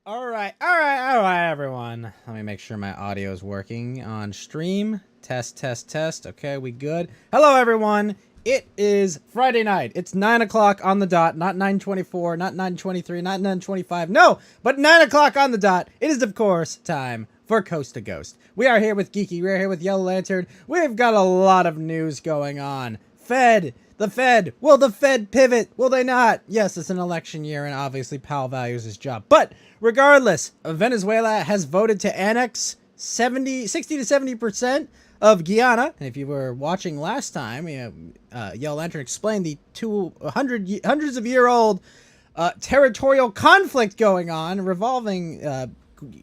All right, everyone. Let me make sure my audio is working on stream. Test. Okay, we good. Hello, everyone. It is Friday night. It's 9 o'clock on the dot. Not 9:24, not 9:23, not 9:25. No, but 9 o'clock on the dot. It is, of course, time for Coast to Ghost. We are here with Geeky. We are here with Yellow Lantern. We've got a lot of news going on. The Fed. Will the Fed pivot? Will they not? Yes, it's an election year, and obviously Powell values his job. But regardless, Venezuela has voted to annex 60 to 70% of Guyana. And if you were watching last time, Yellow Lantern explained the hundreds of year old territorial conflict going on revolving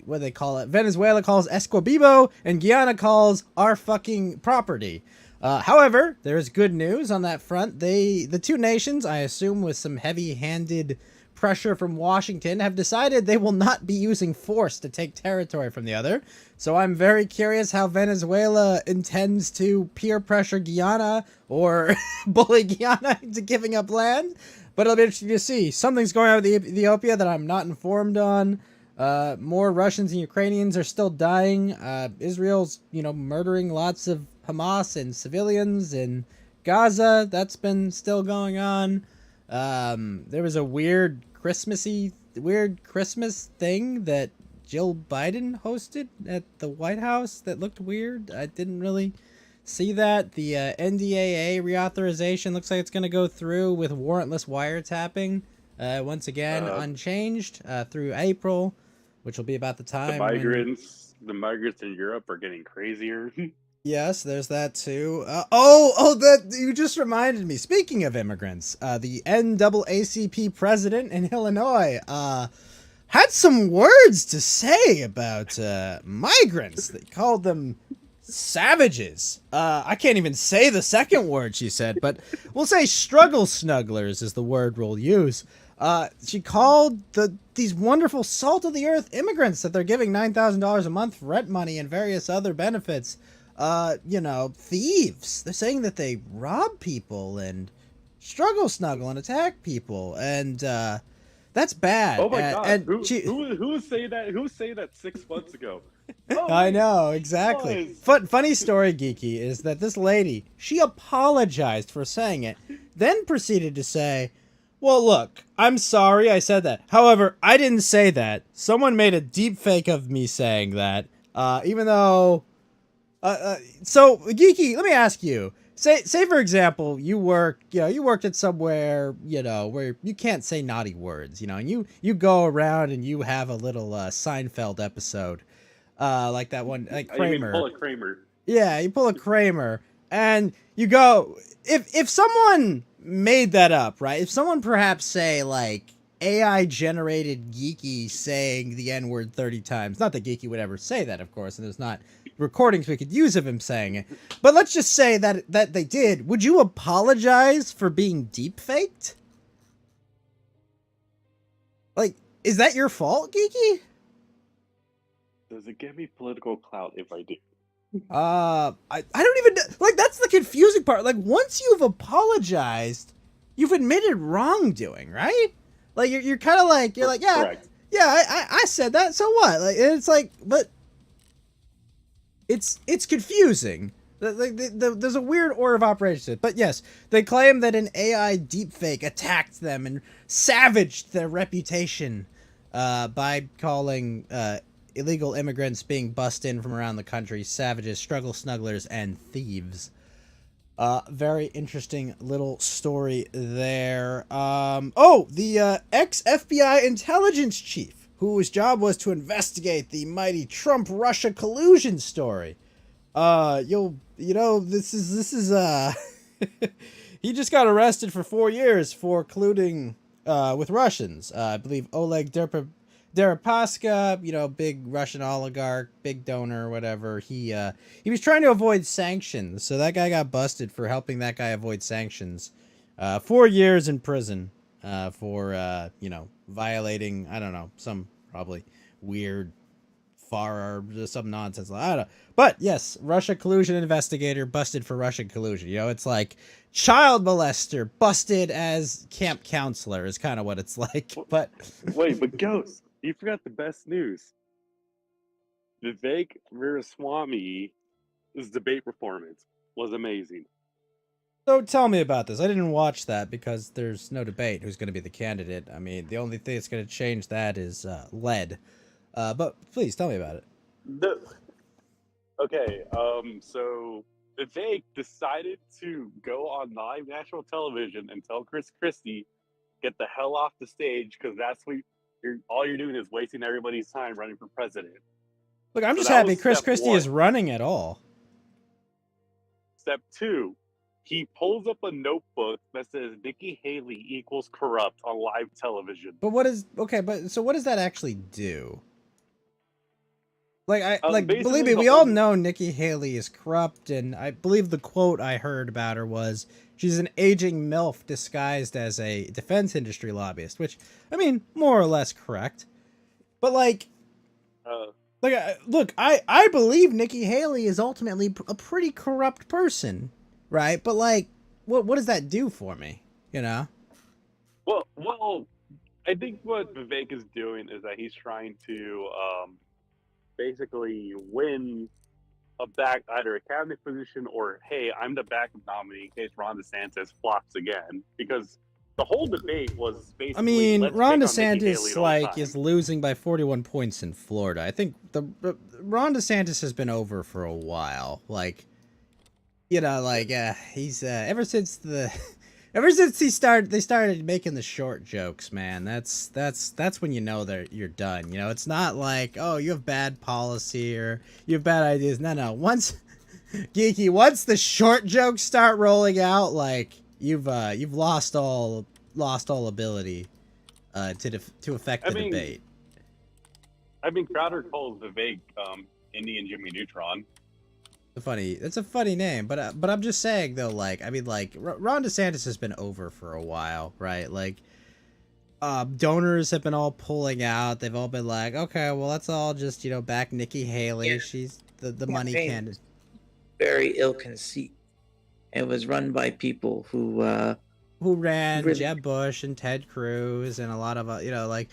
what they call it. Venezuela calls Escobibo, and Guyana calls our fucking property. However, there is good news on that front. The two nations, I assume with some heavy-handed pressure from Washington, have decided they will not be using force to take territory from the other. So I'm very curious how Venezuela intends to peer pressure Guyana or bully Guyana into giving up land. But it'll be interesting to see. Something's going on with Ethiopia that I'm not informed on. More Russians and Ukrainians are still dying. Israel's, murdering lots of Hamas and civilians in Gaza. That's been still going on. There was a weird Christmas thing that Jill Biden hosted at the White House that looked weird. I didn't really see that. The NDAA reauthorization looks like it's going to go through with warrantless wiretapping. Once again, unchanged through April, which will be about the time. The migrants in Europe are getting crazier. Yes, there's that too. That you just reminded me. Speaking of immigrants, the NAACP president in Illinois had some words to say about migrants. They called them savages. I can't even say the second word she said, but we'll say struggle snugglers is the word we'll use. She called these wonderful salt of the earth immigrants that they're giving $9,000 a month for rent money and various other benefits. Thieves. They're saying that they rob people and struggle snuggle and attack people, and that's bad. Oh my god! And who was saying that? Who was saying that 6 months ago? Oh, I know, exactly. Funny story, Geeky, is that this lady, she apologized for saying it, then proceeded to say, well, look, I'm sorry I said that. However, I didn't say that. Someone made a deep fake of me saying that, even though... So, Geeky, let me ask you. Say for example, you worked at somewhere, where you can't say naughty words, and you go around and you have a little Seinfeld episode, like that one, like Kramer. You pull a Kramer. Yeah, you pull a Kramer, and you go, if someone made that up, right? If someone perhaps say, like, AI-generated Geeky saying the N-word 30 times, not that Geeky would ever say that, of course, and there's not recordings we could use of him saying it, but let's just say that they did, would you apologize for being deep-faked? Like, is that your fault, Geeky? Does it give me political clout if I do? I don't even, like, that's the confusing part. Like, once you've apologized, you've admitted wrongdoing, right? Like, you're kind of like, you're like, yeah, Correct. yeah, I said that, so what? Like, it's like, but it's confusing. There's a weird order of operations. But yes, they claim that an AI deepfake attacked them and savaged their reputation by calling illegal immigrants being bussed in from around the country savages, struggle snugglers, and thieves. Very interesting little story there. The ex-FBI intelligence chief, whose job was to investigate the mighty Trump-Russia collusion story. This is he just got arrested for 4 years for colluding with Russians. I believe Oleg Deripaska, big Russian oligarch, big donor, whatever. He was trying to avoid sanctions, so that guy got busted for helping that guy avoid sanctions. 4 years in prison for violating, I don't know, some probably weird some nonsense. I don't know. But yes, Russia collusion investigator busted for Russian collusion. It's like child molester busted as camp counselor is kind of what it's like. But wait, but Ghost, You forgot the best news. Vivek Ramaswamy's debate performance was amazing. So tell me about this. I didn't watch that because there's no debate who's going to be the candidate. I mean, the only thing that's going to change that is lead. But please tell me about it. The, okay, so Vivek decided to go on live national television and tell Chris Christie, get the hell off the stage because that's what all you're doing is wasting everybody's time running for president. Look, I'm So just that happy was Chris step Christie one. is running at all. Step two, he pulls up a notebook that says Nikki Haley equals corrupt on live television. But what is okay? But so what does that actually do? Like believe Basically, me, the we all whole know Nikki Haley is corrupt, and I believe the quote I heard about her was she's an aging MILF disguised as a defense industry lobbyist, which I mean, more or less correct. But uh, look, I believe Nikki Haley is ultimately a pretty corrupt person, right? But like, what does that do for me? You know? well, I think what Vivek is doing is that he's trying to basically win either a cabinet position or hey, I'm the backup nominee in case Ron DeSantis flops again. Because the whole debate was I basically mean, let's Ron pick on Nikki Haley DeSantis the whole time. is losing by 41 points in Florida. I think the Ron DeSantis has been over for a while. Like, he's ever since they started making the short jokes, man. That's when you know that you're done. You know, it's not like, oh, you have bad policy or you have bad ideas. No. Once the short jokes start rolling out, like you've lost all ability to affect the debate. I mean, Crowder calls Vivek Indian Jimmy Neutron. It's a funny name, but I'm just saying though, like, I mean, like, Ron DeSantis has been over for a while, right? Like, donors have been all pulling out. They've all been like, okay, well, let's all just, back Nikki Haley. Yeah. She's the money candidate. Very ill-conceived. It was run by people who ran really... Jeb Bush and Ted Cruz and a lot of a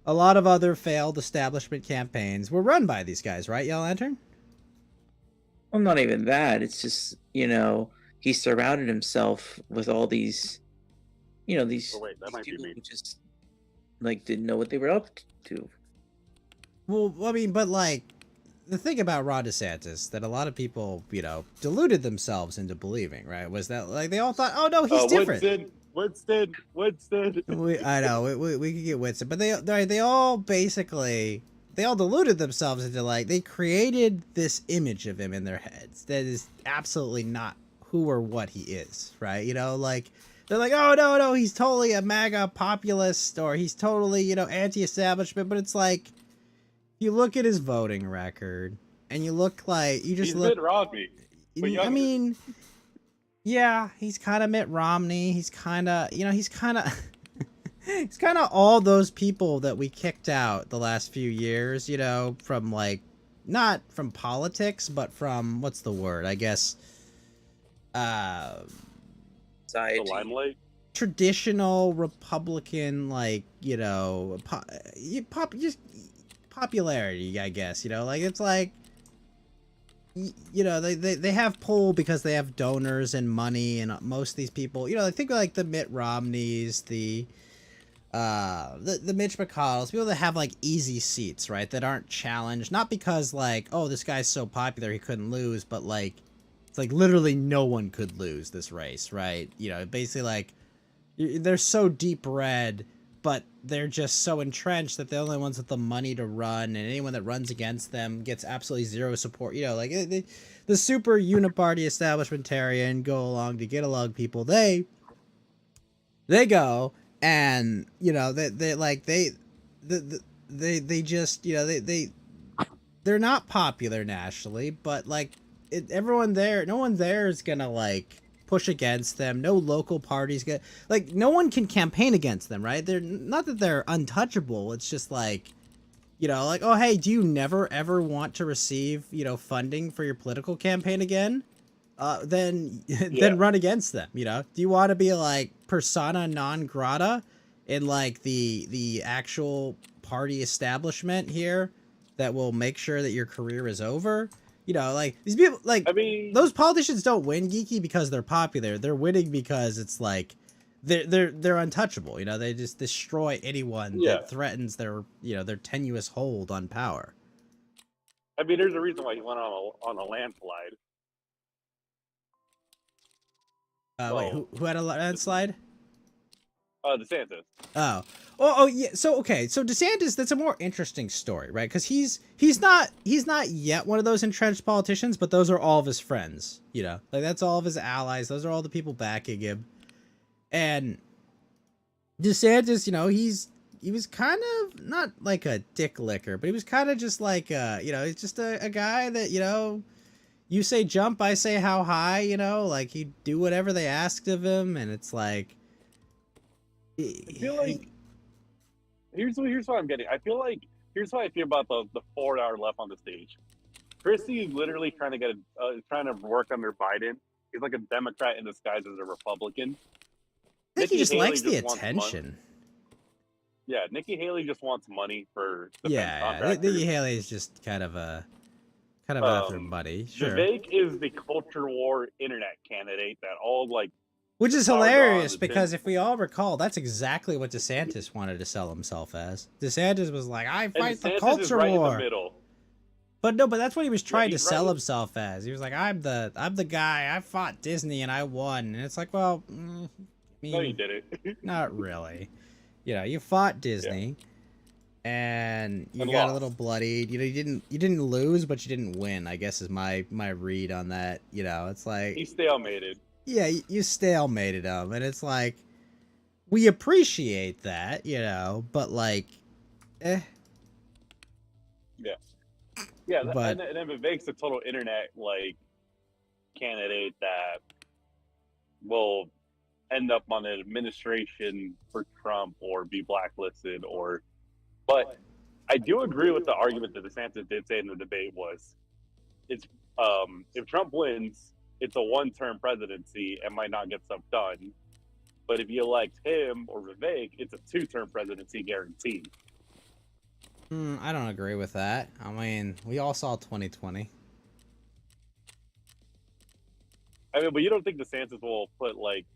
lot of other failed establishment campaigns were run by these guys, right, Yellow Lantern? Well, not even that. It's just, he surrounded himself with all these, these, wait, that might people be me. Who just, didn't know what they were up to. Well, I mean, but, the thing about Ron DeSantis that a lot of people, deluded themselves into believing, right, was that, they all thought, oh, no, he's different. Winston. I know, we could get Winston, but they all basically... They all deluded themselves into, they created this image of him in their heads that is absolutely not who or what he is, right? They're like, oh, no, he's totally a MAGA populist, or he's totally, anti-establishment, but it's like, you look at his voting record, and you look like, you just he's look... Mitt Romney. I mean, yeah, he's kind of Mitt Romney, he's kind of, It's kind of all those people that we kicked out the last few years, from not from politics, but from, what's the word? I guess, the limelight? Traditional Republican, just popularity, I guess, it's like, they have pull because they have donors and money, and most of these people, I think like the Mitt Romneys, the Mitch McConnells, people that have easy seats, right, that aren't challenged, not because oh, this guy's so popular he couldn't lose, but it's literally no one could lose this race, right? Basically they're so deep red, but they're just so entrenched that they're the only ones with the money to run, and anyone that runs against them gets absolutely zero support. The super uniparty establishmentarian go along to get along people, they go. And they're not popular nationally, but everyone there, no one there is gonna push against them. No local parties get no one can campaign against them, right? They're not that they're untouchable. It's just oh, hey, do you never ever want to receive funding for your political campaign again? Then run against them. Do you want to be persona non grata in like the actual party establishment here that will make sure that your career is over. You know, like these people, like I mean, those politicians don't win, Geeky, because they're popular. They're winning because it's like they're untouchable. You know, they just destroy anyone yeah. that threatens their their tenuous hold on power. I mean, there's a reason why he went on a landslide. Wait, who had a landslide? DeSantis. Oh yeah. So okay, so DeSantis, that's a more interesting story, right? Because he's not yet one of those entrenched politicians, but those are all of his friends. You know, like that's all of his allies. Those are all the people backing him. And DeSantis, you know, he was kind of not like a dick licker, but he was kind of just like he's just a guy that you say jump, I say how high. You know, like he'd do whatever they asked of him, and it's like. I feel like here's what I'm getting. I feel like here's what I feel about the 4 hour left on the stage. Christie is literally trying to work under Biden. He's like a Democrat in disguise as a Republican. I think he just likes the attention. Yeah, Nikki Haley just wants money for Nikki Haley is just kind of after buddy. Sure. Vivek is the culture war internet candidate that all like. Which is hilarious because if we all recall, that's exactly what DeSantis wanted to sell himself as. DeSantis was like, I fight the culture war. In the middle. But no, but that's what he was trying to sell himself as. He was like, I'm the guy. I fought Disney and I won. And it's like, well, no, you didn't. Not really. You know, you fought Disney and you got a little bloodied. You know, you didn't lose, but you didn't win, I guess is my read on that. You know, it's like he stalemated. Yeah, you stalemated them, and it's like, we appreciate that, but like, Yeah. But, and then Vivek's a total internet, like, candidate that will end up on an administration for Trump or be blacklisted but I do agree with the argument that DeSantis did say in the debate was, it's, if Trump wins, it's a one-term presidency and might not get stuff done. But if you elect him or Vivek, it's a two-term presidency guaranteed. I don't agree with that. I mean, we all saw 2020. I mean, but you don't think DeSantis will put like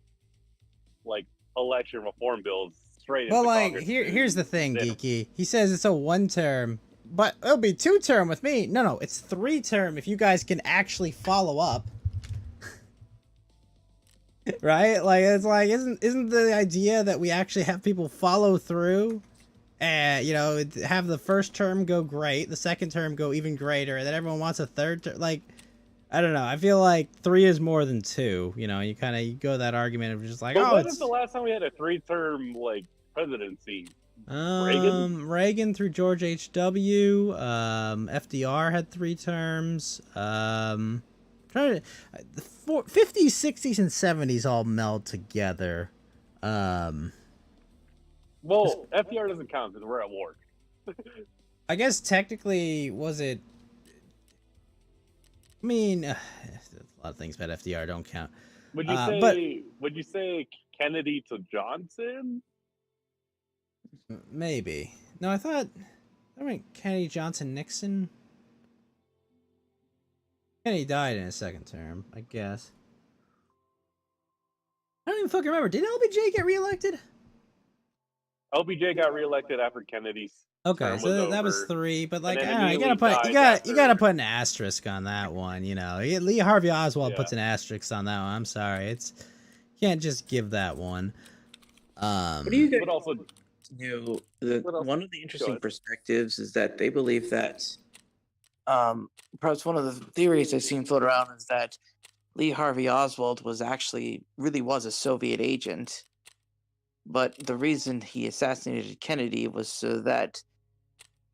election reform bills straight? Well, like here's the thing, Geeky. He says it's a one-term, but it'll be two-term with me. No, it's three-term if you guys can actually follow up. Right? Like it's like isn't the idea that we actually have people follow through and have the first term go great, the second term go even greater, and then everyone wants a third term? Like, I don't know. I feel like 3 is more than 2. You go that argument of just like, but when was the last time we had a 3-term like presidency? Reagan through George H.W. FDR had 3 terms. The 50s, 60s, and 70s all meld together. Well, FDR doesn't count because we're at war. I guess technically, was it? I mean, a lot of things about FDR don't count. Would you say Kennedy to Johnson? Maybe. No, I mean Kennedy, Johnson, Nixon. Kennedy died in his second term, I guess. I don't even fucking remember. Did LBJ get reelected? LBJ got reelected after Kennedy's. Okay, so that was 3, but like, you gotta put an asterisk on that one. Lee Harvey Oswald puts an asterisk on that one. I'm sorry, you can't just give that one. What do you guys also know? One of the interesting perspectives is that they believe that. Perhaps one of the theories I've seen float around is that Lee Harvey Oswald really was a Soviet agent, but the reason he assassinated Kennedy was so that,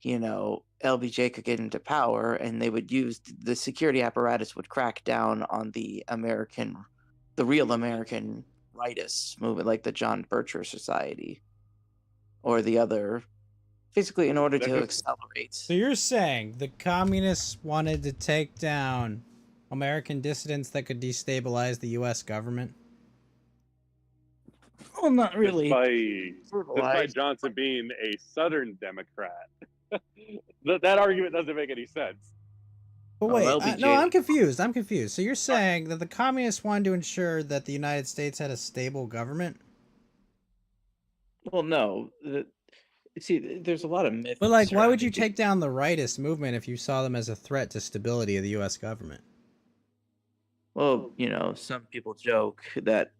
LBJ could get into power, and they would use the security apparatus would crack down on the real American rightists movement, like the John Bircher Society, or the other. Basically, in order to accelerate. So you're saying the communists wanted to take down American dissidents that could destabilize the U.S. government? Well, not really. Despite Johnson being a Southern Democrat. that argument doesn't make any sense. But wait, no, I'm confused. So you're saying that the communists wanted to ensure that the United States had a stable government? Well, no. See, there's a lot of myths. But like, why would you take down the rightist movement if you saw them as a threat to stability of the U.S. government? Well, you know, some people joke that,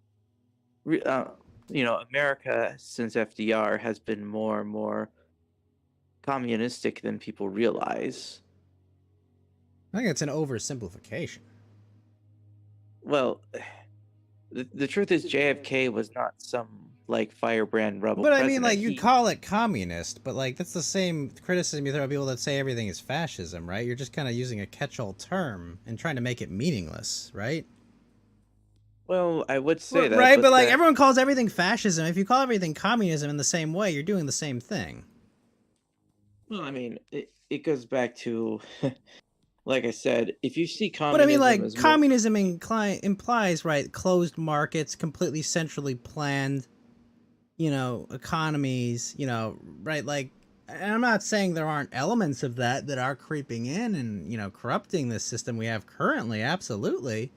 you know, America since FDR has been more and more communistic than people realize. I think it's an oversimplification. Well, the truth is JFK was not some like firebrand rebel. But I mean, like, you call it communist, but like that's the same criticism you throw at people that say everything is fascism, right? You're just kind of using a catch-all term and trying to make it meaningless, right? Well, I would say that, right? But like, everyone calls everything fascism. If you call everything communism in the same way, you're doing the same thing. Well, I mean, it goes back to, like I said, if you see communism, but I mean, like, communism implies, right, closed markets, completely centrally planned, you know, economies, you know, right? Like, and I'm not saying there aren't elements of that are creeping in and, you know, corrupting the system we have currently, absolutely.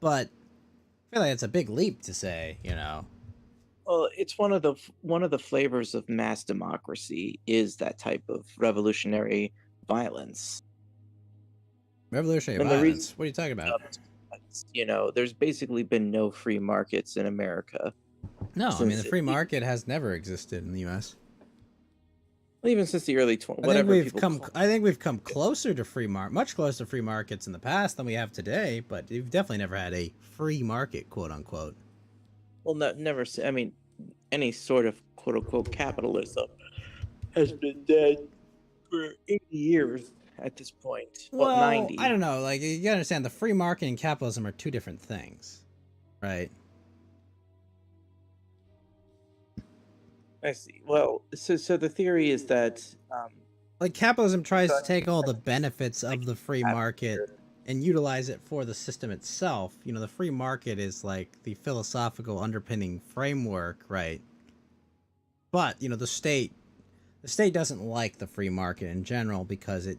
But I feel like it's a big leap to say, you know. Well, it's one of the flavors of mass democracy is that type of revolutionary violence. Revolutionary violence? What are you talking about? You know, there's basically been no free markets in America. No, I mean, the free market has never existed in the U.S. Even since the early 20s. I think we've come closer to much closer to free markets in the past than we have today, but we've definitely never had a free market, quote unquote. Well, never. I mean, any sort of quote unquote capitalism has been dead for 80 years at this point. Well, 90. I don't know. Like, you gotta understand, the free market and capitalism are two different things, right? I see. Well, so the theory is that like, capitalism tries to take all the benefits of the free market and utilize it for the system itself. You know, the free market is like the philosophical underpinning framework, right? But, you know, the state doesn't like the free market in general because it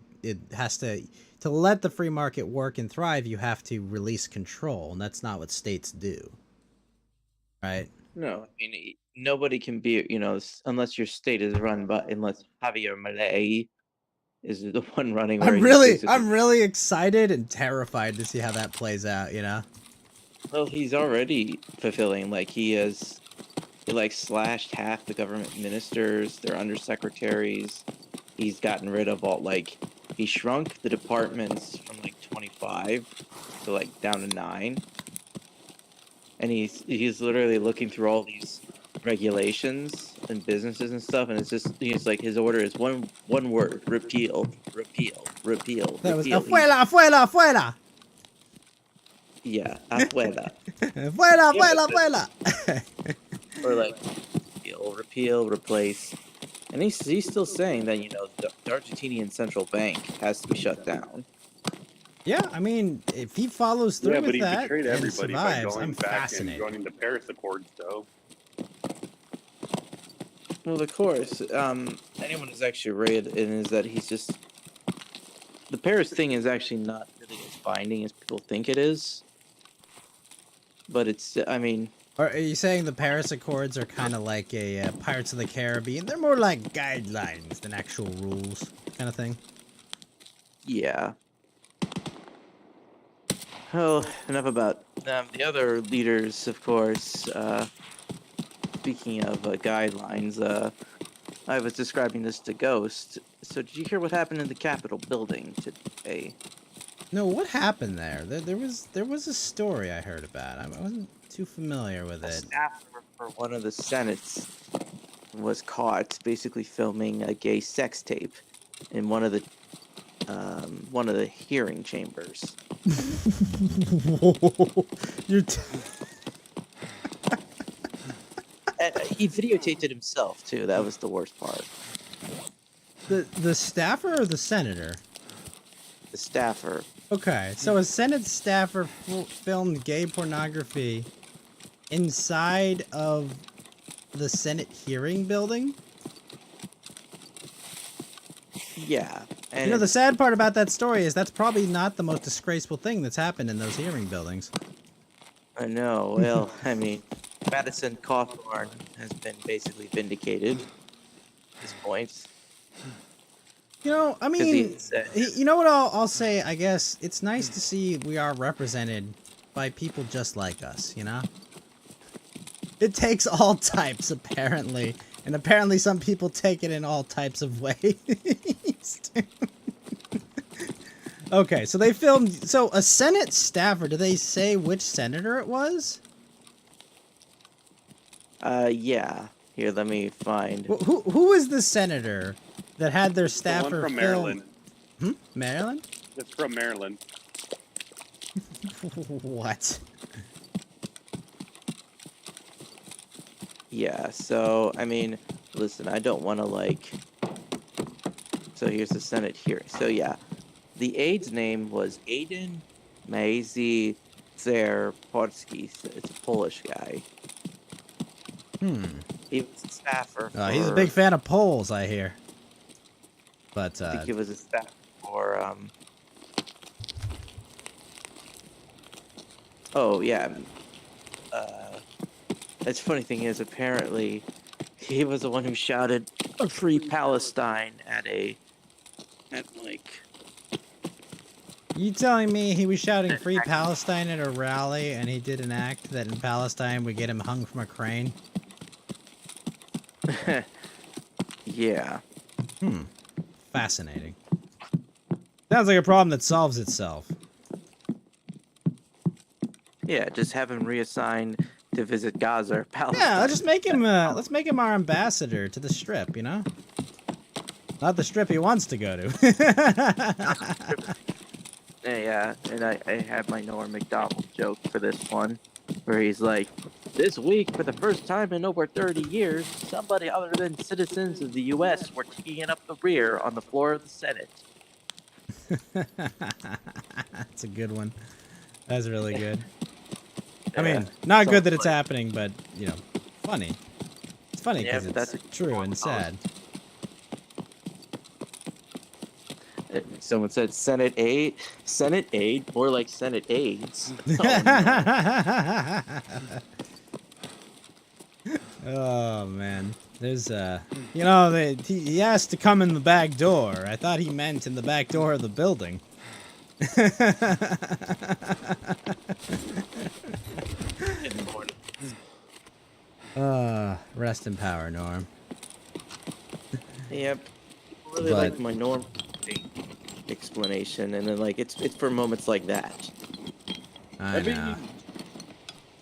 has to let the free market work and thrive, you have to release control, and that's not what states do. Right? No, I mean, nobody can be, you know, unless your state is run by, unless Javier Milei is the one running. I'm really excited and terrified to see how that plays out, you know? Well, he's already fulfilling, like, he slashed half the government ministers, their undersecretaries. He's gotten rid of all, like, he shrunk the departments from, like, 25 to, like, down to 9. And he's literally looking through all these regulations and businesses and stuff, and it's just, he's like, his order is one word: repeal. That was afuera. Yeah, afuera. Fuera. Or like repeal, replace. And he's still saying that, you know, the Argentinian central bank has to be shut down. Yeah, I mean, if he follows through with that betrayed everybody survives, by going I'm back fascinated. and joining the Paris Accords, though. Well, of course, anyone who's actually read it is that he's just, the Paris thing is actually not really as binding as people think it is. But it's, I mean... Are you saying the Paris Accords are kind of like a Pirates of the Caribbean? They're more like guidelines than actual rules, kind of thing? Yeah. Oh, enough about the other leaders, of course. Speaking of guidelines, I was describing this to Ghost. So did you hear what happened in the Capitol building today? No, what happened there? There was a story I heard about. I wasn't too familiar with it. Staff for one of the Senates was caught basically filming a gay sex tape in one of the hearing chambers. And he videotaped it himself too. That was the worst part. The staffer or the senator? The staffer. Okay, so a Senate staffer filmed gay pornography inside of the Senate hearing building. Yeah. And You know, the sad part about that story is that's probably not the most disgraceful thing that's happened in those hearing buildings. I know. Well, I mean, Madison Cawthorn has been basically vindicated at this point. You know, I 'Cause mean, said- you know what I'll say? I guess it's nice to see we are represented by people just like us, you know? It takes all types, apparently. And apparently some people take it in all types of ways. Okay, so they filmed... So, a Senate staffer, did they say which senator it was? Yeah. Here, let me find. Who is the senator that had their staffer The one from film... Maryland. Maryland? It's from Maryland. What? Yeah, so, I mean, listen, I don't want to, like... So here's the Senate hearing. So, yeah, the aide's name was Aiden Maizy Zerporski. It's a Polish guy. He was a staffer for... He's a big fan of Poles, I hear. But, I think he was a staffer for, Oh, yeah. That's funny thing is, apparently, he was the one who shouted "Free Palestine" at like... You telling me he was shouting "Free Palestine" at a rally, and he did an act that in Palestine would get him hung from a crane? Yeah. Fascinating. Sounds like a problem that solves itself. Yeah, just have him reassigned to visit Gaza or Palestine. Yeah, let's just make him. Let's make him our ambassador to the Strip. You know, not the Strip he wants to go to. Yeah, and I have my Norm Macdonald joke for this one, where he's like, "This week, for the first time in over 30 years, somebody other than citizens of the U.S. were taking it up the rear on the floor of the Senate." That's a good one. That's really good. I mean, not good that it's happening, but, you know, funny. It's funny because it's true and sad. Someone said Senate aid, more like Senate AIDS. Oh, man. There's, you know, he has to come in the back door. I thought he meant in the back door of the building. Rest in power, Norm. Yep. Really like my Norm explanation, and then like it's for moments like that. I know.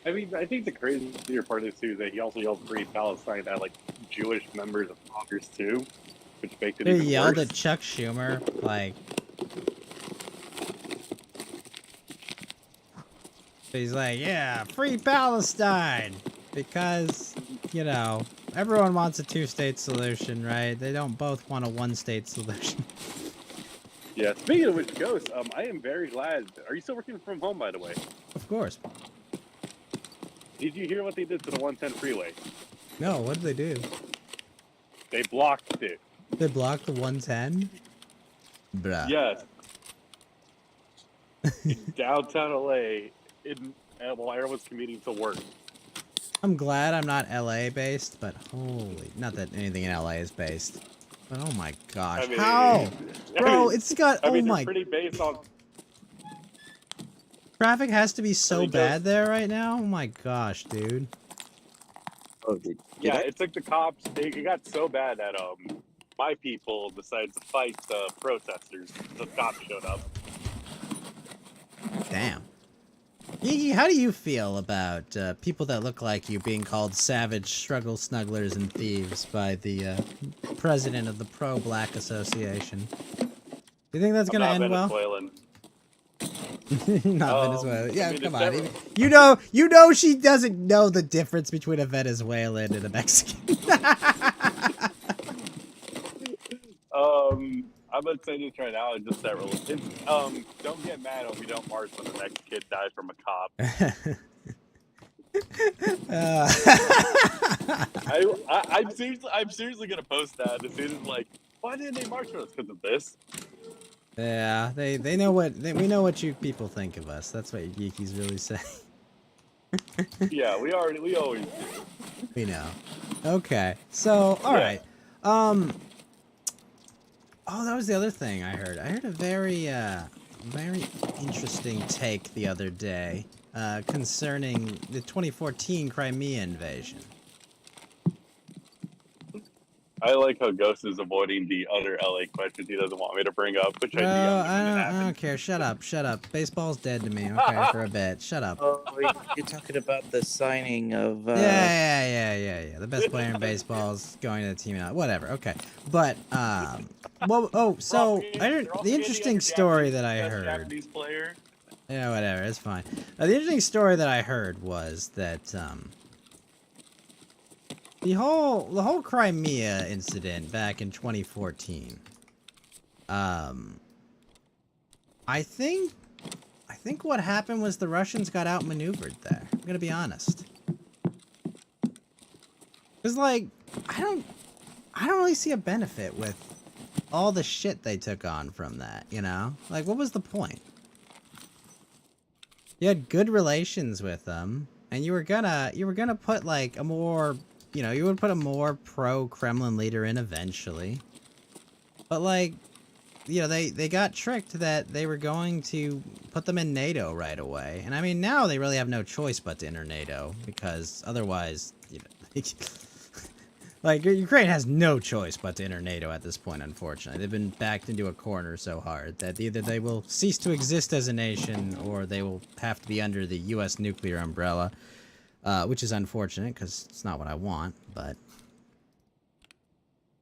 I mean, I think the crazier part is too that he also yelled "Free Palestine" at like Jewish members of Congress too, which makes it even worse. He yelled at Chuck Schumer, like. He's like, yeah, free Palestine! Because, you know, everyone wants a two-state solution, right? They don't both want a one-state solution. Yeah, speaking of which, Ghost, I am very glad. Are you still working from home, by the way? Of course. Did you hear what they did to the 110 freeway? No, what did they do? They blocked it. They blocked the 110? Bruh. Yes. Downtown LA, while everyone's commuting to work. I'm glad I'm not LA based, but holy, not that anything in LA is based. But oh my gosh, I mean, how? Bro, it's got, I mean, oh my. pretty based on... Traffic has to be so bad there right now? Oh my gosh, dude. Oh, yeah, it's like the cops, it got so bad that my people decided to fight the protesters. The cops showed up. Damn. Yee, how do you feel about people that look like you being called savage struggle snugglers and thieves by the president of the Pro-Black Association? Do you think that's going to end well? Not Venezuelan. Yeah, I mean, come on. You know she doesn't know the difference between a Venezuelan and a Mexican. I'm gonna say this right now, just that religion. Don't get mad if we don't march when the next kid dies from a cop. I'm seriously gonna post that as soon as like, why didn't they march for us? Because of this. Yeah, they know what we know what you people think of us. That's what Geeky's really saying. Yeah, we always do. We know. Okay, so all right. Oh, that was the other thing I heard. I heard a very interesting take the other day concerning the 2014 Crimea invasion. I like how Ghost is avoiding the other LA questions he doesn't want me to bring up, which Bro, I I don't care. Shut up. Shut up. Baseball's dead to me. Okay, for a bit. Shut up. Oh, you're talking about the signing of. Yeah. The best player in baseball is going to the team out. Whatever. Okay, but well, oh, so I heard the interesting story that I heard. Japanese player. Yeah, whatever. It's fine. The interesting story that I heard was that the whole Crimea incident back in 2014. I think what happened was the Russians got outmaneuvered there. I'm gonna be honest. Cause like I don't really see a benefit with all the shit they took on from that. You know, like what was the point? You had good relations with them, and you were gonna put like a more, you know, you would put a more pro-Kremlin leader in eventually. But like, you know, they got tricked that they were going to put them in NATO right away. And I mean, now they really have no choice but to enter NATO, because otherwise, you know, like, Ukraine has no choice but to enter NATO at this point, unfortunately. They've been backed into a corner so hard that either they will cease to exist as a nation, or they will have to be under the U.S. nuclear umbrella, which is unfortunate, because it's not what I want, but...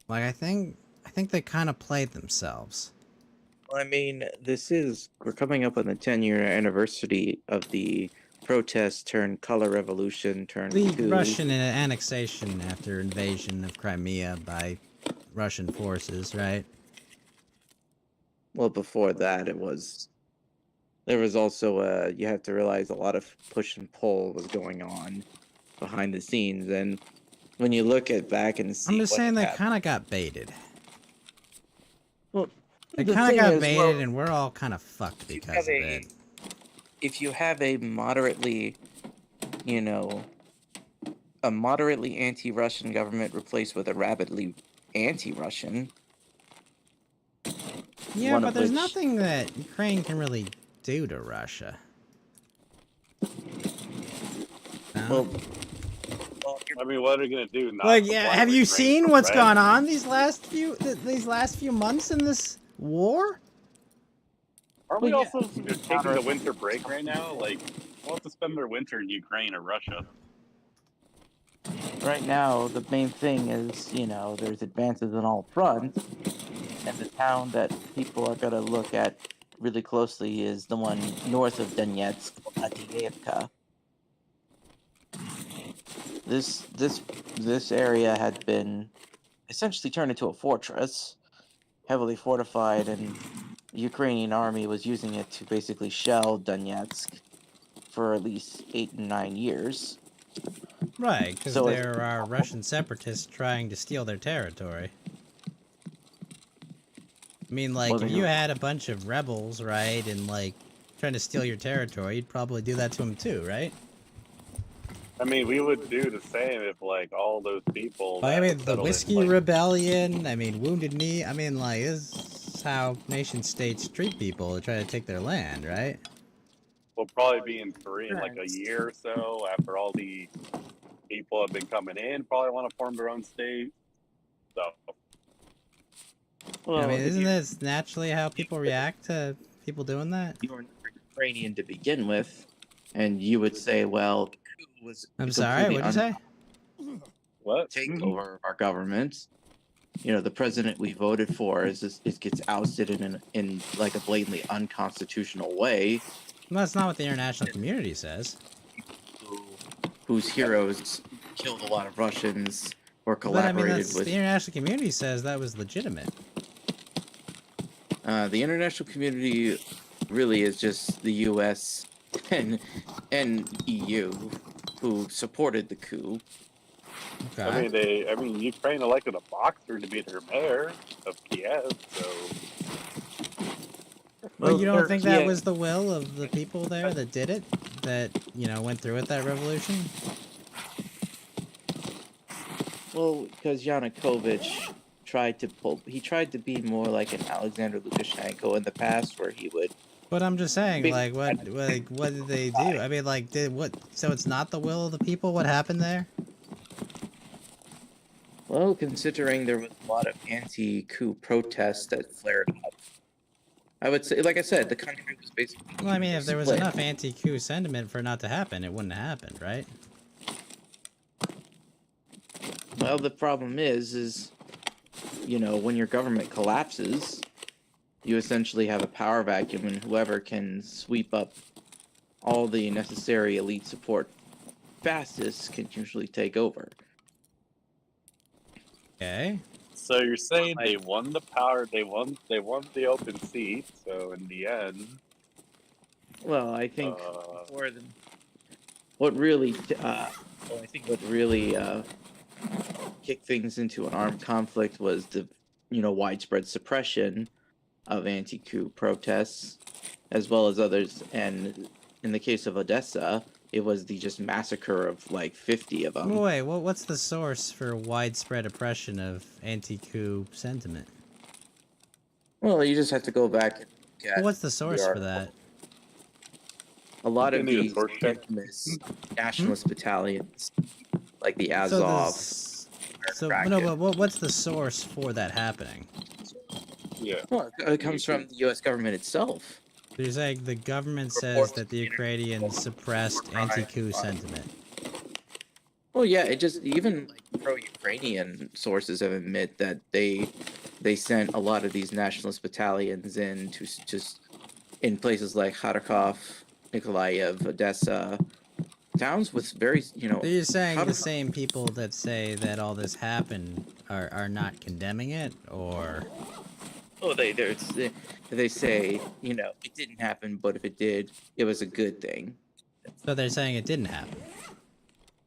like, I think they kind of played themselves. Well, I mean, we're coming up on the 10-year anniversary of the protest turned color revolution turned The coup. Russian annexation after invasion of Crimea by Russian forces, right? Well, before that, there was also you have to realize a lot of push and pull was going on behind the scenes, and when you look at back and see, I'm just saying they kind of got baited. Well, they kind of got baited, and we're all kind of fucked because of it. If you have a moderately, you know, a moderately anti-Russian government replaced with a rabidly anti-Russian. Yeah, but there's nothing that Ukraine can really do to Russia. Well, I mean, what are they gonna do? Like, yeah, have you seen what's gone on these last few months in this war? Aren't we also taking the winter break right now? Like, we'll have to spend their winter in Ukraine or Russia. Right now, the main thing is, you know, there's advances on all fronts, and the town that people are going to look at really closely is the one north of Donetsk, Avdiivka. This area had been essentially turned into a fortress, heavily fortified, and the Ukrainian army was using it to basically shell Donetsk for at least 8 and 9 years. Right, because there are Russian separatists trying to steal their territory. I mean, like, if you had a bunch of rebels, right, and, like, trying to steal your territory, you'd probably do that to them too, right? I mean, we would do the same if, like, all those people... I mean, the Whiskey Rebellion, I mean, Wounded Knee, I mean, like, this is how nation-states treat people to try to take their land, right? We'll probably be in like a year or so after all the people have been coming in, probably want to form their own state. So... well, I mean, isn't this naturally how people react to people doing that? You were Ukrainian to begin with, and you would say, well... I'm sorry, what'd you say? What? Take over our government. You know, the president we voted for gets ousted in like a blatantly unconstitutional way. Well, that's not what the international community says. Whose heroes killed a lot of Russians or collaborated with. The international community says that was legitimate. The international community really is just the U.S. and EU. who supported the coup. Okay. I mean, Ukraine elected a boxer to be their mayor of Kiev, so. Well, you don't think that Kiev, was the will of the people there that did it? That, you know, went through with that revolution? well, because Yanukovych tried to be more like an Alexander Lukashenko in the past, where he would. But I'm just saying, Big- like, what did they do? I mean, like, so it's not the will of the people? What happened there? Well, considering there was a lot of anti-coup protests that flared up, I would say, like I said, the country was basically. Well, I mean, if there was split. enough anti-coup sentiment for it not to happen, it wouldn't have happened, right? Well, the problem is, you know, when your government collapses, you essentially have a power vacuum, and whoever can sweep up all the necessary elite support fastest can usually take over. Okay. So you're saying they won the power, they won the open seat, so in the end. Well, I think what really kicked things into an armed conflict was the, you know, widespread suppression of anti-coup protests, as well as others. And in the case of Odessa, it was the just massacre of like 50 of them. Wait, what's the source for widespread oppression of anti-coup sentiment? Well, you just have to go back and look at. Well, what's the source for that? A lot of these source check. infamous nationalist battalions, like the Azov. But what's the source for that happening? Yeah. Well, it comes from the U.S. government itself. So you're saying the government says that the Ukrainians suppressed anti-coup sentiment. Well, yeah, it just even like pro-Ukrainian sources have admit that they sent a lot of these nationalist battalions in to just in places like Kharkov, Nikolaev, Odessa, towns with very, you know. So you're saying the same people that say that all this happened are not condemning it, or? Oh, they say, you know, it didn't happen, but if it did, it was a good thing. So they're saying it didn't happen.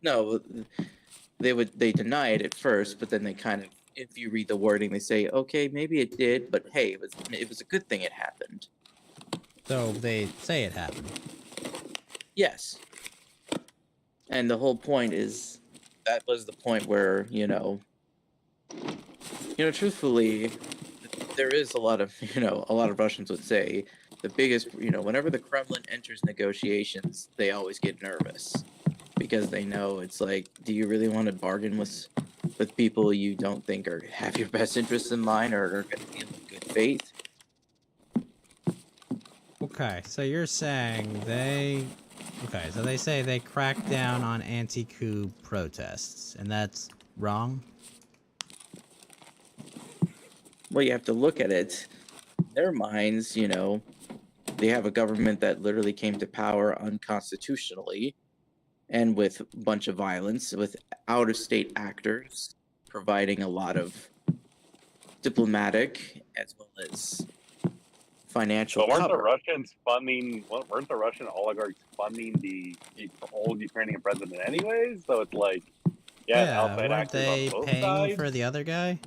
No, they deny it at first, but then they kind of, if you read the wording, they say, okay, maybe it did, but hey, it was a good thing it happened. So they say it happened. Yes. And the whole point is, that was the point where, you know, truthfully, there is a lot of Russians would say the biggest, you know, whenever the Kremlin enters negotiations, they always get nervous because they know it's like, do you really want to bargain with people you don't think have your best interests in mind or are going to deal in good faith? Okay, so you're saying they say they cracked down on anti-coup protests, and that's wrong? Well, you have to look at it. In their minds, you know, they have a government that literally came to power unconstitutionally and with a bunch of violence, with out-of-state actors providing a lot of diplomatic as well as financial But weren't cover. weren't the Russian oligarchs funding the old Ukrainian president anyways? So it's like, weren't they paying sides? for the other guy?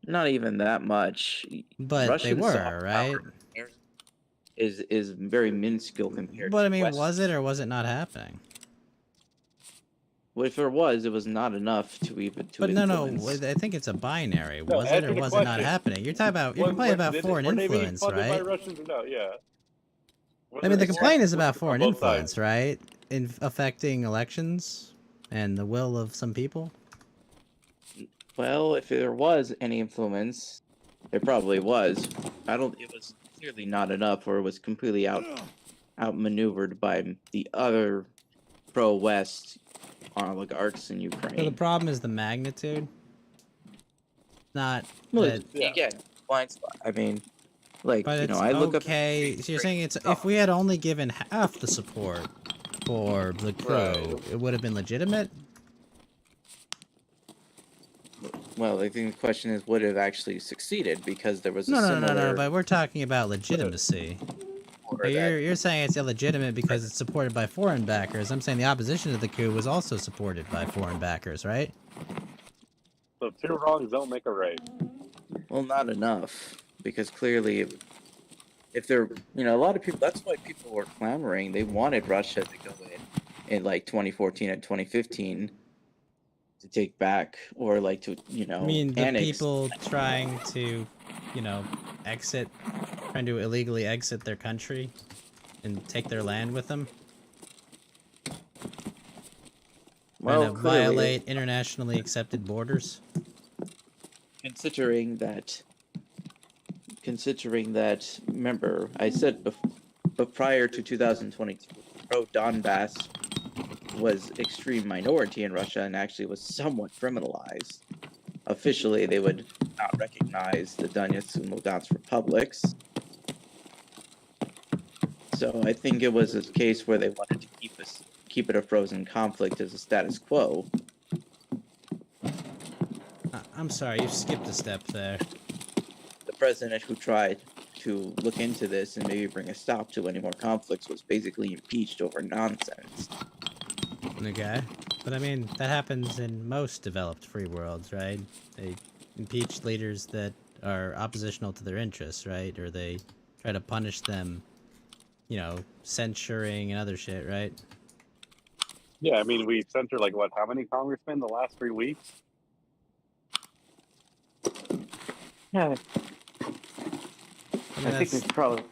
Not even that much. But Russian they were, soft right? power is very minuscule compared But to I mean, West. was it or was it not happening? Well, if there was, it was not enough to even to But influence. no, I think it's a binary. No, Was it or answer the was it not question. happening? You're complaining about foreign Were they being influence, funded by right? Russians or no? Yeah. I mean, the complaint is about foreign both sides. influence, right? In affecting elections and the will of some people. Well, if there was any influence, there probably was. It was clearly not enough, or it was completely outmaneuvered by the other pro-West oligarchs in Ukraine. So the problem is the magnitude. Not again, blind spot. I mean, like, but you it's know, I look okay. So you're saying if we had only given half the support for the coup, it would have been legitimate? Well, I think the question is, would it have actually succeeded? Because there was a no. But we're talking about legitimacy. But you're saying it's illegitimate because it's supported by foreign backers. I'm saying the opposition to the coup was also supported by foreign backers, right? So 2 wrongs don't make a right. Well, not enough, because clearly, if they're, a lot of people, that's why people were clamoring. They wanted Russia to go in like 2014 and 2015 to take back, or like to, I mean, the annex. people trying to, trying to illegally exit their country and take their land with them. Well, trying to violate internationally accepted borders. Considering that, remember, I said but prior to 2022, pro-Donbass was extreme minority in Russia and actually was somewhat criminalized. Officially, they would not recognize the Donetsk and Lugansk republics. So I think it was a case where they wanted to keep it a frozen conflict as a status quo. I'm sorry, you skipped a step there. The president who tried to look into this and maybe bring a stop to any more conflicts was basically impeached over nonsense. Okay. But I mean, that happens in most developed free worlds, right? They impeach leaders that are oppositional to their interests, right? Or they try to punish them, censuring and other shit, right? Yeah, I mean, we censored, how many congressmen the last 3 weeks? Yeah. I think we've probably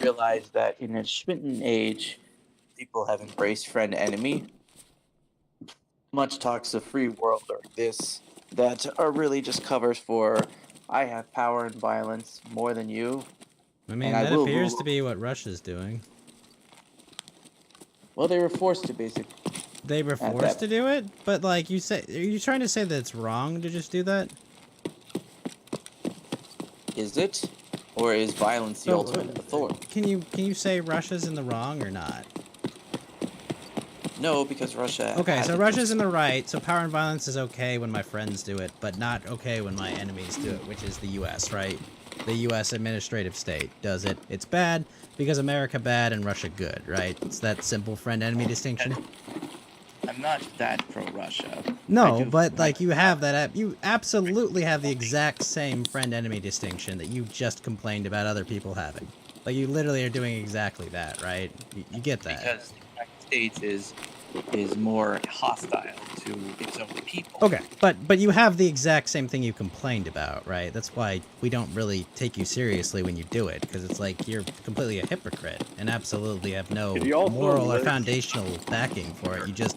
realized that in a smitten age, people have embraced friend-enemy. Much talks of free world or this that are really just covers for I have power and violence more than you. I mean, that appears to be what Russia's doing. Well, they were forced to, basically. They were forced to do it? But, are you trying to say that it's wrong to just do that? Is it? Or is violence the ultimate authority? Can you say Russia's in the wrong or not? No, because Russia... Okay, so Russia's in the right, so power and violence is okay when my friends do it, but not okay when my enemies do it, which is the U.S., right? The U.S. administrative state does it. It's bad because America bad and Russia good, right? It's that simple friend-enemy distinction. I'm not that pro-Russia. No, but, you have that... You absolutely have the exact same friend-enemy distinction that you just complained about other people having. You literally are doing exactly that, right? You get that. Because the United States is more hostile to its own people. Okay, but you have the exact same thing you complained about, right? That's why we don't really take you seriously when you do it, because it's like you're completely a hypocrite and absolutely have no moral or foundational backing for it.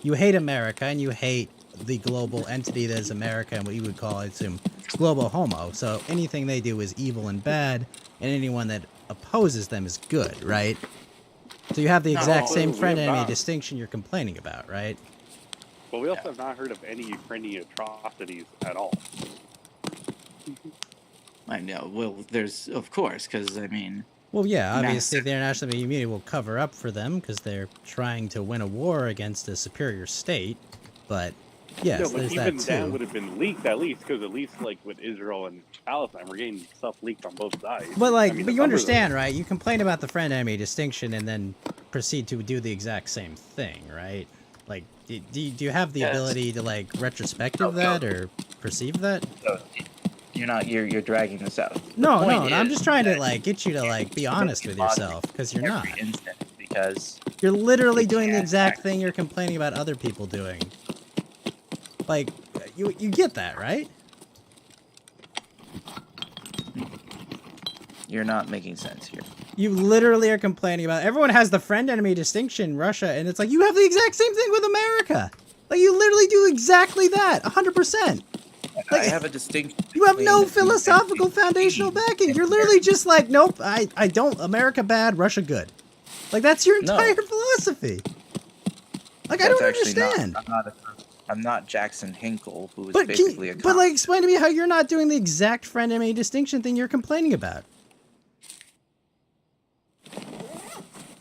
You hate America and you hate the global entity that is America and what you would call, I assume, global homo. So anything they do is evil and bad, and anyone that opposes them is good, right? So you have the exact same friend-enemy distinction you're complaining about, right? But we also have not heard of any Ukrainian atrocities at all. I know. Well, there's, of course, because, I mean... Well, yeah, obviously the international community will cover up for them because they're trying to win a war against a superior state, but... Yes, no, but even that would have been leaked at least, because at least with Israel and Palestine, we're getting stuff leaked on both sides. But but you understand, right? You complain about the friend-enemy distinction and then proceed to do the exact same thing, right? Do you have the ability to retrospective that or perceive that? You're dragging this out. No, I'm just trying to get you to be honest with yourself, because you're not. Because you're literally doing the exact thing you're complaining about other people doing. You get that, right? You're not making sense here. You literally are complaining about... Everyone has the friend-enemy distinction in Russia, and it's you have the exact same thing with America. You literally do exactly that, 100%. I have a distinction. You have no philosophical foundational backing. You're literally just nope, I don't... America bad, Russia good. That's your entire philosophy. I don't understand. I'm not Jackson Hinkle, who is basically a... But explain to me how you're not doing the exact friend-enemy distinction thing you're complaining about.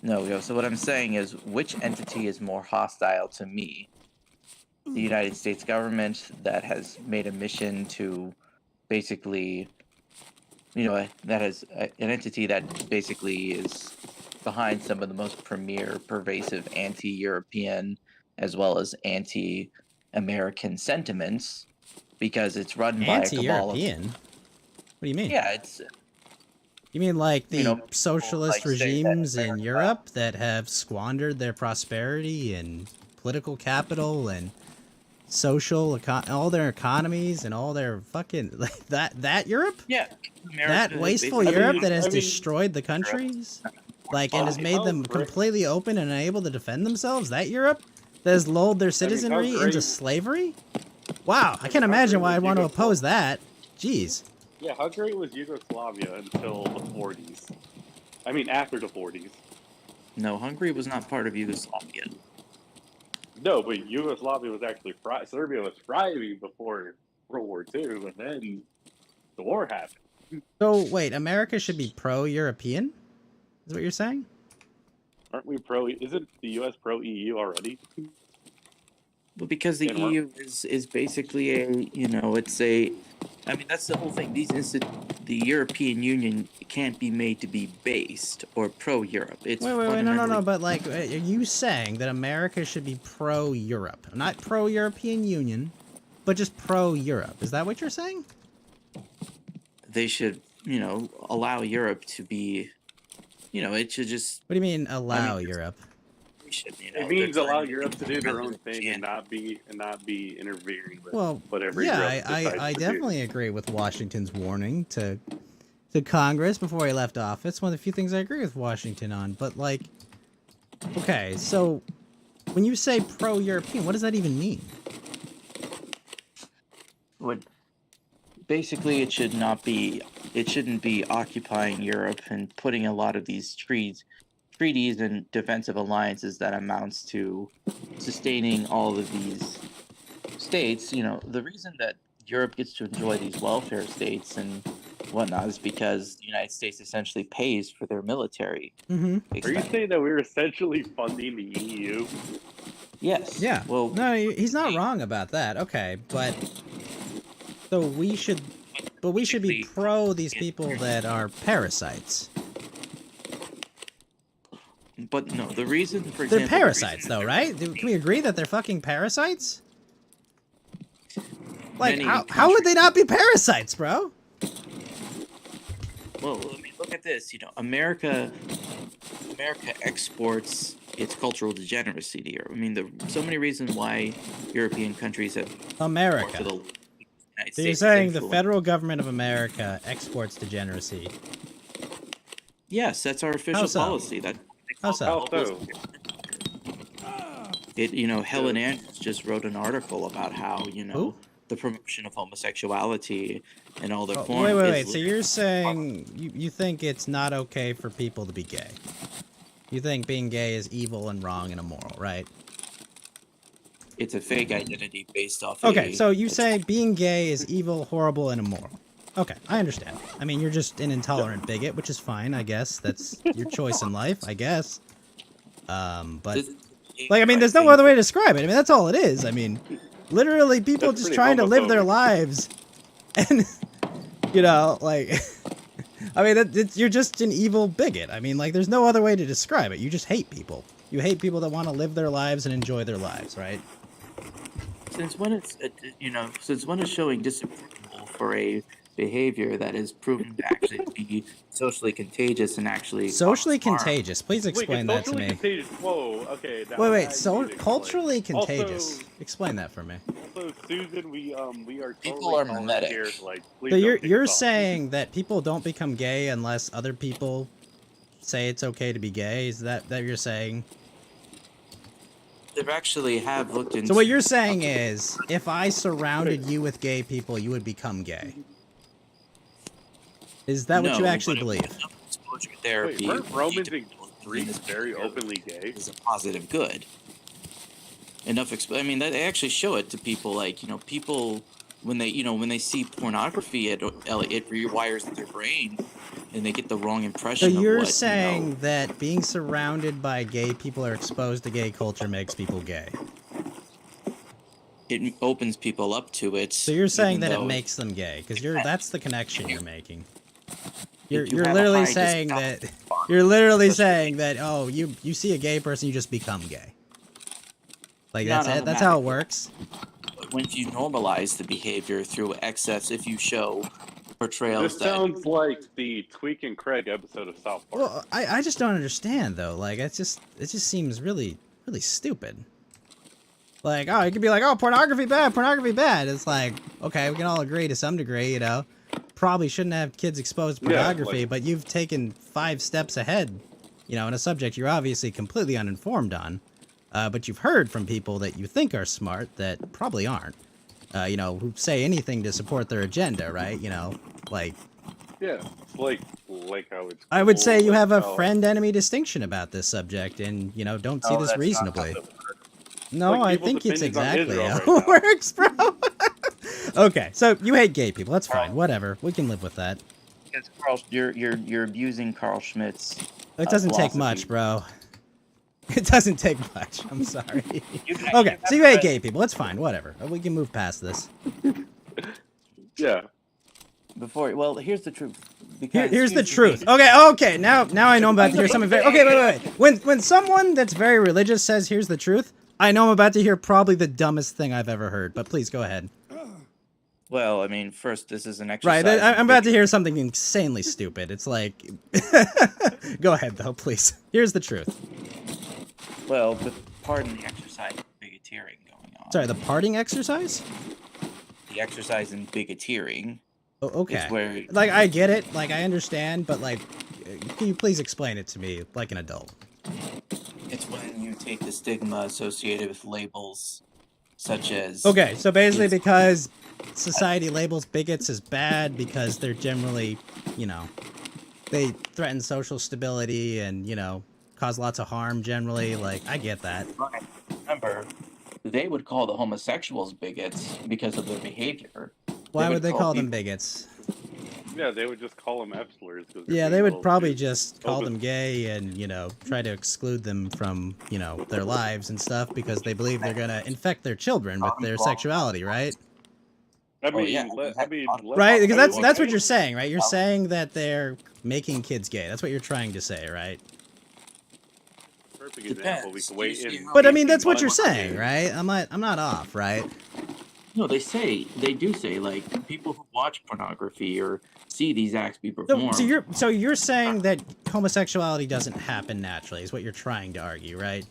No, so what I'm saying is, which entity is more hostile to me? The United States government that has made a mission to basically, that has an entity that basically is behind some of the most premier, pervasive anti-European as well as anti-American sentiments, because it's run by a cabal of... Anti-European? What do you mean? Yeah, it's... You mean like the people, socialist like, say that regimes in America- Europe that have squandered their prosperity and political capital and all their economies and all their fucking like that Europe? Yeah, That wasteful Europe that has destroyed the countries, like, and has made them great. completely open and unable to defend themselves. That Europe that has lulled their citizenry into slavery. Wow, I can't imagine why I'd want to oppose that. Jeez. Yeah, how great was Yugoslavia until the 40s? I mean, after the 40s. No, Hungary was not part of Yugoslavia. No, but Yugoslavia was actually Serbia was thriving before World War II, and then the war happened. So wait, America should be pro-European? Is what you're saying? Aren't we pro? Isn't the U.S. pro EU already? Well, because the EU is basically a, you know, it's a... I mean, that's the whole thing. The European Union can't be made to be based or pro-Europe. It's wait, no. But like, are you saying that America should be pro-Europe, not pro-European Union, but just pro-Europe? Is that what you're saying? They should, you know, allow Europe to be, you know, it should just... What do you mean allow Europe? Should, you know, it means allow Europe to do their own thing and not be interfering with whatever. Yeah, I definitely agree with Washington's warning to Congress before he left office. One of the few things I agree with Washington on. But like, okay, so when you say pro-European, what does that even mean? Basically, it shouldn't be occupying Europe and putting a lot of these treaties and defensive alliances that amounts to sustaining all of these states. You know, the reason that Europe gets to enjoy these welfare states and whatnot is because the United States essentially pays for their military. Mm-hmm. Are you saying that we're essentially funding the EU? Yes. Yeah. Well, no, he's not wrong about that. Okay, but so we should be pro these people that are parasites. But no, the reason, for they're example... parasites, though, right? Can we agree that they're fucking parasites? Like, how would they not be parasites, bro? Well, I mean, look at this. You know, America exports its cultural degeneracy to Europe. I mean, so many reasons why European countries have... America. To the United so you're saying the federal government of America exports degeneracy? Yes, that's our official policy. How so? You know, Helen Andrews just wrote an article about how, you know, the promotion of homosexuality and all their forms. Wait. So you're saying you think it's not okay for people to be gay? You think being gay is evil and wrong and immoral, right? It's a fake identity based off... Okay, so you say being gay is evil, horrible, and immoral. Okay, I understand. I mean, you're just an intolerant bigot, which is fine, I guess. That's your choice in life, I guess. But, like, I mean, there's no other way to describe it. I mean, that's all it is. I mean, literally people just trying to live their lives. And, you know, like, I mean, you're just an evil bigot. I mean, like, there's no other way to describe it. You just hate people. You hate people that want to live their lives and enjoy their lives, right? Since when it's showing disapproval for a behavior that is proven to actually be socially contagious and actually... Socially contagious? Please explain that to me. Contagious. Whoa, okay. Wait, so culturally contagious? Also, explain that for me. Also, Susan, we are totally... People are mimetic. Here, like, so you're saying that people don't become gay unless other people say it's okay to be gay? Is that you're saying? They actually have looked into... So what you're saying is, if I surrounded you with gay people, you would become gay? Is that what you actually believe? Exposure therapy... Wait, weren't Romans in Greece very openly gay? Is a positive good. I mean, they actually show it to people, like, you know, people... When they see pornography, it rewires their brain, and they get the wrong impression. So you're saying that being surrounded by gay people or exposed to gay culture makes people gay? It opens people up to it. So you're saying that it makes them gay, because that's the connection you're making. You're literally saying that You're literally saying that, oh, you see a gay person, you just become gay. Like, that's it? That's how it works? But once you normalize the behavior through excess, if you show portrayals This sounds like the Tweak and Craig episode of South Park. Well, I just don't understand, though. Like, it just seems really, really stupid. Like, oh, you could be like, oh, pornography bad, pornography bad. It's like, okay, we can all agree to some degree, you know. Probably shouldn't have kids exposed to pornography, but you've taken 5 steps ahead, you know, in a subject you're obviously completely uninformed on. But you've heard from people that you think are smart that probably aren't. You know, who say anything to support their agenda, right? You know, like... Yeah, like I would say you have a friend-enemy distinction about this subject, and, you know, don't see this reasonably. No, like, I think it's exactly how it works, bro. Okay, so you hate gay people. That's fine. Whatever. We can live with that. It's Carl, you're abusing Carl Schmitt's. It doesn't take much, bro. It doesn't take much. I'm sorry. Okay, so you hate gay people. It's fine. Whatever. We can move past this. Yeah. Well, here's the truth. Here's the truth. Okay. Now I know I'm about to hear something very. Okay, wait. When someone that's very religious says, "Here's the truth," I know I'm about to hear probably the dumbest thing I've ever heard. But please go ahead. Well, I mean, first, this is an exercise. Right, I'm about to hear something insanely stupid. It's like, go ahead though, please. Here's the truth. Well, pardon the exercise of bigoteering going on. Sorry, the parting exercise? The exercise in bigoteering. Oh, okay. Is where, like, I get it. Like, I understand. But, like, can you please explain it to me like an adult? It's when you take the stigma associated with labels such as... Okay, so basically because society labels bigots as bad because they're generally, you know, they threaten social stability and, you know, cause lots of harm generally. Like, I get that. Remember, they would call the homosexuals bigots because of their behavior. Why would they call them bigots? Yeah, they would just call them F-slurs. Yeah, they would probably just call them gay and, you know, try to exclude them from, you know, their lives and stuff because they believe they're gonna infect their children with their sexuality, right? I mean, right? Because that's what you're saying, right? You're saying that they're making kids gay. That's what you're trying to say, right? Perfect example. We can wait in. But I mean, that's what you're saying, right? I'm not off, right? No, they do say, like, people who watch pornography or see these acts be performed. So you're saying that homosexuality doesn't happen naturally, is what you're trying to argue, right?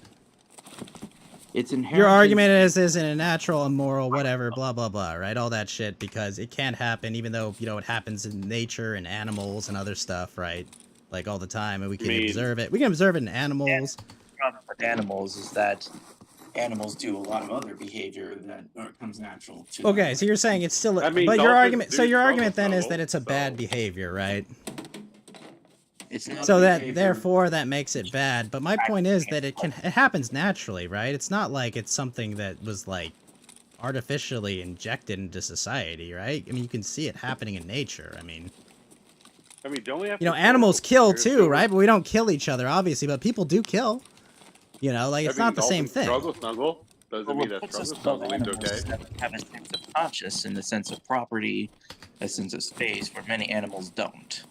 It's inherent. Your argument is in a natural, immoral, whatever, blah, blah, blah, right? All that shit, because it can't happen, even though, you know, it happens in nature and animals and other stuff, right? Like, all the time, and we can observe it. We can observe it in animals. The problem with animals is that animals do a lot of other behavior that comes natural to them. Okay, so you're saying it's still... but your argument then is that it's a bad behavior, right? It's not so that therefore that makes it bad. But my point is that it happens naturally, right? It's not like it's something that was like artificially injected into society, right? I mean, you can see it happening in nature. I mean, don't we have? You know, animals kill too, right? But we don't kill each other, obviously. But people do kill. You know, like it's not the same thing. Snuggle doesn't mean that snuggle is okay. Have a sense of conscience in the sense of property, a sense of space, where many animals don't.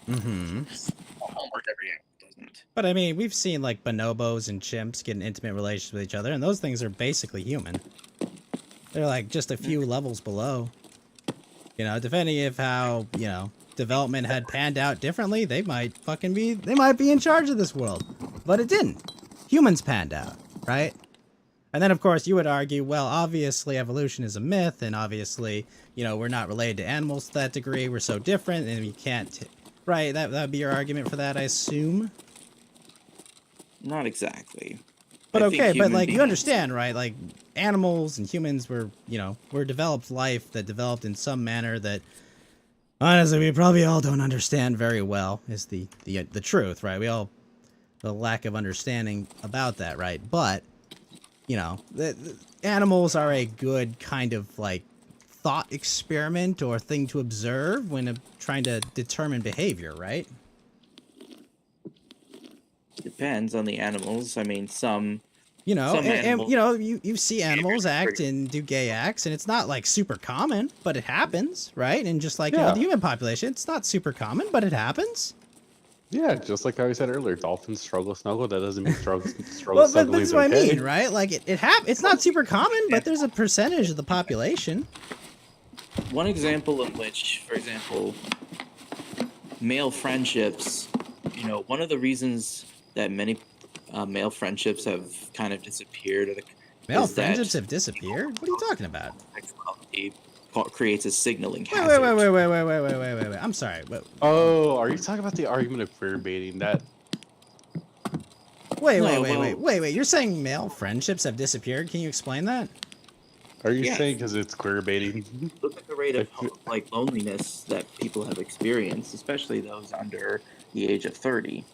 Mm-hmm. Almost every animal doesn't. But I mean, we've seen like bonobos and chimps get in intimate relations with each other, and those things are basically human. They're like just a few levels below. You know, depending if how, you know, development had panned out differently, they might be in charge of this world. But it didn't. Humans panned out, right? And then, of course, you would argue, well, obviously evolution is a myth, and obviously, you know, we're not related to animals to that degree. We're so different, and we can't... Right, that would be your argument for that, I assume? Not exactly. But okay, but, like, you understand, right? Like, animals and humans were, you know, were developed life that developed in some manner that, honestly, we probably all don't understand very well, is the truth, right? We all... the lack of understanding about that, right? But, you know, the animals are a good kind of, like, thought experiment or thing to observe when trying to determine behavior, right? Depends on the animals. I mean, some... You know, and you know, you see animals act and do gay acts, and it's not, like, super common, but it happens, right? And just like, you know, the human population, it's not super common, but it happens. Yeah, just like how I said earlier, dolphins struggle snuggle. That doesn't mean struggle Well, but snuggling that's is what okay. I mean, right? Like it's not super common, but there's a percentage of the population. One example in which, for example, male friendships, one of the reasons that many male friendships have kind of disappeared Male is friendships that have disappeared? What are you talking about? sexuality creates a signaling Wait, hazard. wait. I'm sorry. Oh, are you talking about the argument of queer baiting? That Wait. You're saying male friendships have disappeared? Can you explain that? are you Yes. saying because it's queer baiting? Look at the rate of loneliness that people have experienced, especially those under the age of 30.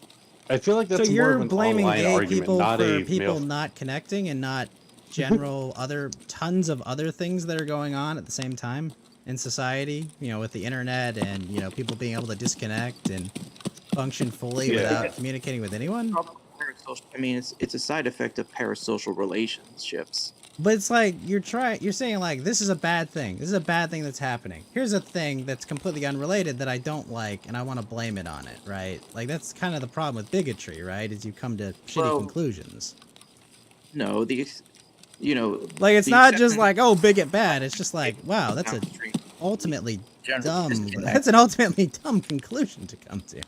I feel like that's so more you're of an blaming online gay argument, people not for a people male. not connecting and not general tons of other things that are going on at the same time in society, with the internet and, people being able to disconnect and function fully without communicating with anyone. I mean, it's a side effect of parasocial relationships. But it's like you're saying like this is a bad thing. This is a bad thing that's happening. Here's a thing that's completely unrelated that I don't like and I want to blame it on it, right? Like that's kind of the problem with bigotry, right? Is you come to shitty conclusions. No, like it's not just like, oh, bigot bad. It's just like, wow, that's an ultimately dumb conclusion to come to.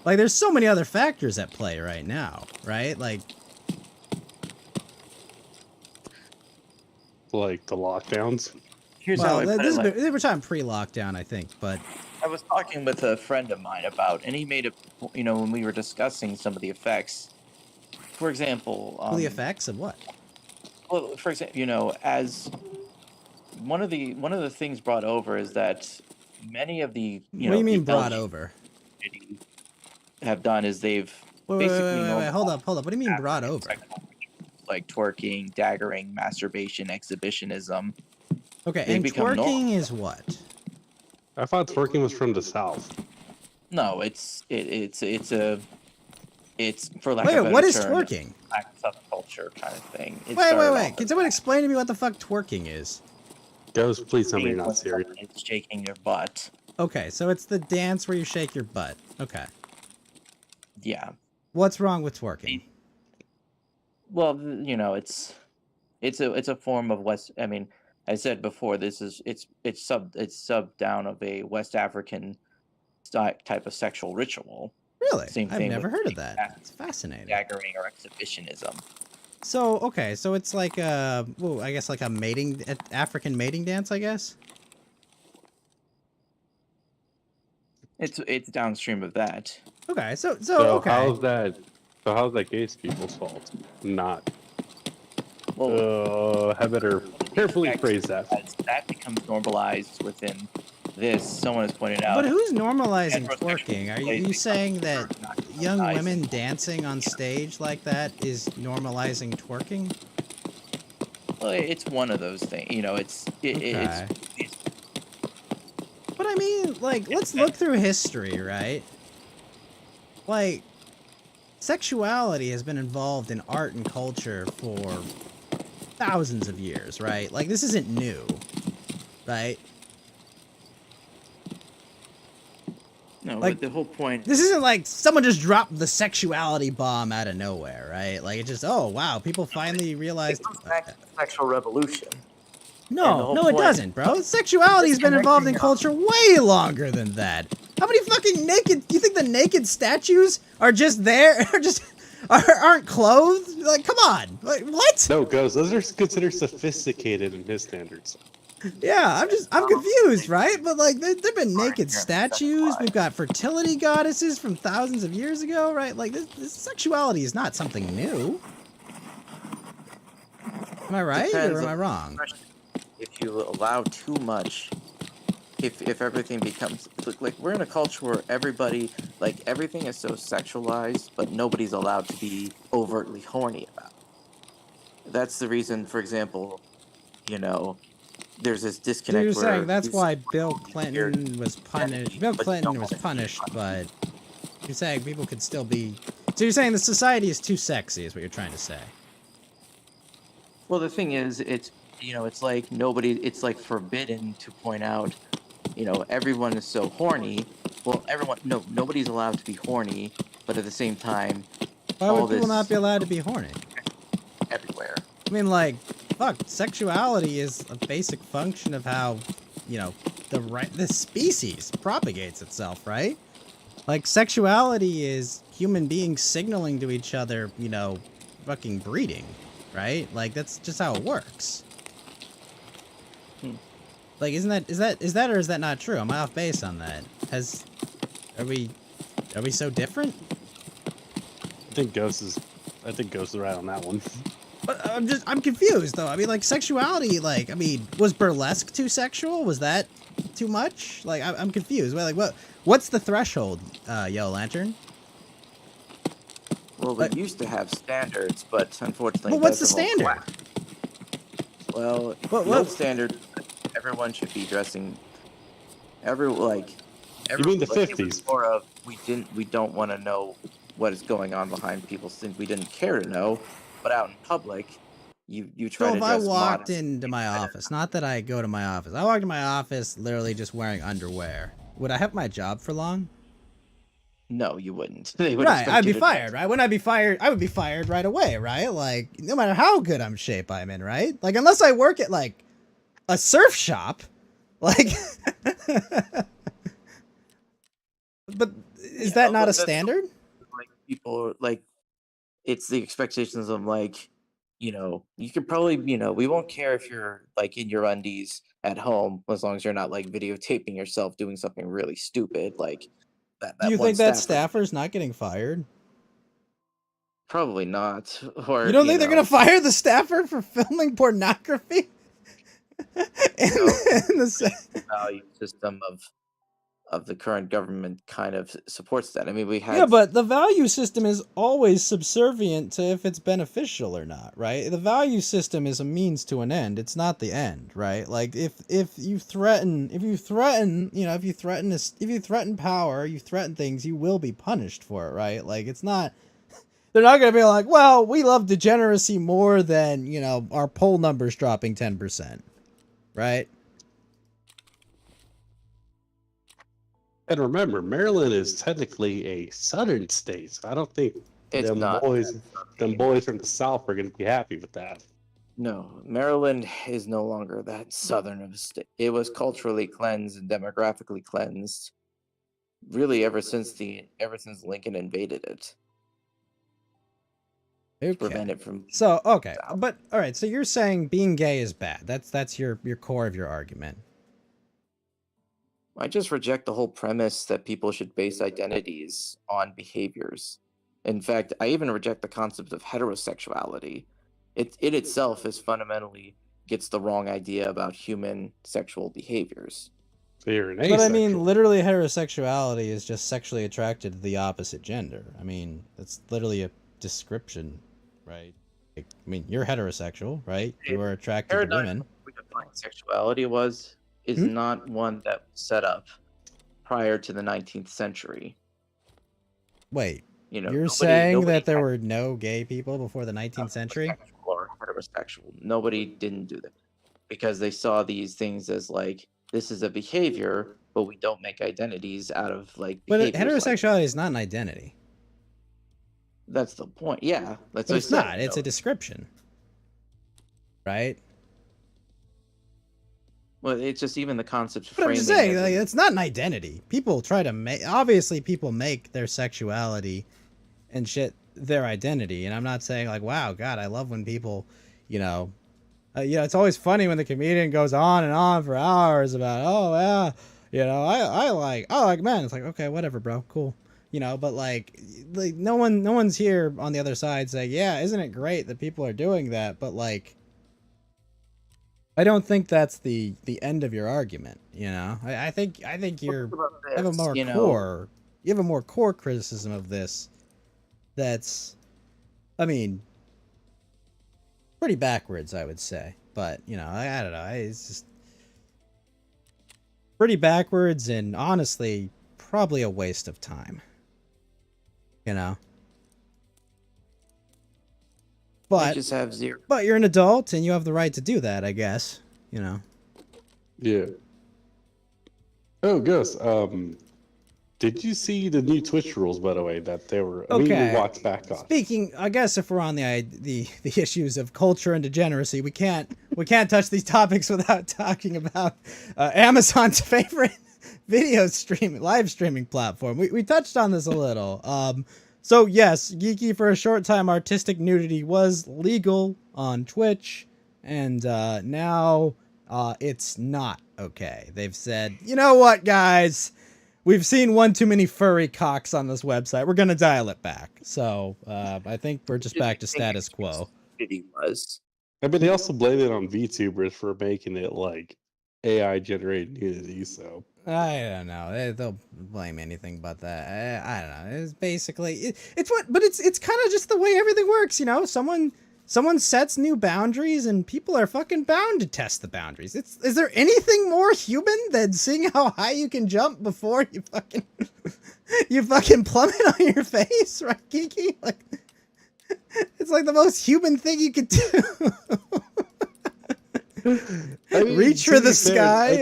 Like there's so many other factors at play right now, right? Like the lockdowns. Here's how we're talking pre-lockdown, I think, but I was talking with a friend of mine and he made when we were discussing some of the effects. For example, the effects of what? Well, for example, as one of the things brought over is that many of the what do you mean brought over? Have done is they've wait, hold up. What do you mean brought over? Like twerking, daggering, masturbation, exhibitionism. Okay, and twerking is what? I thought twerking was from the South. No, it's for lack of a better term. What is twerking? Subculture kind of thing. Wait. Can someone explain to me what the fuck twerking is? Ghost, please tell me you're not serious. It's shaking your butt. Okay, so it's the dance where you shake your butt. Okay. Yeah. What's wrong with twerking? Well, it's a form of I mean, I said before, it's sub down of a West African type of sexual ritual. Really? I've never heard of that. It's fascinating. Daggering or exhibitionism. So okay, so it's like I guess like a African mating dance, I guess. It's downstream of that. Okay, so okay. How's that gay people's fault? Not. Well, I better carefully phrase that. That becomes normalized within this. Someone has pointed out. But who's normalizing twerking? Are you saying that young women dancing on stage like that is normalizing twerking? Well, it's one of those things. It's. But I mean, like, let's look through history, right? Like, sexuality has been involved in art and culture for thousands of years, right? Like, this isn't new, right? No, like, but the whole point... This isn't like someone just dropped the sexuality bomb out of nowhere, right? Like, it just, oh, wow, people finally realized... It comes back to the sexual revolution. No, it doesn't, bro. Sexuality's been involved in culture way longer than that. How many fucking naked... You think the naked statues are just there? Aren't clothed? Like, come on. Like, what? No, Ghost, those are considered sophisticated in his standards. Yeah, I'm confused, right? But like, there've been naked statues. We've got fertility goddesses from thousands of years ago, right? Like, this sexuality is not something new. Am I right or am I wrong? If you allow too much, if everything becomes like we're in a culture where everybody, like, everything is so sexualized, but nobody's allowed to be overtly horny about it. That's the reason, for example, there's this disconnect. So you're saying that's why Bill Clinton was punished. Bill Clinton was punished, but you're saying people could still be. So you're saying the society is too sexy, is what you're trying to say? Well, the thing is, it's like forbidden to point out, everyone is so horny, well, nobody's allowed to be horny, but at the same time, Why would people not be allowed to be horny? Everywhere. I mean, like, fuck, sexuality is a basic function of how, you know, the species propagates itself, right? Like, sexuality is human beings signaling to each other, you know, fucking breeding, right? Like, that's just how it works. Like, is that or is that not true? Am I off base on that? Are we so different? I think Ghost is right on that one. But I'm confused though. I mean, like, sexuality, like, I mean, was burlesque too sexual? Was that too much? Like, I'm confused. Well, like, what's the threshold, Yellow Lantern? Well, we used to have standards, but unfortunately, well, what's the standard? Well, the old standard, everyone should be dressing. You mean the 50s? More of we don't want to know what is going on behind people since we didn't care to know, but out in public, you try to dress. So if I walked into my office, not that I go to my office, I walked into my office literally just wearing underwear. Would I have my job for long? No, you wouldn't. Right, I'd be fired, right? Wouldn't I be fired? I would be fired right away, right? Like, no matter how good I'm shape I'm in, right? Like, unless I work at, like, a surf shop, like... But is that not a standard? Like, people, like, it's the expectations of, like, you know, you could probably, you know, we won't care if you're, like, in your undies at home, as long as you're not, like, videotaping yourself doing something really stupid, like... Do you think that staffer's not getting fired? Probably not. Or you don't think they're gonna fire the staffer for filming pornography? in the value system of the current government kind of supports that. I mean, we have... Yeah, but the value system is always subservient to if it's beneficial or not, right? The value system is a means to an end. It's not the end, right? Like, if you threaten power, you threaten things, you will be punished for it, right? Like, it's not... They're not going to be like, well, we love degeneracy more than, you know, our poll numbers dropping 10%, right? And remember, Maryland is technically a southern state, so I don't think them boys from the South are going to be happy with that. No, Maryland is no longer that southern of a state. It was culturally cleansed and demographically cleansed, really ever since Lincoln invaded it. Okay. To prevent it from... So, okay, but all right. So you're saying being gay is bad. That's your core of your argument. I just reject the whole premise that people should base identities on behaviors. In fact, I even reject the concept of heterosexuality. It itself is fundamentally gets the wrong idea about human sexual behaviors. But I mean, literally heterosexuality is just sexually attracted to the opposite gender. I mean, that's literally a description, right? Like, I mean, you're heterosexual, right? You are attracted to women. We define sexuality is not one that was set up prior to the 19th century. Wait, you know, you're saying that there were no gay people before the 19th century? Or heterosexual. Nobody didn't do that because they saw these things as like, this is a behavior, but we don't make identities out of like. But heterosexuality is not an identity. That's the point. Yeah, that's. But it's not. It's a description, right? Well, it's just even the concept of framing. I'm just saying, like, it's not an identity. People try to make... Obviously, people make their sexuality and shit their identity. And I'm not saying, like, wow, God, I love when people, you know... it's always funny when the comedian goes on and on for hours about, oh, yeah, you know, I like men. It's like, okay, whatever, bro, cool. You know, but, like no one's here on the other side saying, yeah, isn't it great that people are doing that? But, like... I don't think that's the end of your argument, you know. I think you have a more core criticism of this. That's, I mean, pretty backwards, I would say. But you know, I don't know. It's just pretty backwards and honestly probably a waste of time. You know. But just have zero. But you're an adult and you have the right to do that, I guess. You know. Yeah. Oh, Gus. Did you see the new Twitch rules, by the way, that they were immediately walked back on? Speaking, I guess if we're on the issues of culture and degeneracy, we can't touch these topics without talking about Amazon's favorite live streaming platform. We touched on this a little. So yes, Geeky, for a short time, artistic nudity was legal on Twitch, and now it's not okay. They've said, you know what, guys? We've seen one too many furry cocks on this website. We're gonna dial it back. So I think we're just back to status quo. It was. I mean, they also blame it on VTubers for making it like AI generated nudity. So I don't know. They'll blame anything but that. I don't know. It's basically it's kind of just the way everything works. You know, someone sets new boundaries and people are fucking bound to test the boundaries. Is there anything more human than seeing how high you can jump before you fucking plummet on your face, right, Geeky? Like, it's like the most human thing you could do. I mean, reach for the sky,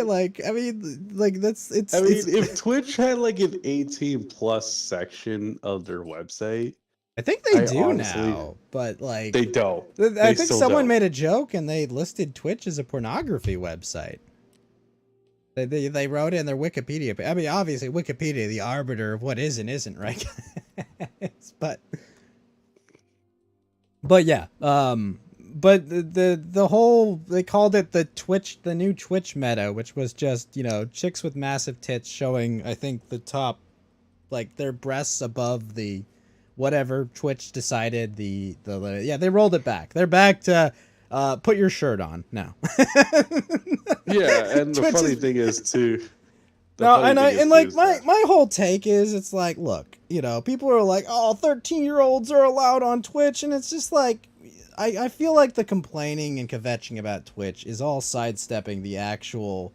if Twitch had like an 18+ section of their website, I think they do now, but like they don't. I think someone made a joke and they listed Twitch as a pornography website. They wrote in their Wikipedia. I mean, obviously Wikipedia, the arbiter of what is and isn't, right? but yeah, but the whole, they called it the new Twitch meta, which was just, you know, chicks with massive tits showing, I think, the top, like their breasts above the whatever Twitch decided they rolled it back. They're back to put your shirt on now. Yeah, and the funny thing is too. My whole take is, it's like, look, you know, people are like, oh, 13-year-olds are allowed on Twitch, and it's just like, I feel like the complaining and kvetching about Twitch is all sidestepping the actual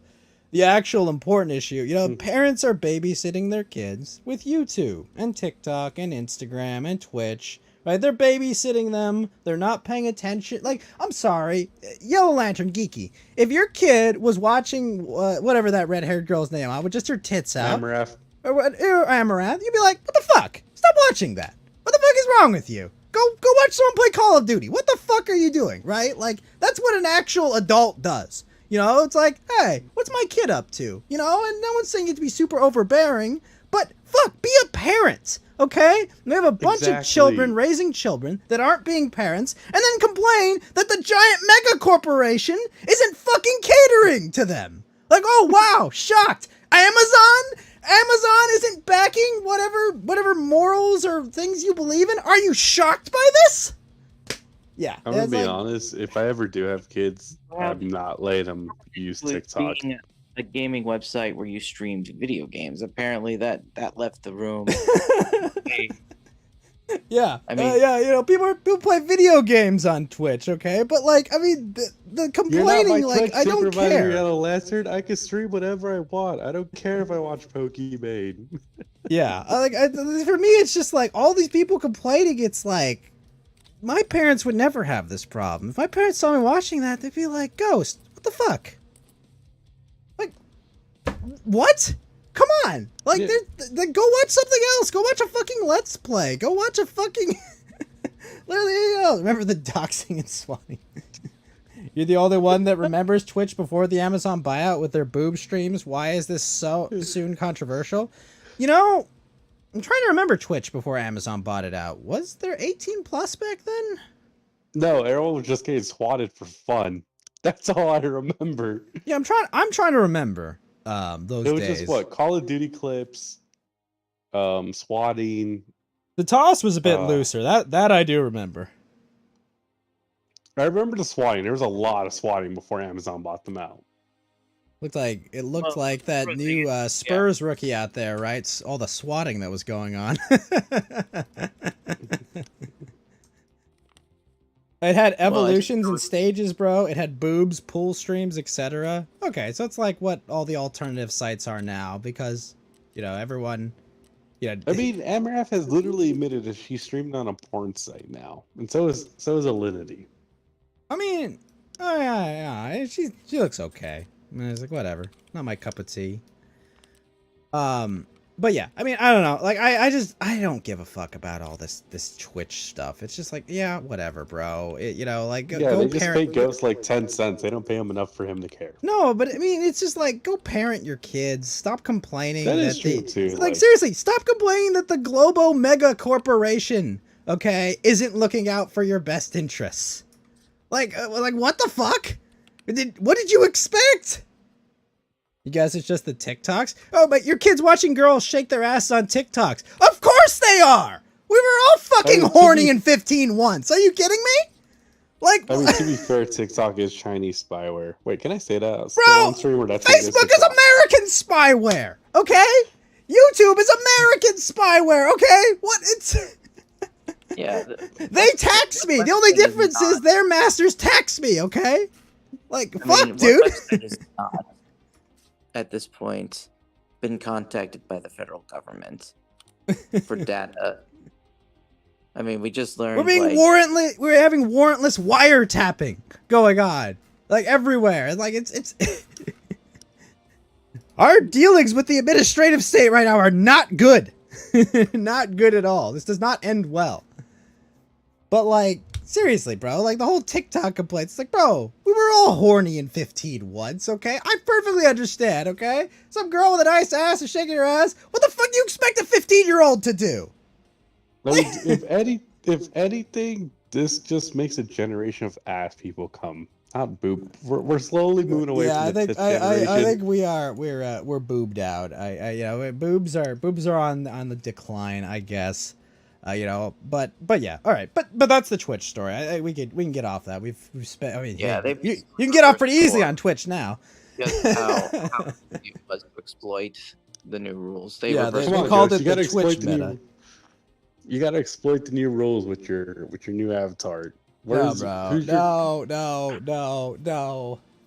important issue. You know, parents are babysitting their kids with YouTube and TikTok and Instagram and Twitch, right? They're babysitting them. They're not paying attention. Like, I'm sorry, Yellow Lantern Geeky, if your kid was watching whatever that red-haired girl's name with just her tits out, Amarath, you'd be like, what the fuck? Stop watching that. What the fuck is wrong with you? Go watch someone play Call of Duty. What the fuck are you doing, right? Like, that's what an actual adult does. You know, it's like, hey, what's my kid up to? You know, and no one's saying you have to be super overbearing, but fuck, be a parent, okay? We have a bunch of children raising children that aren't being parents, and then complain that the giant mega corporation isn't fucking catering to them. Like, oh wow, shocked. Amazon isn't backing whatever morals or things you believe in. Are you shocked by this? Yeah, I'm gonna be honest. If I ever do have kids, I'm not letting them use TikTok. A gaming website where you streamed video games. Apparently, that left the room. Yeah, I mean, you know, people play video games on Twitch, okay? But like, I mean, the complaining, like, I don't care. Yellow Lantern, I can stream whatever I want. I don't care if I watch Pokemon. Yeah, for me, it's just like all these people complaining. It's like, my parents would never have this problem. If my parents saw me watching that, they'd be like, Ghost, what the fuck? Like, what? Come on. Like, go watch something else. Go watch a fucking Let's Play. Go watch a fucking... Literally, you know, remember the doxing and swatting. You're the only one that remembers Twitch before the Amazon buyout with their boob streams. Why is this so soon controversial? You know, I'm trying to remember Twitch before Amazon bought it out. Was there 18 plus back then? No, everyone was just getting swatted for fun. That's all I remember. Yeah, I'm trying to remember those days. It was just what, Call of Duty clips, swatting. The toss was a bit looser. That I do remember. I remember the swatting. There was a lot of swatting before Amazon bought them out. Looked like that new Spurs rookie out there, right? All the swatting that was going on. It had evolutions and stages, bro. It had boobs, pool streams, etc. Okay, so it's like what all the alternative sites are now, because, you know, everyone... Yeah, I mean, Amarath has literally admitted that she's streaming on a porn site now, and so is Alinity. I mean, oh yeah, she looks okay. I mean, it's like, whatever, not my cup of tea. But yeah, I mean, I don't know. Like, I don't give a fuck about all this Twitch stuff. It's just like, yeah, whatever, bro. You know, like, yeah, go they just pay parent. Ghost like 10 cents. They don't pay him enough for him to care. No, but I mean, it's just like, go parent your kids. Stop complaining. That is true too. Like, seriously, stop complaining that the Globo Mega Corporation, okay, isn't looking out for your best interests. Like what the fuck? What did you expect? You guys, it's just the TikToks? Oh, but your kids watching girls shake their ass on TikToks. Of course they are! We were all fucking horny in 15 once. Are you kidding me? Like, I mean, to be fair, TikTok is Chinese spyware. Wait, can I say that? Bro, Facebook is American spyware, okay? YouTube is American spyware, okay? What? It's... Yeah. They tax me. The only difference is their masters tax me, okay? Like, fuck, dude. Is not, at this point, been contacted by the federal government for data. I mean, we just learned we're having warrantless wiretapping going on, like, everywhere. Like, it's our dealings with the administrative state right now are not good. Not good at all. This does not end well. But, like, seriously, bro, like, the whole TikTok complaints, it's like, bro, we were all horny in 15 once, okay? I perfectly understand, okay? Some girl with a nice ass is shaking her ass. What the fuck do you expect a 15-year-old to do? I mean, if anything, this just makes a generation of ass people come, not boob. We're slowly moving away from the tit generation. I think we're boobed out. You know, boobs are on the decline, I guess. You know, but yeah, all right, but that's the Twitch story. We can get off that. We've spent. I mean, yeah, you can get off pretty easily on Twitch now. Just how it was to exploit the new rules. They called it the Twitch meta. You gotta exploit the new rules with your new avatar. No, bro.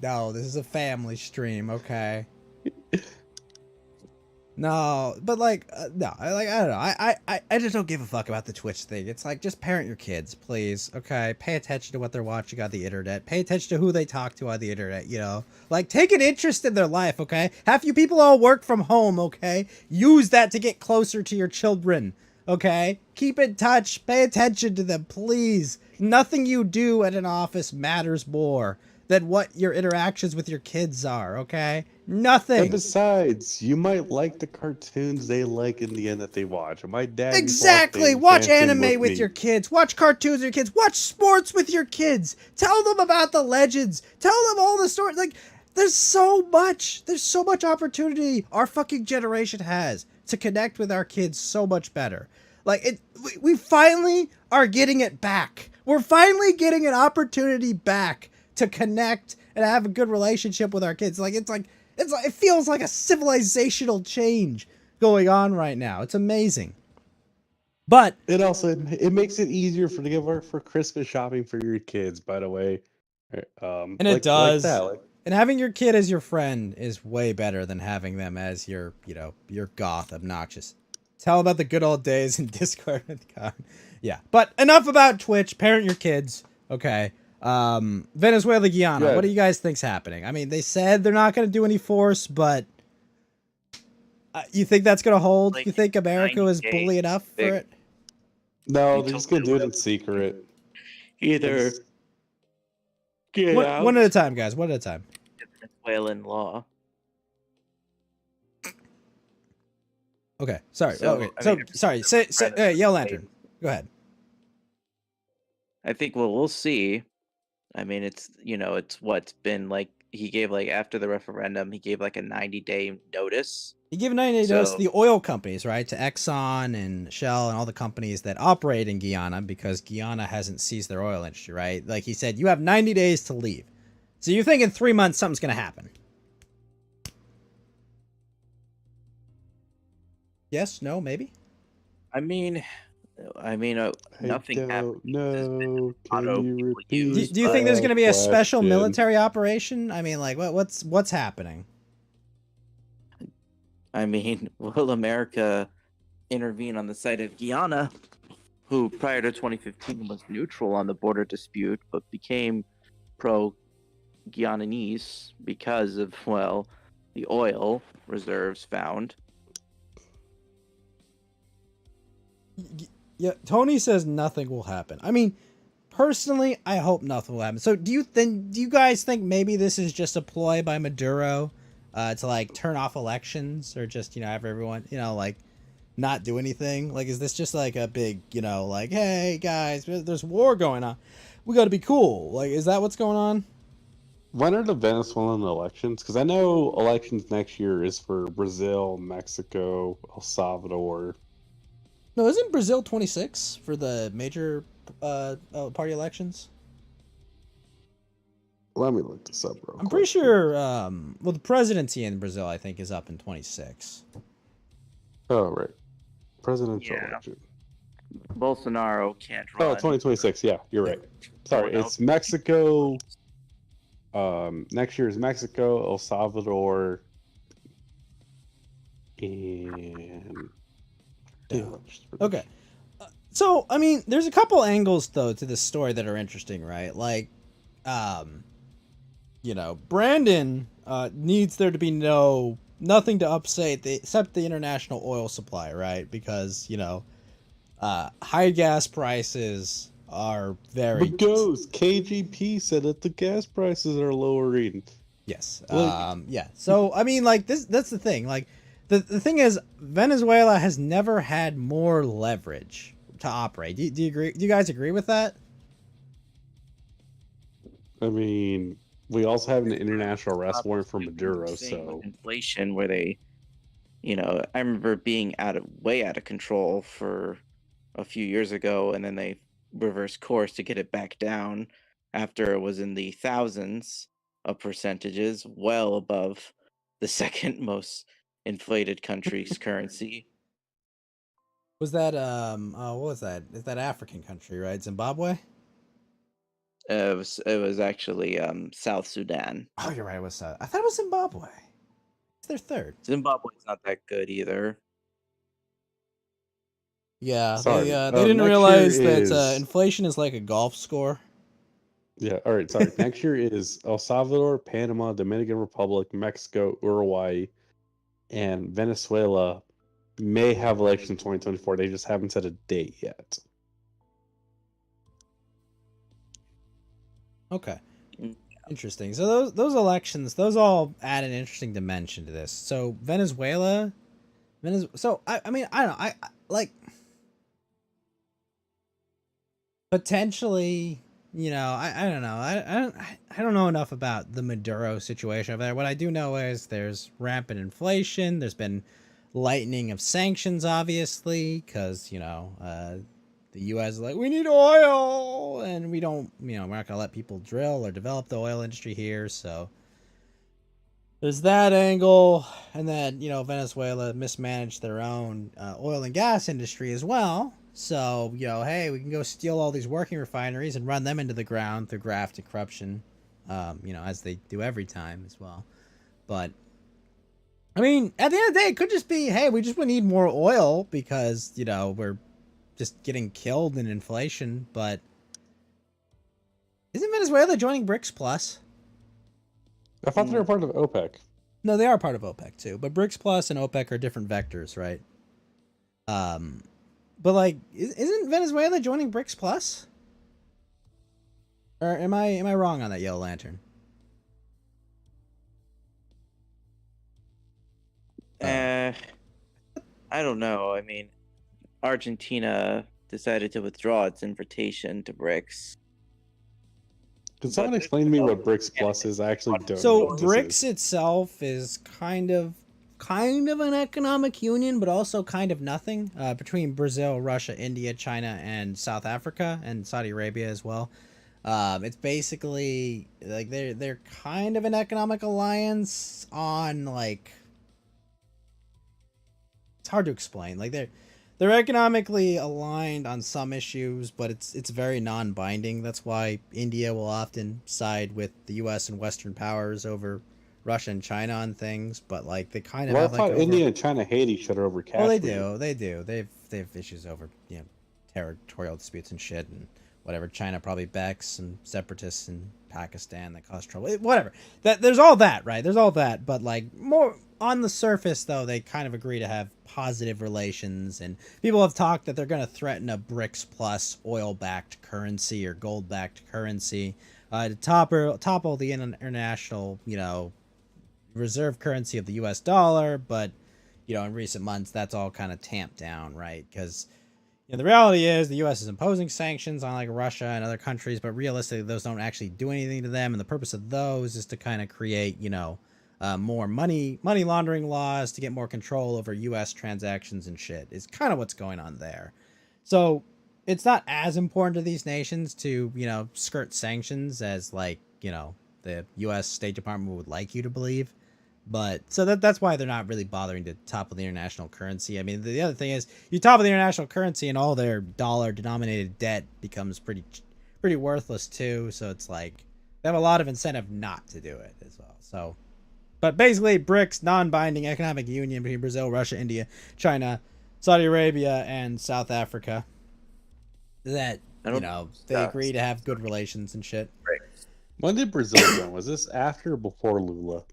No. This is a family stream, okay? No, but like, no, I don't know. I just don't give a fuck about the Twitch thing. It's like, just parent your kids, please, okay? Pay attention to what they're watching on the internet. Pay attention to who they talk to on the internet, you know? Like, take an interest in their life, okay? Half you people all work from home, okay? Use that to get closer to your children, okay? Keep in touch. Pay attention to them, please. Nothing you do at an office matters more than what your interactions with your kids are, okay? Nothing. And besides, you might like the cartoons they like in the end that they watch. My dad exactly. Watch anime with your kids. Watch cartoons with your kids. Watch sports with your kids. Tell them about the legends. Tell them all the stories. Like, there's so much opportunity our fucking generation has to connect with our kids so much better. Like, we finally are getting it back. We're finally getting an opportunity back to connect and have a good relationship with our kids. It feels like a civilizational change going on right now. It's amazing. But it also makes it easier for Christmas shopping for your kids, by the way. And it does. And having your kid as your friend is way better than having them as your goth obnoxious. Tell about the good old days in Discord. Yeah. But enough about Twitch. Parent your kids. Okay. Venezuela, Guyana. Yeah. What do you guys think's happening? I mean, they said they're not going to do any force, but you think that's going to hold? Like, you think America was bully enough for it? No, they're just going to do it in secret. Either one at a time, guys. One at a time. Venezuelan law. Okay, sorry. Sorry. Say Yellow Lantern. Go ahead. I think we'll see. I mean, it's what's been like. He gave after the referendum, he gave a 90-day notice. He gave a 90-day notice to the oil companies, right? To Exxon and Shell and all the companies that operate in Guyana, because Guyana hasn't seized their oil industry, right? Like he said, you have 90 days to leave. So you think in 3 months something's going to happen? Yes? No? Maybe? I mean, nothing happened. No, can you repeat? Do you think there's going to be a special military operation? I mean, what's happening? I mean, will America intervene on the side of Guyana, who prior to 2015 was neutral on the border dispute, but became pro-Guyanese because of, the oil reserves found? Yeah, Tony says nothing will happen. I mean, personally, I hope nothing will happen. So do you guys think maybe this is just a ploy by Maduro to like turn off elections, or just, have everyone, like not do anything? Like, is this just like a big, like, hey guys, there's war going on, we got to be cool? Like, is that what's going on? When are the Venezuelan elections? Because I know elections next year is for Brazil, Mexico, El Salvador. No, isn't Brazil 26 for the major party elections? Let me look this up real quick. I'm pretty sure, the presidency in Brazil, I think, is up in 26. Oh, right. Presidential election. Bolsonaro can't run. Oh, 2026. Yeah, you're right. Sorry, it's Mexico. Next year is Mexico, El Salvador, and... Okay. So, I mean, there's a couple angles, though, to this story that are interesting, right? Like, Brandon needs there to be nothing to upset except the international oil supply, right? Because, high gas prices are very... Because KGP said that the gas prices are lowering. Yes. Yeah. So, I mean, like, that's the thing. Like, the thing is, Venezuela has never had more leverage to operate. Do you agree? Do you guys agree with that? I mean, we also have an international arrest warrant for Maduro, so... Inflation, where they, I remember being way out of control for a few years ago, and then they reversed course to get it back down after it was in the thousands of percentages, well above the second most inflated country's currency. Was that what was that? Is that African country, right? Zimbabwe? It was actually South Sudan. Oh, you're right. It was I thought it was Zimbabwe. It's their third. Zimbabwe's not that good either. Yeah, sorry. They didn't realize that inflation is like a golf score. Yeah, all right, sorry. Next year is El Salvador, Panama, Dominican Republic, Mexico, Uruguay, and Venezuela may have elections in 2024. They just haven't set a date yet. Okay. Interesting. So those elections, those all add an interesting dimension to this. So Venezuela, so I mean, I don't know. I like, potentially, I don't know. I don't know enough about the Maduro situation over there. What I do know is there's rampant inflation. There's been lightening of sanctions, obviously, because, the U.S. is like, we need oil, and we don't, we're not going to let people drill or develop the oil industry here, so there's that angle. And then, Venezuela mismanaged their own oil and gas industry as well. So, hey, we can go steal all these working refineries and run them into the ground through graft and corruption, as they do every time as well. But, I mean, at the end of the day, it could just be, hey, we need more oil because, we're just getting killed in inflation. But isn't Venezuela joining BRICS Plus? I thought they were part of OPEC. No, they are part of OPEC too. But BRICS Plus and OPEC are different vectors, right? But like, isn't Venezuela joining BRICS Plus? Or am I wrong on that, Yellow Lantern? I don't know. I mean, Argentina decided to withdraw its invitation to BRICS. Can someone explain to me what BRICS Plus is? I actually don't know. So BRICS itself is kind of an economic union, but also kind of nothing, between Brazil, Russia, India, China, and South Africa, and Saudi Arabia as well. It's basically like they're kind of an economic alliance on, like, it's hard to explain. Like, they're economically aligned on some issues, but it's very non-binding. That's why India will often side with the U.S. and Western powers over Russia and China on things. But like, they kind of have like India and China hate each other over Kashmir. Well, they do. They have issues over territorial disputes and shit, and whatever. China probably backs some separatists in Pakistan that cause trouble. Whatever. There's all that, right? There's all that, but like more on the surface, though, they kind of agree to have positive relations, and people have talked that they're going to threaten a BRICS plus oil-backed currency or gold-backed currency to topple the international, reserve currency of the U.S. dollar. But in recent months, that's all kind of tamped down, right? Because the reality is the U.S. is imposing sanctions on like Russia and other countries, but realistically, those don't actually do anything to them. And the purpose of those is to kind of create, more money laundering laws to get more control over U.S. transactions and shit. Is kind of what's going on there. So it's not as important to these nations to, skirt sanctions as like, the U.S. State Department would like you to believe. But so that's why they're not really bothering to topple the international currency. I mean, the other thing is you topple the international currency and all their dollar denominated debt becomes pretty worthless too. So it's like they have a lot of incentive not to do it as well. So, but basically BRICS, non-binding economic union between Brazil, Russia, India, China, Saudi Arabia, and South Africa. That, they agree to have good relations and shit. Right. When did Brazil join? Was this after or before Lula?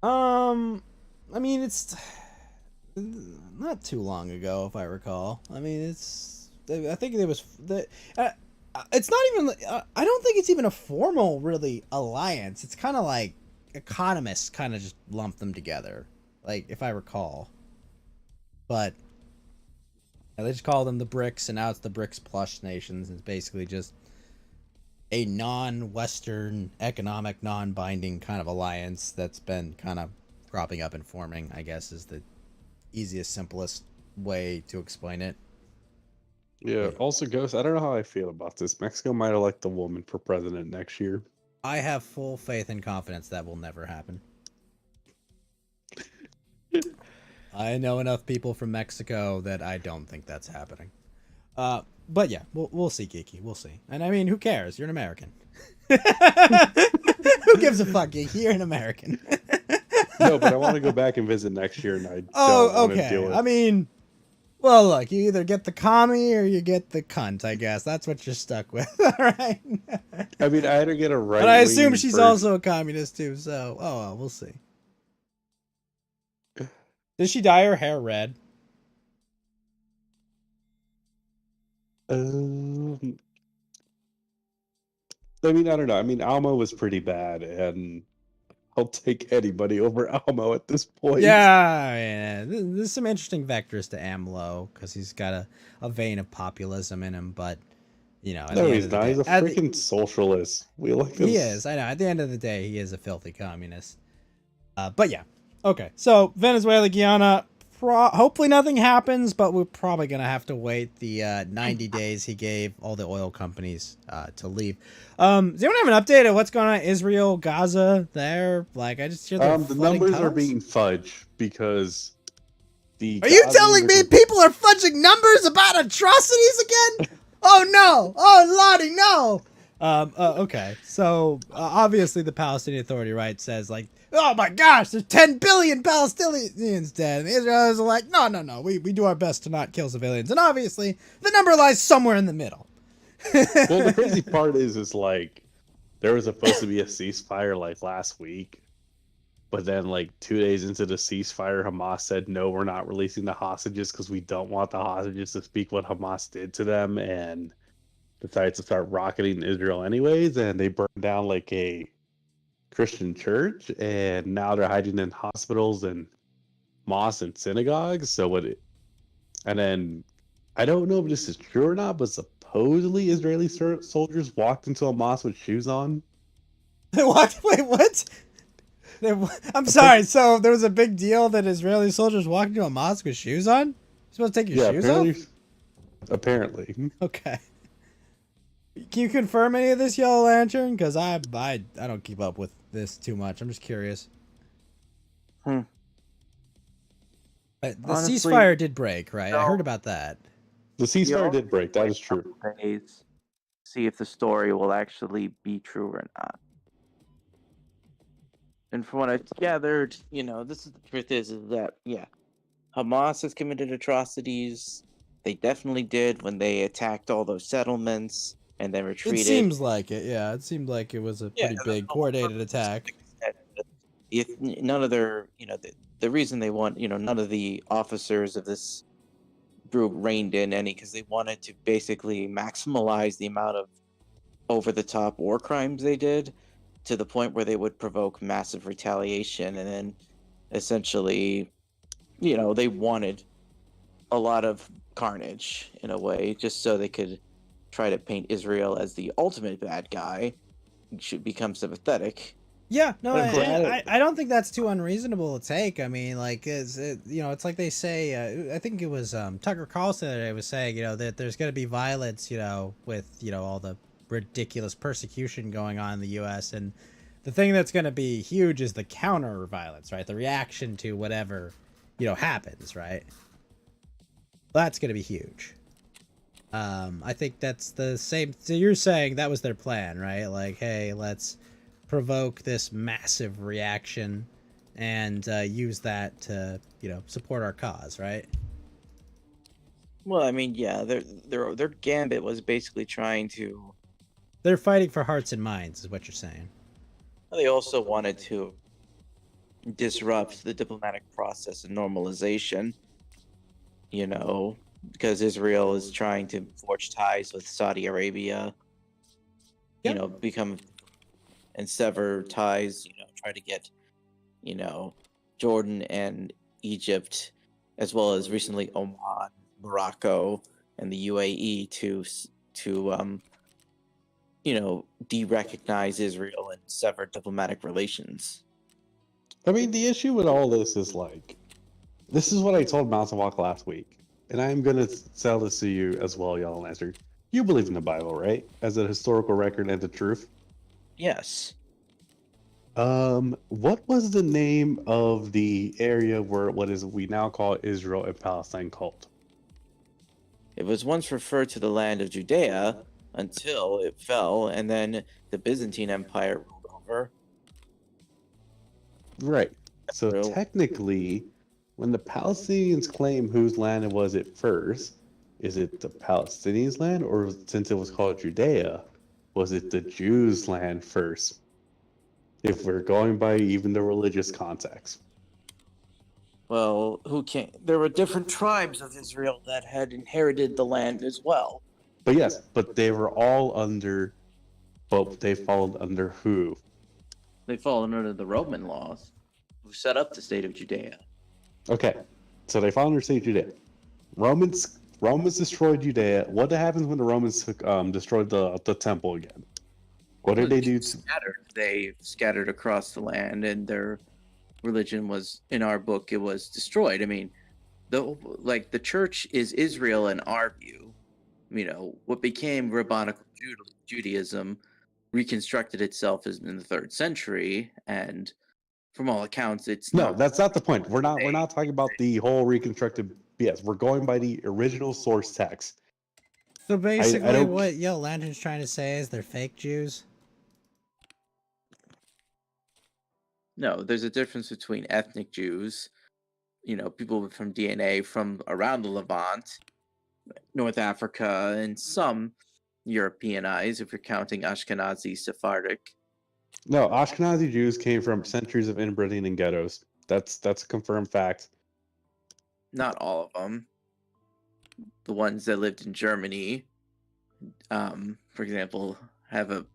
I mean, it's not too long ago, if I recall. I mean, I think it was it's not even. I don't think it's even a formal, really, alliance. It's kind of like economists kind of just lump them together, like if I recall. But they just call them the BRICS, and now it's the BRICS plus nations. It's basically just a non-Western economic, non-binding kind of alliance that's been kind of cropping up and forming, I guess, is the easiest, simplest way to explain it. Yeah, also, Ghost, I don't know how I feel about this. Mexico might elect a woman for president next year. I have full faith and confidence that will never happen. I know enough people from Mexico that I don't think that's happening. But yeah, we'll see, Kiki. We'll see. And I mean, who cares? You're an American. Who gives a fuck, Kiki? You're an American. No, but I want to go back and visit next year, and I don't want to do it. I mean, well, look, you either get the commie or you get the cunt, I guess. That's what you're stuck with, all right? I mean, I had to get a right. But I assume she's also a communist, too, so, well, we'll see. Did she dye her hair red? I mean, I don't know. I mean, Alma was pretty bad, and I'll take anybody over Almo at this point. Yeah. There's some interesting vectors to AMLO, because he's got a vein of populism in him, but, no, he's not. He's a freaking socialist. We like this. He is, I know. At the end of the day, he is a filthy communist. But yeah. Okay, so Venezuela, Guyana, hopefully nothing happens, but we're probably going to have to wait the 90 days he gave all the oil companies to leave. Does anyone have an update of what's going on in Israel, Gaza, there? Like, I just hear the numbers are being fudged because the... Are you telling me people are fudging numbers about atrocities again? Oh, no! Oh, Lottie, no! Okay, so obviously the Palestinian Authority, right, says, like, oh my gosh, there's 10 billion Palestinians dead. And the Israelis are like, no, we do our best to not kill civilians. And obviously, the number lies somewhere in the middle. Well, the crazy part is like, there was supposed to be a ceasefire like last week. But then like 2 days into the ceasefire, Hamas said, no, we're not releasing the hostages because we don't want the hostages to speak what Hamas did to them. And decided to start rocketing Israel anyways. And they burned down like a Christian church, and now they're hiding in hospitals and mosques and synagogues. And then I don't know if this is true or not, but supposedly Israeli soldiers walked into a mosque with shoes on. What? Wait, what? I'm sorry. So there was a big deal that Israeli soldiers walked into a mosque with shoes on? You're supposed to take your shoes off? Apparently. Okay. Can you confirm any of this, Yellow Lantern? Because I don't keep up with this too much. I'm just curious. The Honestly, ceasefire did break, right? no. I heard about that. The ceasefire did break. That is true. Days, see if the story will actually be true or not. And from what I've gathered, this is the truth is that, yeah, Hamas has committed atrocities. They definitely did when they attacked all those settlements and then retreated. It seems like it, yeah. It seemed like it was a pretty big coordinated attack. If none of their, the reason they want, none of the officers of this group reined in any, because they wanted to basically maximize the amount of over-the-top war crimes they did to the point where they would provoke massive retaliation, and then essentially, they wanted a lot of carnage in a way, just so they could try to paint Israel as the ultimate bad guy, should become sympathetic. Yeah, no, I don't think that's too unreasonable to take. I mean, like, it's like they say. I think it was Tucker Carlson that was saying, that there's going to be violence, with all the ridiculous persecution going on in the U.S. and the thing that's going to be huge is the counter violence, right? The reaction to whatever happens, right? That's going to be huge. I think that's the same. So you're saying that was their plan, right? Like, hey, let's provoke this massive reaction and use that to support our cause, right? Well, I mean, yeah, their gambit was basically trying to. They're fighting for hearts and minds, is what you're saying. They also wanted to disrupt the diplomatic process and normalization. Because Israel is trying to forge ties with Saudi Arabia. Yep. Become and sever ties, try to get, Jordan and Egypt, as well as recently Oman, Morocco, and the UAE to de-recognize Israel and sever diplomatic relations. I mean, the issue with all this is this is what I told Mountain Walk last week, and I'm going to sell this to you as well, Yellow Lantern. You believe in the Bible, right? As a historical record and the truth? Yes. What was the name of the area where we now call Israel and Palestine called? It was once referred to the land of Judea until it fell, and then the Byzantine Empire ruled over. Right. So technically, when the Palestinians claim whose land was it first, is it the Palestinians' land, or since it was called Judea, was it the Jews' land first? If we're going by even the religious context. Well, there were different tribes of Israel that had inherited the land as well. But yes, but they were all but they followed under who? They followed under the Roman laws, who set up the state of Judea. Okay, so they followed under state of Judea. Romans destroyed Judea. What happens when the Romans destroyed the temple again? What did they do? They scattered across the land, and their religion was, in our book, it was destroyed. I mean, the church is Israel in our view. What became rabbinical Judaism reconstructed itself in the 3rd century, and from all accounts, that's not the point. We're not talking about the whole reconstructed BS. We're going by the original source text. So basically, what Yellow Lantern's trying to say is they're fake Jews. No, there's a difference between ethnic Jews, people from DNA from around the Levant, North Africa, and some Europeanized, if you're counting Ashkenazi, Sephardic. No, Ashkenazi Jews came from centuries of inbreeding in ghettos. That's a confirmed fact. Not all of them. The ones that lived in Germany, for example, have a...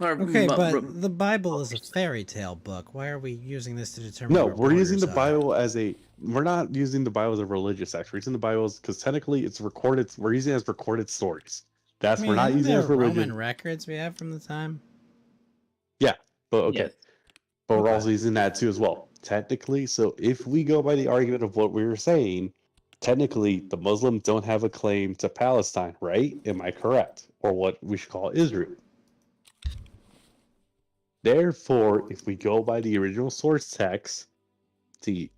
Okay, but the Bible is a fairy tale book. Why are we using this to determine? No, we're using the Bible as we're not using the Bible as a religious text. We're using the Bible because technically it's recorded. We're using it as recorded stories. We're not using it as religion. Roman records we have from the time. Yeah, but okay. Yes. But we're also using that too as well. Technically, so if we go by the argument of what we were saying, technically the Muslims don't have a claim to Palestine, right? Am I correct? Or what we should call Israel. Therefore, if we go by the original source text, the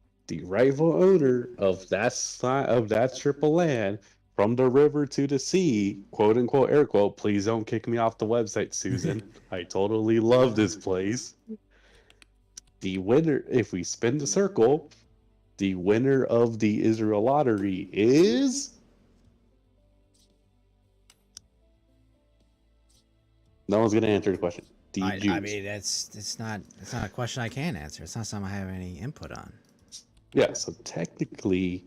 rightful owner of that strip of land from the river to the sea, quote unquote, air quote, please don't kick me off the website, Susan. I totally love this place. The winner, if we spin the circle, the winner of the Israel lottery is No one's gonna answer the question. I mean, it's not a question I can answer. It's not something I have any input on. Yeah, so technically,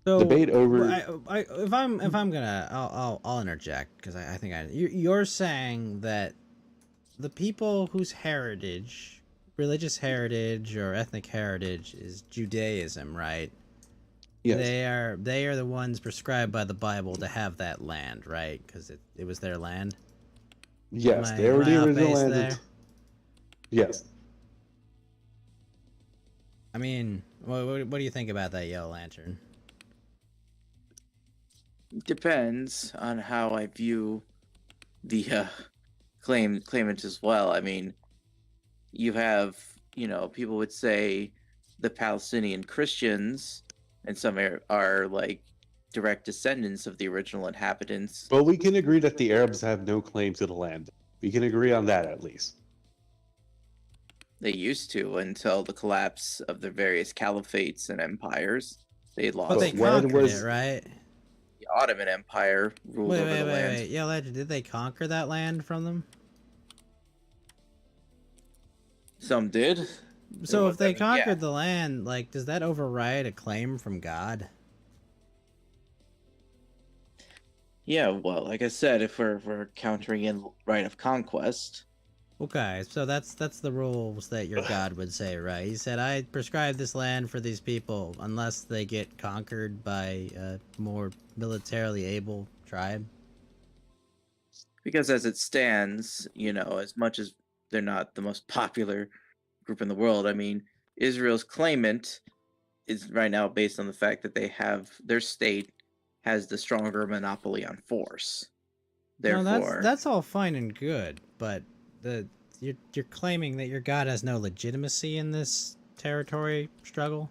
So debate over. if I'm gonna, I'll interject because I think you're saying that the people whose heritage, religious heritage or ethnic heritage is Judaism, right? Yes. They are the ones prescribed by the Bible to have that land, right? Because it was their land. Yes, they were the original land. There? Yes. I mean, what do you think about that Yellow Lantern? Depends on how I view the claimant as well. I mean, you have, people would say the Palestinian Christians, and some are like direct descendants of the original inhabitants. But we can agree that the Arabs have no claim to the land. We can agree on that at least. They used to until the collapse of the various caliphates and empires. They lost. But they conquered it, right? The Ottoman Empire ruled over the land. Wait. Yeah, Legend, did they conquer that land from them? Some did. So if they conquered the land, like, does that override a claim from God? Yeah, well, like I said, if we're countering in right of conquest. Okay, so that's the rules that your God would say, right? He said, I prescribe this land for these people unless they get conquered by a more militarily able tribe. Because as it stands, as much as they're not the most popular group in the world, I mean, Israel's claimant is right now based on the fact that they have their state has the stronger monopoly on force. Therefore, that's all fine and good, but you're claiming that your God has no legitimacy in this territory struggle?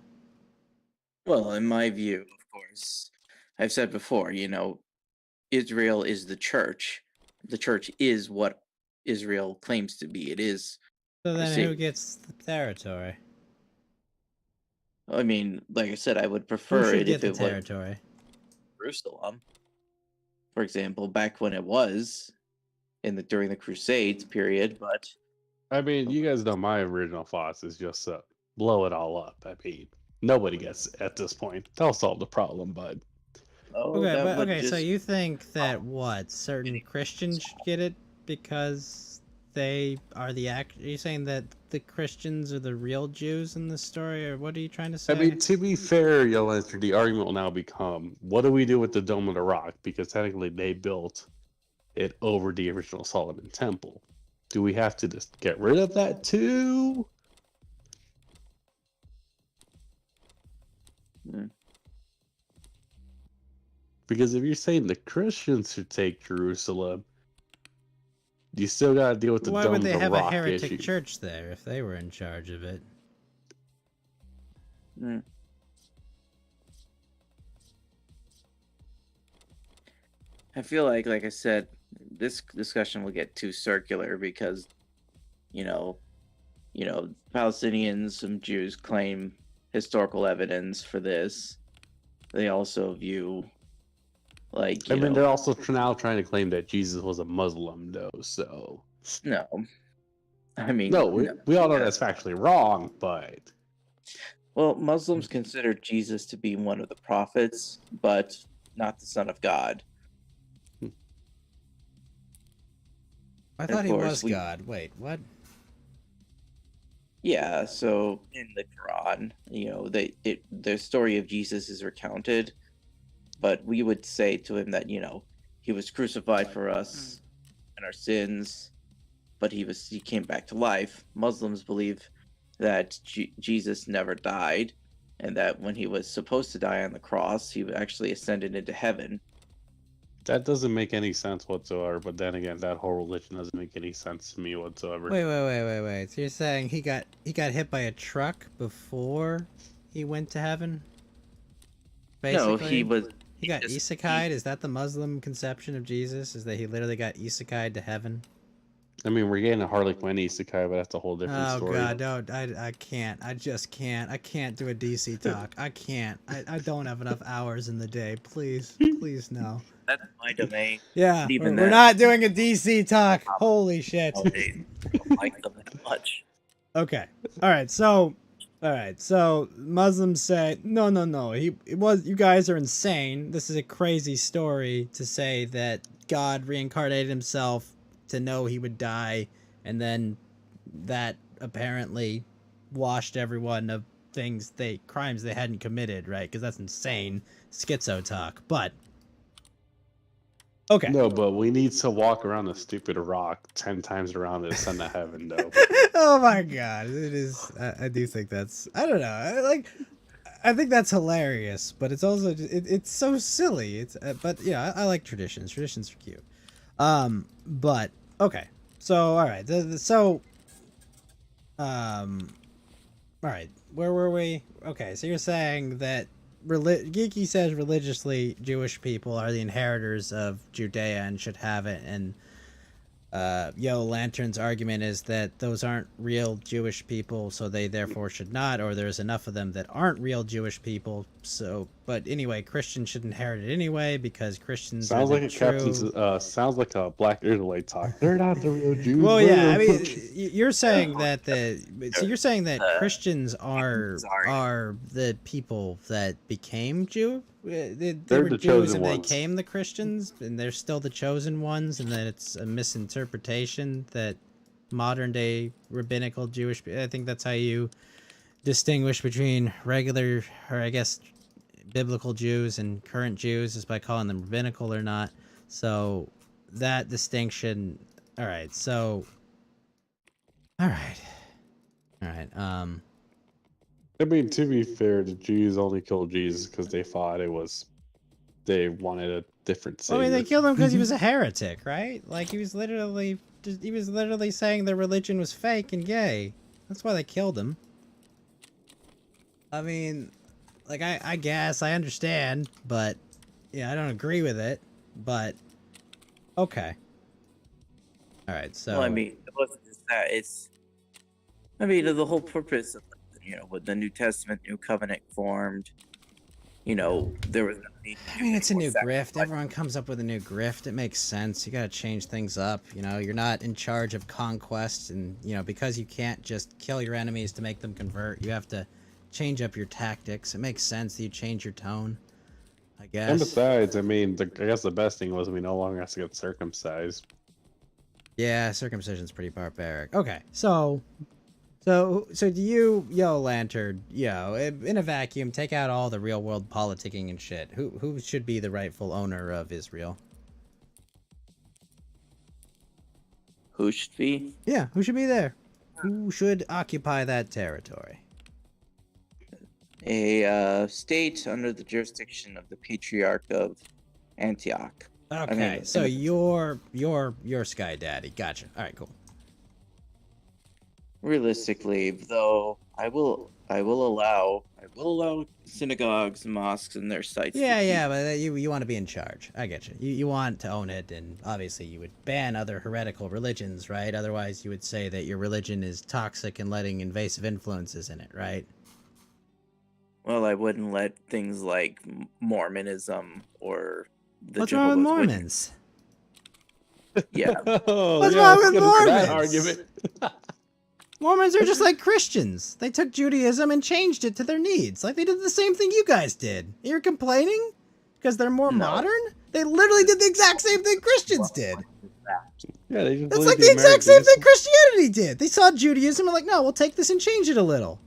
Well, in my view, of course, I've said before, Israel is the church. The church is what Israel claims to be. It is. So then who gets the territory? I mean, like I said, I would prefer it if it was territory. Jerusalem, for example, back when it was during the Crusades period. But I mean, you guys know my original thoughts is just to blow it all up. I mean, nobody gets at this point. They'll solve the problem, bud. So you think that certain Christians get it because they are are you saying that the Christians are the real Jews in this story, or what are you trying to say? I mean, to be fair, Yelanther, the argument will now become, what do we do with the Dome of the Rock? Because technically they built it over the original Solomon Temple. Do we have to just get rid of that too? Because if you're saying the Christians should take Jerusalem, you still got to deal with the Dome of the Rock issue. Why would they have a heretic church there if they were in charge of it? I feel like I said, this discussion will get too circular because, Palestinians, some Jews claim historical evidence for this. They also view, they're also now trying to claim that Jesus was a Muslim, though. So no, I mean, we all know that's factually wrong, but well, Muslims consider Jesus to be one of the prophets, but not the Son of God. I thought he was God. Wait, what? Yeah, so in the Quran, the story of Jesus is recounted, but we would say to him that, he was crucified for us and our sins, but he came back to life. Muslims believe that Jesus never died, and that when he was supposed to die on the cross, he actually ascended into heaven. That doesn't make any sense whatsoever, but then again, that whole religion doesn't make any sense to me whatsoever. Wait. So you're saying he got hit by a truck before he went to heaven? Basically? No, he got isekai'd? Is that the Muslim conception of Jesus? Is that he literally got isekai'd to heaven? I mean, we're getting a Harley Quinn isekai, but that's a whole different story. Oh god, no, I can't. I just can't. I can't do a DC talk. I can't. I don't have enough hours in the day. Please no. that's my domain. Yeah, Even we're then, not doing a DC talk. Holy shit. I don't like them that much. Okay. All right. So Muslims say no. You guys are insane. This is a crazy story to say that God reincarnated himself to know he would die, and then that apparently washed everyone of crimes they hadn't committed, right? Because that's insane schizo talk. But okay. No, but we need to walk around the stupid rock 10 times around to ascend to heaven, though. Oh my god, it is. I do think that's. I don't know. I think that's hilarious, but it's also it's so silly. But yeah, I like traditions. Traditions are cute. But okay. So all right. All right. Where were we? Okay. So you're saying that Geeky says religiously Jewish people are the inheritors of Judea and should have it, and Yellow Lantern's argument is that those aren't real Jewish people, so they therefore should not, or there's enough of them that aren't real Jewish people. So, but anyway, Christians should inherit it anyway because Christians sounds are like the a true... captain's. Sounds like a Black Israelite talk. They're not the real Jews. Well, yeah, I mean, you're saying that you're saying that Christians are the people that became Jew. They were the Jews and chosen they ones. became the Christians, and they're still the chosen ones, and that it's a misinterpretation that modern day rabbinical Jewish. I think that's how you distinguish between regular, or I guess biblical Jews and current Jews, is by calling them rabbinical or not. So that distinction. All right. So. All right. I mean, to be fair, the Jews only killed Jesus because they wanted a different savior. I mean, they killed him because he was a heretic, right? Like he was literally saying their religion was fake and gay. That's why they killed him. I mean, like I guess I understand, but yeah, I don't agree with it. But okay. All right. So. Well, I mean, it wasn't just that. I mean, the whole purpose of, with the New Testament, New Covenant formed, there was no need to I mean, it's a new sacrifice. grift. Everyone comes up with a new grift. It makes sense. You got to change things up. You're not in charge of conquest, and because you can't just kill your enemies to make them convert, you have to change up your tactics. It makes sense that you change your tone, I guess. And besides, I mean, I guess the best thing was we no longer have to get circumcised. Yeah, circumcision's pretty barbaric. Okay, so do you, Yellow Lantern, in a vacuum, take out all the real world politicking and shit. Who should be the rightful owner of Israel? Who should be? Yeah, who should be there? Who should occupy that territory? A state under the jurisdiction of the Patriarch of Antioch. Okay, so you're Sky Daddy. Gotcha. All right, cool. Realistically, though, I will allow synagogues and mosques and their sites. Yeah, but you want to be in charge. I get you. You want to own it, and obviously you would ban other heretical religions, right? Otherwise, you would say that your religion is toxic and letting invasive influences in it, right? Well, I wouldn't let things like Mormonism or the What's wrong with Jehovah's Mormons? Yeah. What's wrong with Mormons? Argument. Mormons are just like Christians. They took Judaism and changed it to their needs. Like they did the same thing you guys did. You're complaining because they're more modern? They literally did the exact same thing Christians did. Yeah, they just It's like the exact same thing Christianity did. They saw Judaism and like, no, we'll take this and change it a little.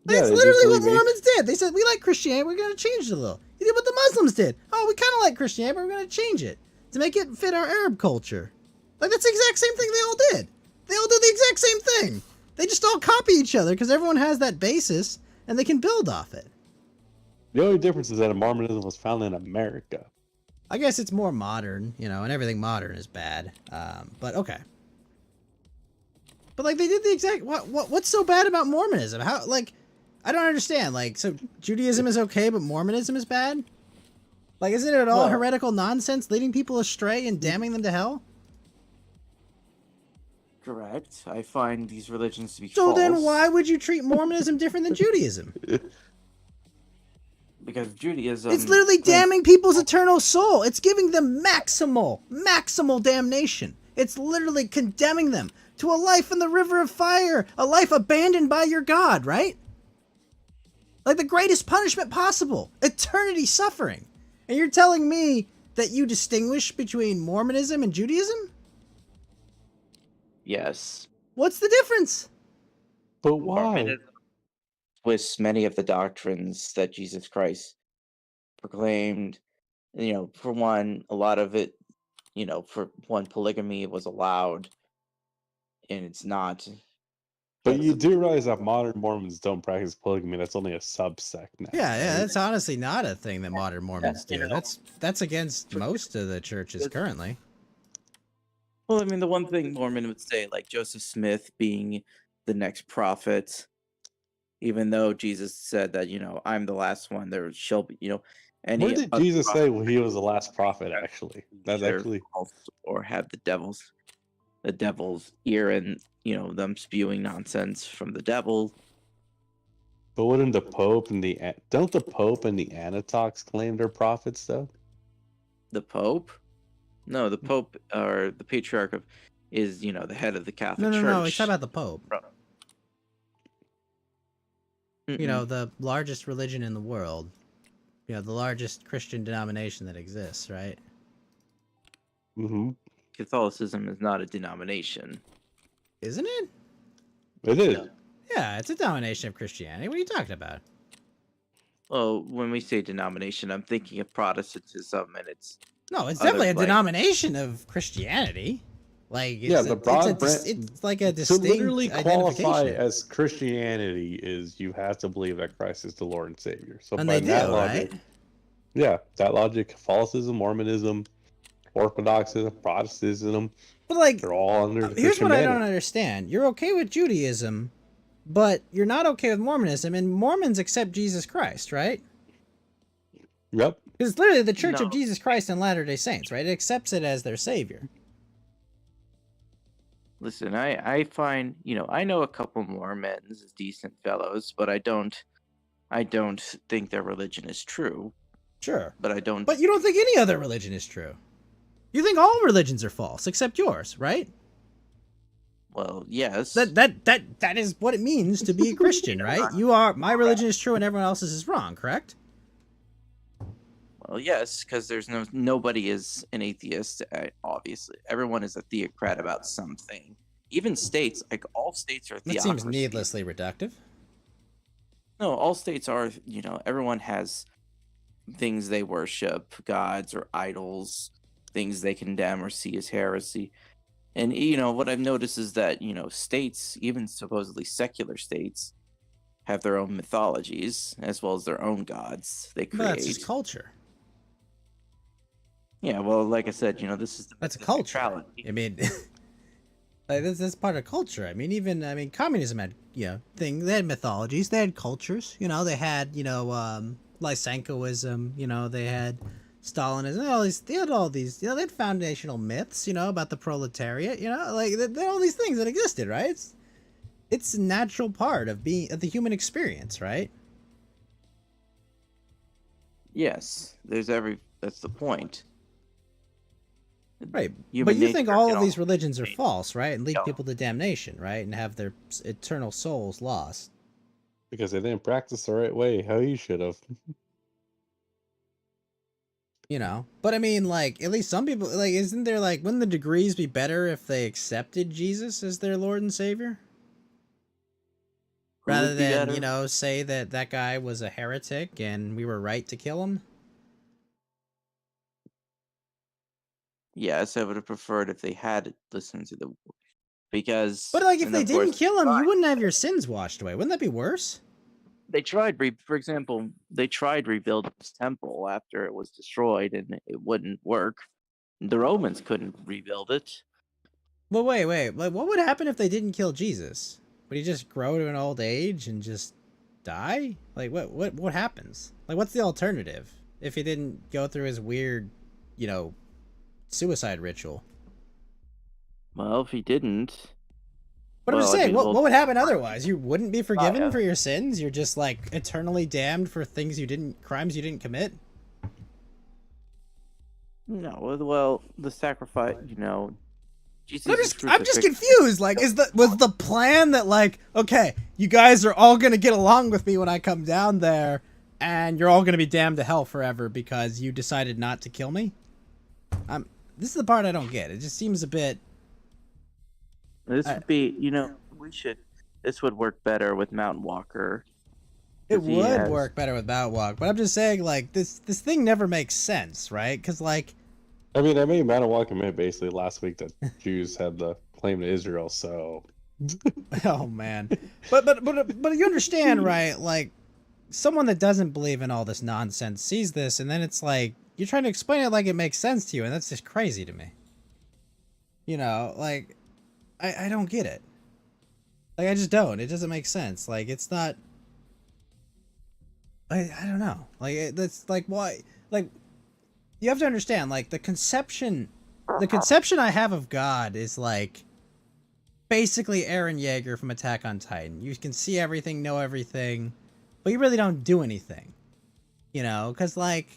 Like, that's literally what Mormons did. They said, we like Christianity, we're going to change it a little. You did what the Muslims did. Oh, we kind of like Christianity, but we're going to change it to make it fit our Arab culture. Like, that's the exact same thing they all did. They all do the exact same thing. They just all copy each other because everyone has that basis and they can build off it. The only difference is that Mormonism was founded in America. I guess it's more modern, and everything modern is bad. But okay. But like they did the exact what's so bad about Mormonism? How, like, I don't understand. Like, so Judaism is okay, but Mormonism is bad? Like, isn't it all heretical nonsense leading people astray and damning them to hell? Correct. I find these religions to be so false. Then why would you treat Mormonism different than Judaism? because Judaism. It's literally damning people's eternal soul. It's giving them maximal damnation. It's literally condemning them to a life in the river of fire, a life abandoned by your God, right? Like the greatest punishment possible, eternity suffering. And you're telling me that you distinguish between Mormonism and Judaism? Yes. What's the difference? But why? Mormonism twists many of the doctrines that Jesus Christ proclaimed. For one, a lot of it, for one, polygamy was allowed, and it's not. But you do realize that modern Mormons don't practice polygamy. That's only a subsect now. Yeah, that's honestly not a thing that modern Mormons do. That's against most of the churches currently. Well, I mean, the one thing Mormon would say, like Joseph Smith being the next prophet, even though Jesus said that, I'm the last one, there shall be, any. Where did Jesus say he was the last prophet, actually? That's actually. Or have the devil's ear and, them spewing nonsense from the devil. But wouldn't the Pope and don't the Pope and the Anatochs claim they're prophets, though? The Pope? No, the Pope or the Patriarch is, the head of the Catholic Church. No, it's not about the Pope. You know, the largest religion in the world. The largest Christian denomination that exists, right? Mm-hmm. Catholicism is not a denomination. Isn't it? It is. No. Yeah, it's a denomination of Christianity. What are you talking about? Well, when we say denomination, I'm thinking of Protestantism, and it's... No, it's definitely a denomination of Christianity. Like, the broad it's like a distinct to literally qualify identification. as Christianity is you have to believe that Christ is the Lord and Savior. So And by they that do, logic, right? yeah, that logic, Catholicism, Mormonism, Orthodoxism, Protestantism, But like, they're all under here's Christian what I banner. don't understand. You're okay with Judaism, but you're not okay with Mormonism, and Mormons accept Jesus Christ, right? Yep. Because it's literally the Church of Jesus Christ and Latter-day Saints, right? It accepts it as their savior. Listen, I find, I know a couple Mormons as decent fellows, but I don't think their religion is true. Sure. But I don't... But you don't think any other religion is true. You think all religions are false, except yours, right? Well, yes. That is what it means to be a Christian, right? My religion is true and everyone else's is wrong, correct? Well, yes, because there's nobody is an atheist. Obviously, everyone is a theocrat about something. Even states, like all states are theocracy. That seems needlessly reductive. No, all states are. Everyone has things they worship, gods or idols, things they condemn or see as heresy. And what I've noticed is that states, even supposedly secular states, have their own mythologies as well as their own gods they create. But that's just culture. Yeah, well, like I said, this is that's a culture. I mean, like this part of culture. I mean, communism had things. They had mythologies. They had cultures. They had Lysenkoism. They had Stalinism. They had all these. They had foundational myths. About the proletariat. Like they had all these things that existed, right? It's a natural part of the human experience, right? Yes, that's the point. Right, but you think all of these religions are false, right? And lead people to damnation, right? And have their eternal souls lost. Because they didn't practice the right way, how you should have. But I mean, like, at least some people, like, isn't there, like, wouldn't the degrees be better if they accepted Jesus as their Lord and Savior? Rather than, say that guy was a heretic and we were right to kill him? Yes, I would have preferred if they had listened to because... But, like, if they didn't kill him, you wouldn't have your sins washed away. Wouldn't that be worse? They tried, for example, rebuilding this temple after it was destroyed, and it wouldn't work. The Romans couldn't rebuild it. Well, wait. Like, what would happen if they didn't kill Jesus? Would he just grow to an old age and just die? Like, what happens? Like, what's the alternative if he didn't go through his weird, suicide ritual? Well, if he didn't, But I'm just saying, what would happen otherwise? You wouldn't be forgiven yeah. for your sins? You're just, like, eternally damned for crimes you didn't commit? No, well, the sacrifice, Jesus' I'm just confused. Like, was the plan that, like, okay, you guys are all gonna get along with me when I come down there, and you're all gonna be damned to hell forever because you decided not to kill me? This is the part I don't get. It just seems a bit... This would be, this would work better with Mountain Walker. It would work better with Mountain Walker, but I'm just saying, like, this thing never makes sense, right? Because, like... I mean, Mountain Walker meant basically last week that Jews had the claim to Israel, so... Oh, man. But you understand, right? Like, someone that doesn't believe in all this nonsense sees this, and then it's like, you're trying to explain it like it makes sense to you, and that's just crazy to me. You know, like... I don't get it. Like, I just don't. It doesn't make sense. Like, it's not... I don't know. Like, that's, like, why... Like, you have to understand, like, the conception I have of God is, like, basically Eren Yeager from Attack on Titan. You can see everything, know everything, but you really don't do anything. You know? Because, like...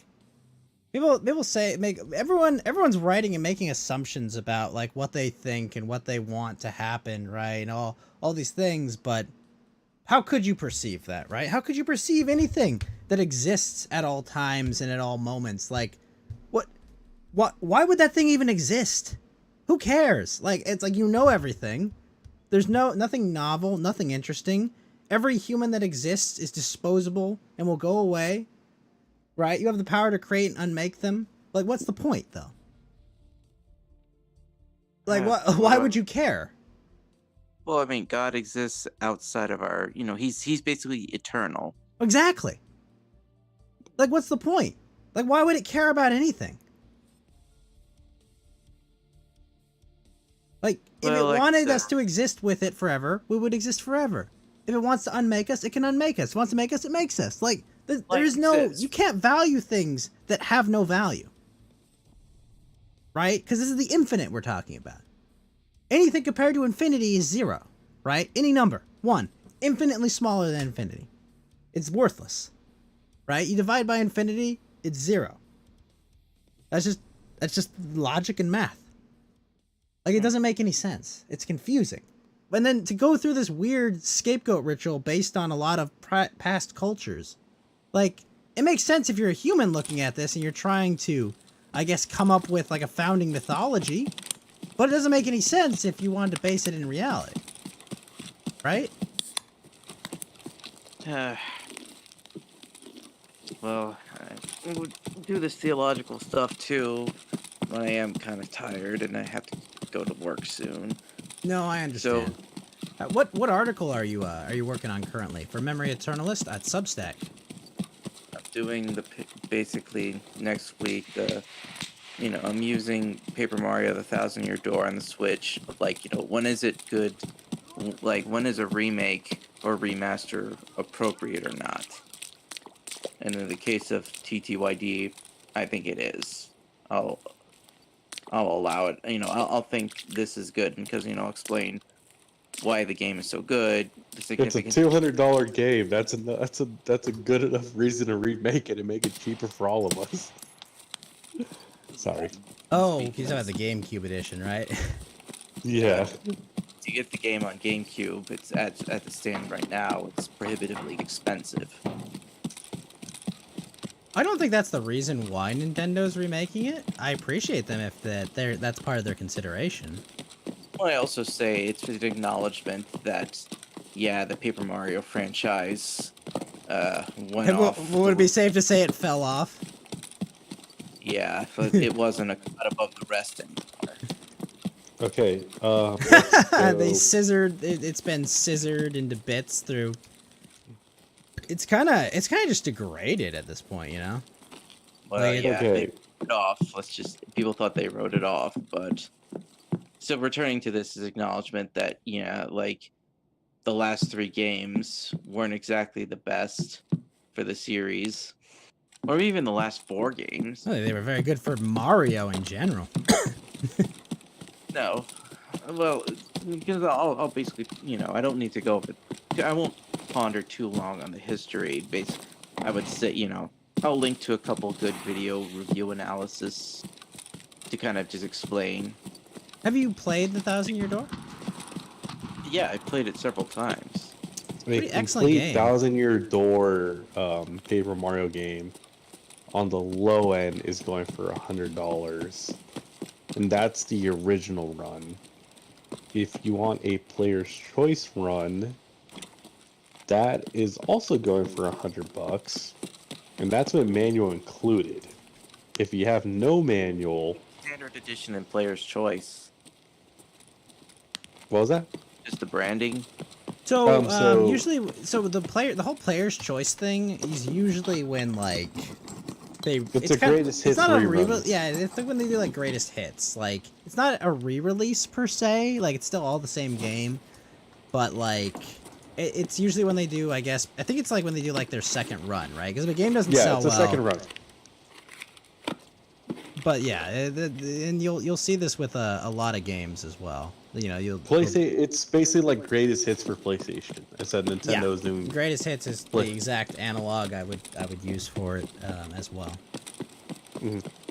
People say everyone's writing and making assumptions about like what they think and what they want to happen, right? And all these things, but how could you perceive that, right? How could you perceive anything that exists at all times and at all moments? Like, why would that thing even exist? Who cares? Like, it's like, you know everything. There's nothing novel, nothing interesting. Every human that exists is disposable and will go away. Right? You have the power to create and unmake them. Like, what's the point, though? Like, why would you care? Well, I mean, God exists outside of our, he's basically eternal. Exactly. Like, what's the point? Like, why would it care about anything? Like, if it wanted us to exist with it forever, we would exist forever. If it wants to unmake us, it can unmake us. If it wants to make us, it makes us. Like, there's no... You can't value things that have no value. Right? Because this is the infinite we're talking about. Anything compared to infinity is 0. Right? Any number. 1. Infinitely smaller than infinity. It's worthless. Right? You divide by infinity, it's 0. That's just logic and math. Like, it doesn't make any sense. It's confusing. And then to go through this weird scapegoat ritual based on a lot of past cultures... Like, it makes sense if you're a human looking at this and you're trying to, I guess, come up with, like, a founding mythology. But it doesn't make any sense if you wanted to base it in reality. Right? Well, I would do this theological stuff, too, when I am kind of tired and I have to go to work soon. No, I understand. So, what article are you working on currently? For Memory Eternalist at Substack? Doing basically next week, I'm using Paper Mario: The Thousand-Year Door on the Switch. Like, when is it good? Like, when is a remake or remaster appropriate or not? And in the case of TTYD, I think it is. I'll allow it. I'll think this is good because I'll explain why the game is so good. It's a $200 game. That's a good enough reason to remake it and make it cheaper for all of us. Sorry. Oh, he's talking about the GameCube edition, right? Yeah. To get the game on GameCube, it's at the stand right now. It's prohibitively expensive. I don't think that's the reason why Nintendo's remaking it. I appreciate them if that's part of their consideration. Well, I also say it's an acknowledgement that, the Paper Mario franchise went off. Would it be safe to say it fell off? Yeah, but it wasn't a cut above the rest anymore. Okay. They scissored. It's been scissored into bits through. It's kind of just degraded at this point, Well, like, they okay. wrote it off. People thought they wrote it off, but. So returning to this is acknowledgement that, like, the last 3 games weren't exactly the best for the series. Or even the last 4 games. Oh, they were very good for Mario in general. No. Well, because I'll basically, I don't need to go over. I won't ponder too long on the history. I would say, I'll link to a couple good video review analysis to kind of just explain. Have you played the 1,000-Year Door? Yeah, I played it several times. Pretty excellent game. 1,000-Year Door Paper Mario game on the low end is going for $100, and that's the original run. If you want a player's choice run, that is also going for $100, and that's with manual included. If you have no manual, Standard edition and player's choice. What was that? Just the branding. So usually, the whole player's choice thing is usually when like it's a greatest hits. It's not a re-release. Yeah, it's like when they do like greatest hits. Like it's not a re-release per se. Like it's still all the same game, but like it's usually when they do. I think it's like when they do like their second run, right? Because if a game doesn't sell well, it's a second run. But yeah, and you'll see this with a lot of games as well. It's basically like greatest hits for PlayStation. I said Nintendo's doing greatest hits is the exact analog I would use for it as well.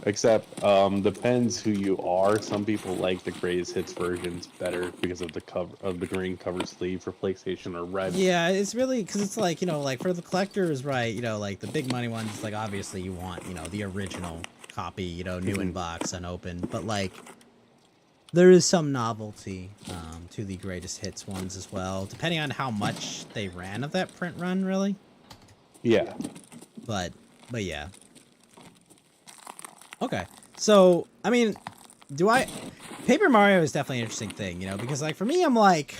Except depends who you are. Some people like the greatest hits versions better because of the cover of the green cover sleeve for PlayStation or red. Yeah, it's really because it's like like for the collectors, right? Like the big money ones, like obviously you want the original copy, new in box, unopened, but like. There is some novelty to the greatest hits ones as well, depending on how much they ran of that print run, really. Yeah. But yeah. Okay. So, I mean, Paper Mario is definitely an interesting thing, because like for me, I'm like,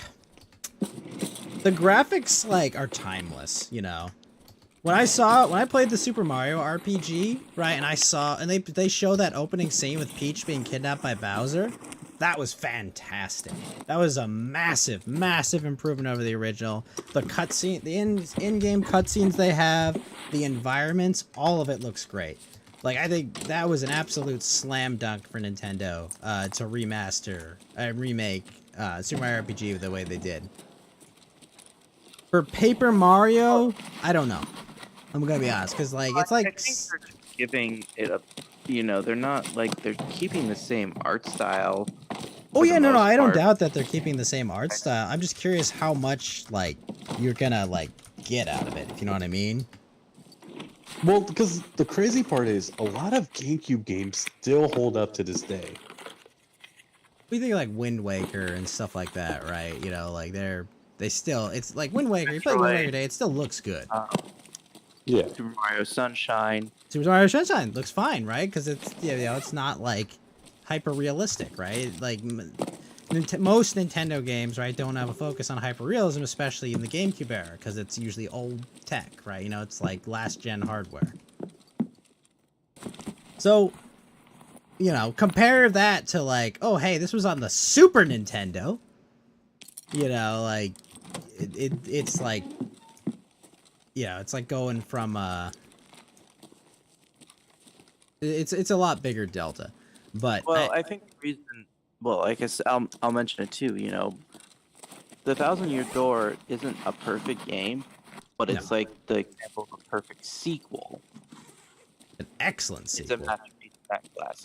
the graphics like are timeless, When I played the Super Mario RPG, right, and they show that opening scene with Peach being kidnapped by Bowser. That was fantastic. That was a massive, massive improvement over the original. The cutscene, the in-game cutscenes they have, the environments, all of it looks great. Like, I think that was an absolute slam dunk for Nintendo to remake Super Mario RPG the way they did. For Paper Mario, I don't know. I'm gonna be honest, because like it's like I think they're just giving it a, they're not like they're keeping the same art style. Oh yeah, no, I don't doubt that they're keeping the same art style. I'm just curious how much like you're gonna like get out of it, if you know what I mean. Well, because the crazy part is a lot of GameCube games still hold up to this day. We think like Wind Waker and stuff like that, right? Like it's like Wind Waker. You play Wind Waker today, it still looks good. Yeah. Super Mario Sunshine. Super Mario Sunshine looks fine, right? Because it's it's not like hyper realistic, right? Like most Nintendo games, right, don't have a focus on hyper realism, especially in the GameCube era, because it's usually old tech, right? It's like last gen hardware. So, compare that to like, oh hey, this was on the Super Nintendo. Like it's like. Yeah, it's like going from it's a lot bigger delta, but I think the reason, I guess I'll mention it too. The 1,000-Year Door isn't a perfect game, but it's like the example of a perfect sequel. An excellent sequel. It's a masterpiece of that class.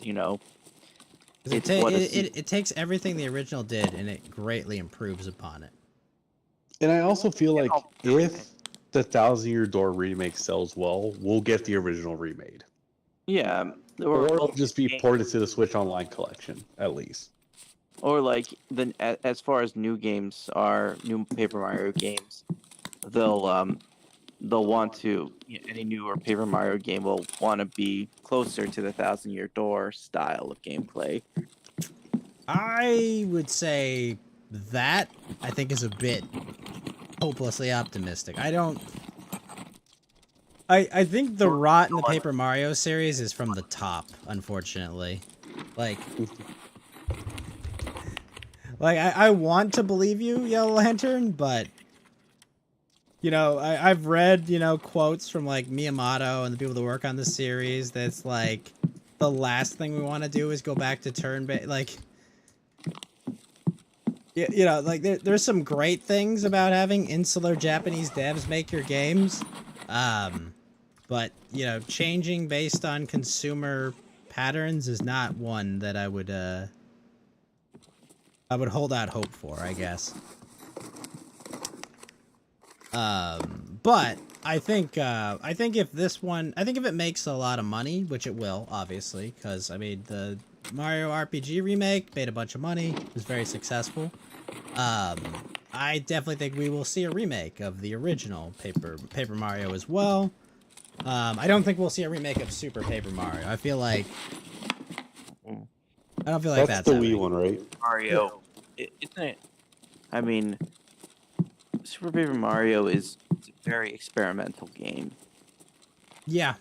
It takes everything the original did and it greatly improves upon it. And I also feel like if the 1,000-Year Door remake sells well, we'll get the original remade. Yeah. Or it'll just be ported to the Switch Online collection, at least. Or like, as far as new games are, new Paper Mario games, they'll want to, any newer Paper Mario game will want to be closer to the 1,000-Year Door style of gameplay. I would say that, I think, is a bit hopelessly optimistic. I think the rot in the Paper Mario series is from the top, unfortunately. Like I want to believe you, Yellow Lantern, but I've read, quotes from like Miyamoto and the people that work on the series that's like the last thing we want to do is go back to turn-based. Like You know, like there's some great things about having insular Japanese devs make your games, but you know, changing based on consumer patterns is not one that I would hold out hope for, I guess. But I think if this one, I think if it makes a lot of money, which it will, obviously, because I mean the Mario RPG remake made a bunch of money, was very successful. I definitely think we will see a remake of the original Paper Mario as well. I don't think we'll see a remake of Super Paper Mario. I feel like I don't feel like that's the happening. Wii one, right? Mario, isn't it? I mean, Super Paper Mario is a very experimental game. Yeah,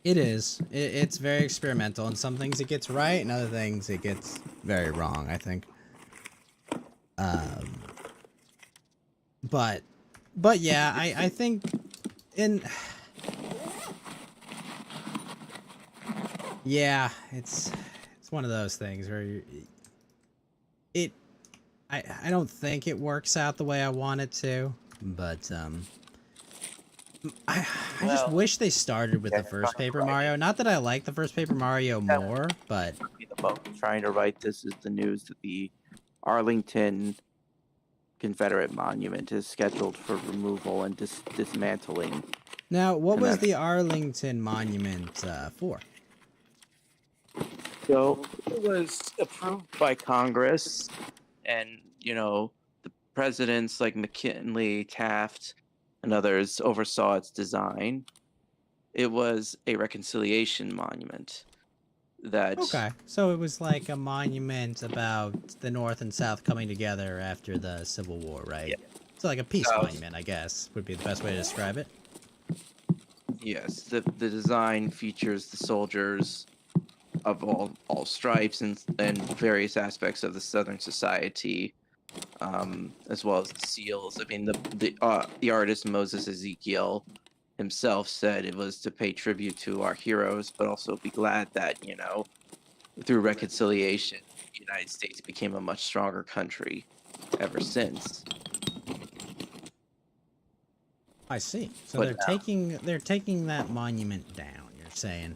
it is. It's very experimental, and some things it gets right, and other things it gets very wrong, I think. But yeah, I think yeah, it's one of those things where I don't think it works out the way I want it to, but I just wish they started with the first Paper Mario. Not that I like the first Paper Mario more, but Trying to write this is the news that the Arlington Confederate Monument is scheduled for removal and dismantling. Now, what was the Arlington Monument for? So it was approved by Congress, and you know the presidents like McKinley, Taft, and others oversaw its design. It was a reconciliation monument. Okay, so it was like a monument about the North and South coming together after the Civil War, right? Yeah. So like a peace monument, I guess, would be the best way to describe it. Yes, the design features the soldiers of all stripes and various aspects of the Southern society, as well as the seals. I mean, the artist Moses Ezekiel himself said it was to pay tribute to our heroes, but also be glad that, you know, through reconciliation, the United States became a much stronger country ever since. I see. So they're taking that monument down, you're saying.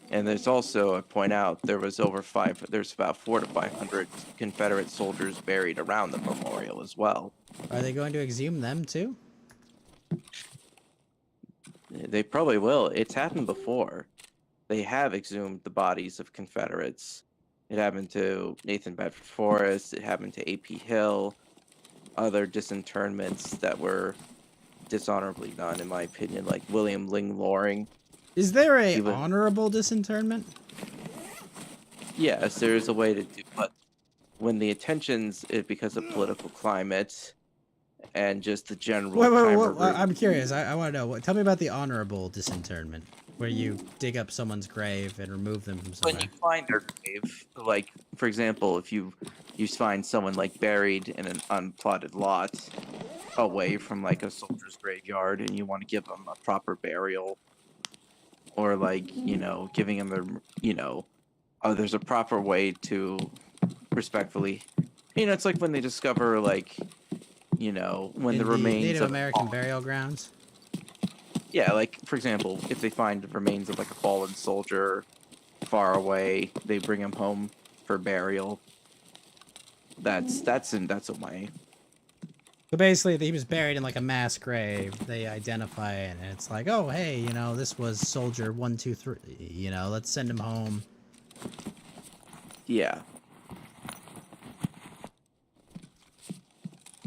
And there's also, I point out, there's about 400 to 500 Confederate soldiers buried around the memorial as well. Are they going to exhume them too? They probably will. It's happened before. They have exhumed the bodies of Confederates. It happened to Nathan Bedford Forrest. It happened to A.P. Hill. Other disinterments that were dishonorably done, in my opinion, like William Ling Loring. Is there a honorable disinterment? Yes, there is a way to do, but when the attentions is because of political climate and just the general. Wait, I'm curious. I want to know. Tell me about the honorable disinterment, where you dig up someone's grave and remove them from somewhere. When you find their grave, like for example, if you find someone like buried in an unplotted lot away from like a soldier's graveyard, and you want to give them a proper burial, or like, you know, giving them their, you know, there's a proper way to respectfully, you know, it's like when they discover, like, you know, when the remains Native of American burial grounds. Yeah, like for example, if they find the remains of like a fallen soldier far away, they bring him home for burial. That's a way. So basically, he was buried in like a mass grave. They identify it, and it's like, oh, hey, you know, this was soldier 123. You know, let's send him home. Yeah.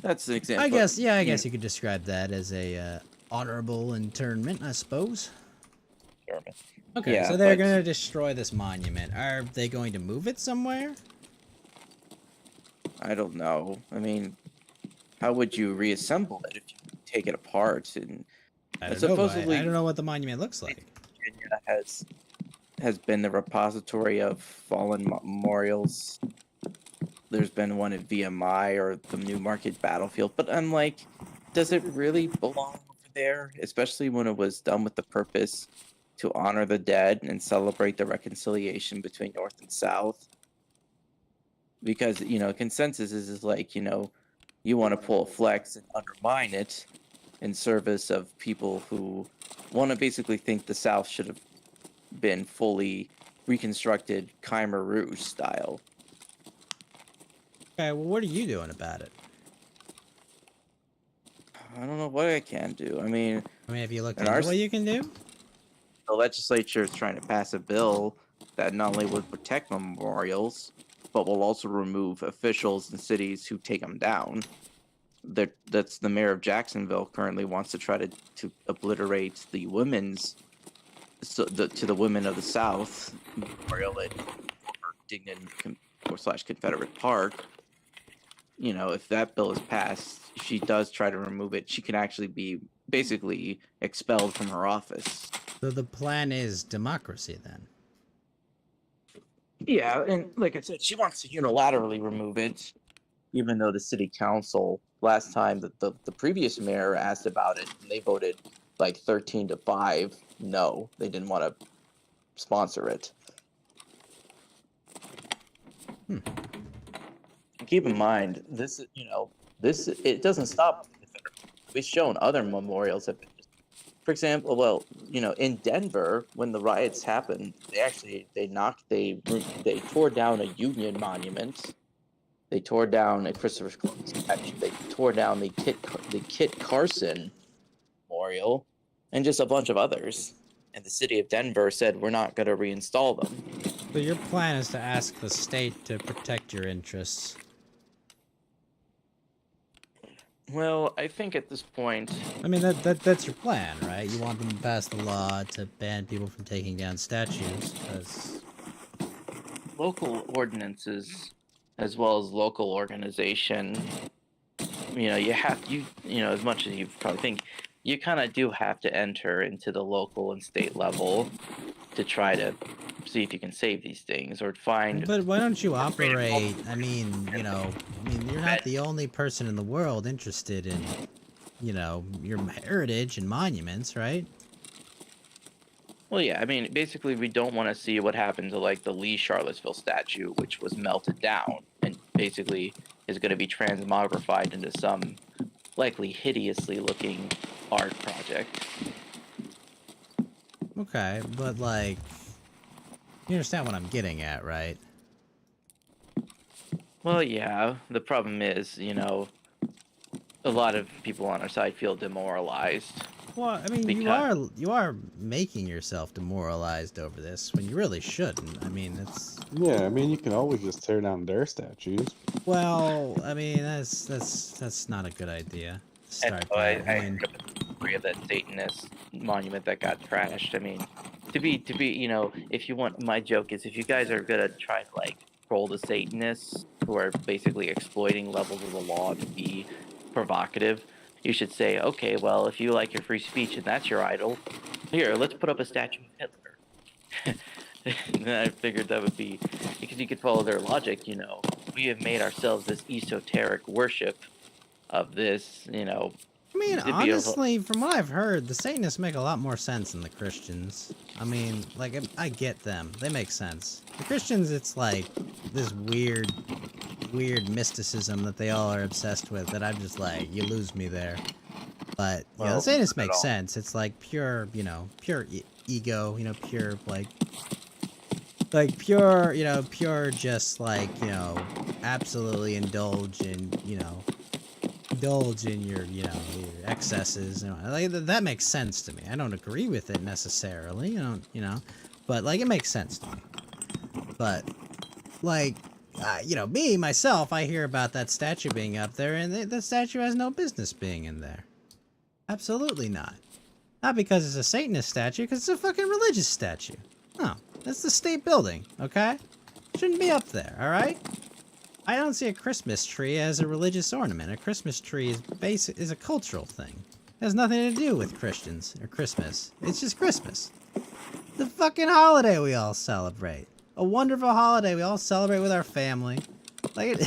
That's an example. I guess you could describe that as a honorable internment, I suppose. Okay, yeah, so they're going to destroy this monument. Are they going to move it somewhere? I don't know. I mean, how would you reassemble it if you take it apart? And I don't know what the monument looks like. Virginia has been the repository of fallen memorials. There's been one at VMI or the New Market Battlefield, but I'm like, does it really belong over there? Especially when it was done with the purpose to honor the dead and celebrate the reconciliation between North and South. because consensus is like you want to pull a flex and undermine it in service of people who want to basically think the South should have been fully reconstructed Khmer Rouge style. Okay, well, what are you doing about it? I don't know what I can do. I mean, have you looked into what you can do? The legislature is trying to pass a bill that not only would protect memorials, but will also remove officials in cities who take them down. That's the mayor of Jacksonville currently wants to try to obliterate the women's to the women of the South memorial at Dignan or / Confederate Park. If that bill is passed, if she does try to remove it, she can actually be basically expelled from her office. So the plan is democracy then? Yeah, and like I said, she wants to unilaterally remove it, even though the city council last time the previous mayor asked about it, and they voted like 13-5 no. They didn't want to sponsor it. Keep in mind, this it doesn't stop. We've shown other memorials have been, for example, in Denver when the riots happened, they tore down a Union monument. They tore down a Christopher Columbus statue. They tore down the Kit Carson memorial, and just a bunch of others. And the city of Denver said we're not going to reinstall them. So your plan is to ask the state to protect your interests. Well, I think at this point... I mean, that's your plan, right? You want them to pass the law to ban people from taking down statues, because... Local ordinances, as well as local organization, as much as you probably think, you kind of do have to enter into the local and state level to try to see if you can save these things or find. But why don't you operate? I mean, you're not the only person in the world interested in, your heritage and monuments, right? Well, yeah, I mean, basically, we don't want to see what happened to like the Lee Charlottesville statue, which was melted down and basically is going to be transmogrified into some likely hideously looking art project. Okay, but like, you understand what I'm getting at, right? Well, yeah, the problem is, a lot of people on our side feel demoralized. Well, I mean, you are making yourself demoralized over this when you really shouldn't. I mean, it's... Yeah, I mean, you can always just tear down their statues. Well, I mean, that's not a good idea. I agree with that Satanist monument that got trashed. I mean, to be, if you want, my joke is if you guys are gonna try to like troll the Satanists who are basically exploiting levels of the law to be provocative, you should say, okay, well, if you like your free speech and that's your idol, here, let's put up a statue of Hitler. And I figured that would be, because you could follow their logic, we have made ourselves this esoteric worship of this, I mean, honestly, from what I've heard, the Satanists make a lot more sense than the Christians. I mean, like, I get them. They make sense. The Christians, it's like this weird mysticism that they all are obsessed with that I'm just like, you lose me there. But, the Satanists make sense. It's like pure, pure ego, pure, pure just like, absolutely indulge in your, your excesses. Like, that makes sense to me. I don't agree with it necessarily, but like, it makes sense to me. But, like, me, myself, I hear about that statue being up there, and the statue has no business being in there. Absolutely not. Not because it's a Satanist statue, because it's a fucking religious statue. No, that's the state building, okay? Shouldn't be up there, alright? I don't see a Christmas tree as a religious ornament. A Christmas tree is a cultural thing. It has nothing to do with Christians or Christmas. It's just Christmas. The fucking holiday we all celebrate. A wonderful holiday we all celebrate with our family. Like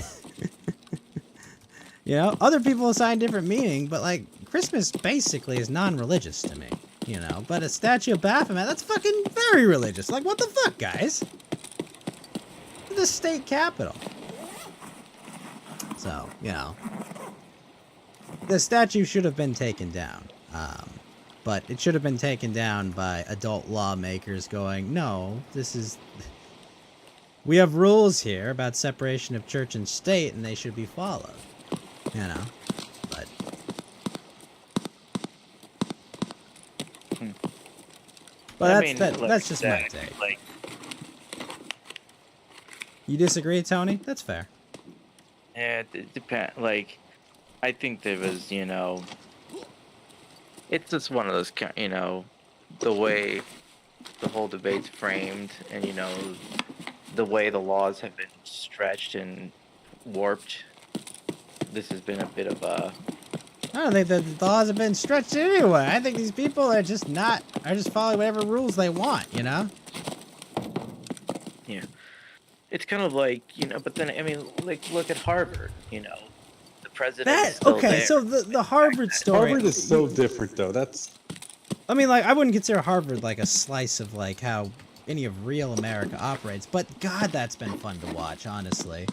it other people assign different meaning, but like Christmas basically is non-religious to me, but a statue of Baphomet, that's fucking very religious. Like, what the fuck, guys? The state capital. So, you know, the statue should have been taken down. But it should have been taken down by adult lawmakers going, no, we have rules here about separation of church and state, and they should be followed. You know, but... But that's just my take. Like, you disagree, Tony? That's fair. yeah, it depends. Like, I think there was, you know, it's just one of those, you know, the way the whole debate's framed, and you know, the way the laws have been stretched and warped. This has been a bit of a... I don't think the laws have been stretched anyway. I think these people are just following whatever rules they want, you know? Yeah. It's kind of like, you know, but then, I mean, like, look at Harvard, you know. The president is still okay, there. so the Harvard story... Harvard is so different, though. I mean, like, I wouldn't consider Harvard, like, a slice of, like, how any of real America operates, but God, that's been fun to watch, honestly.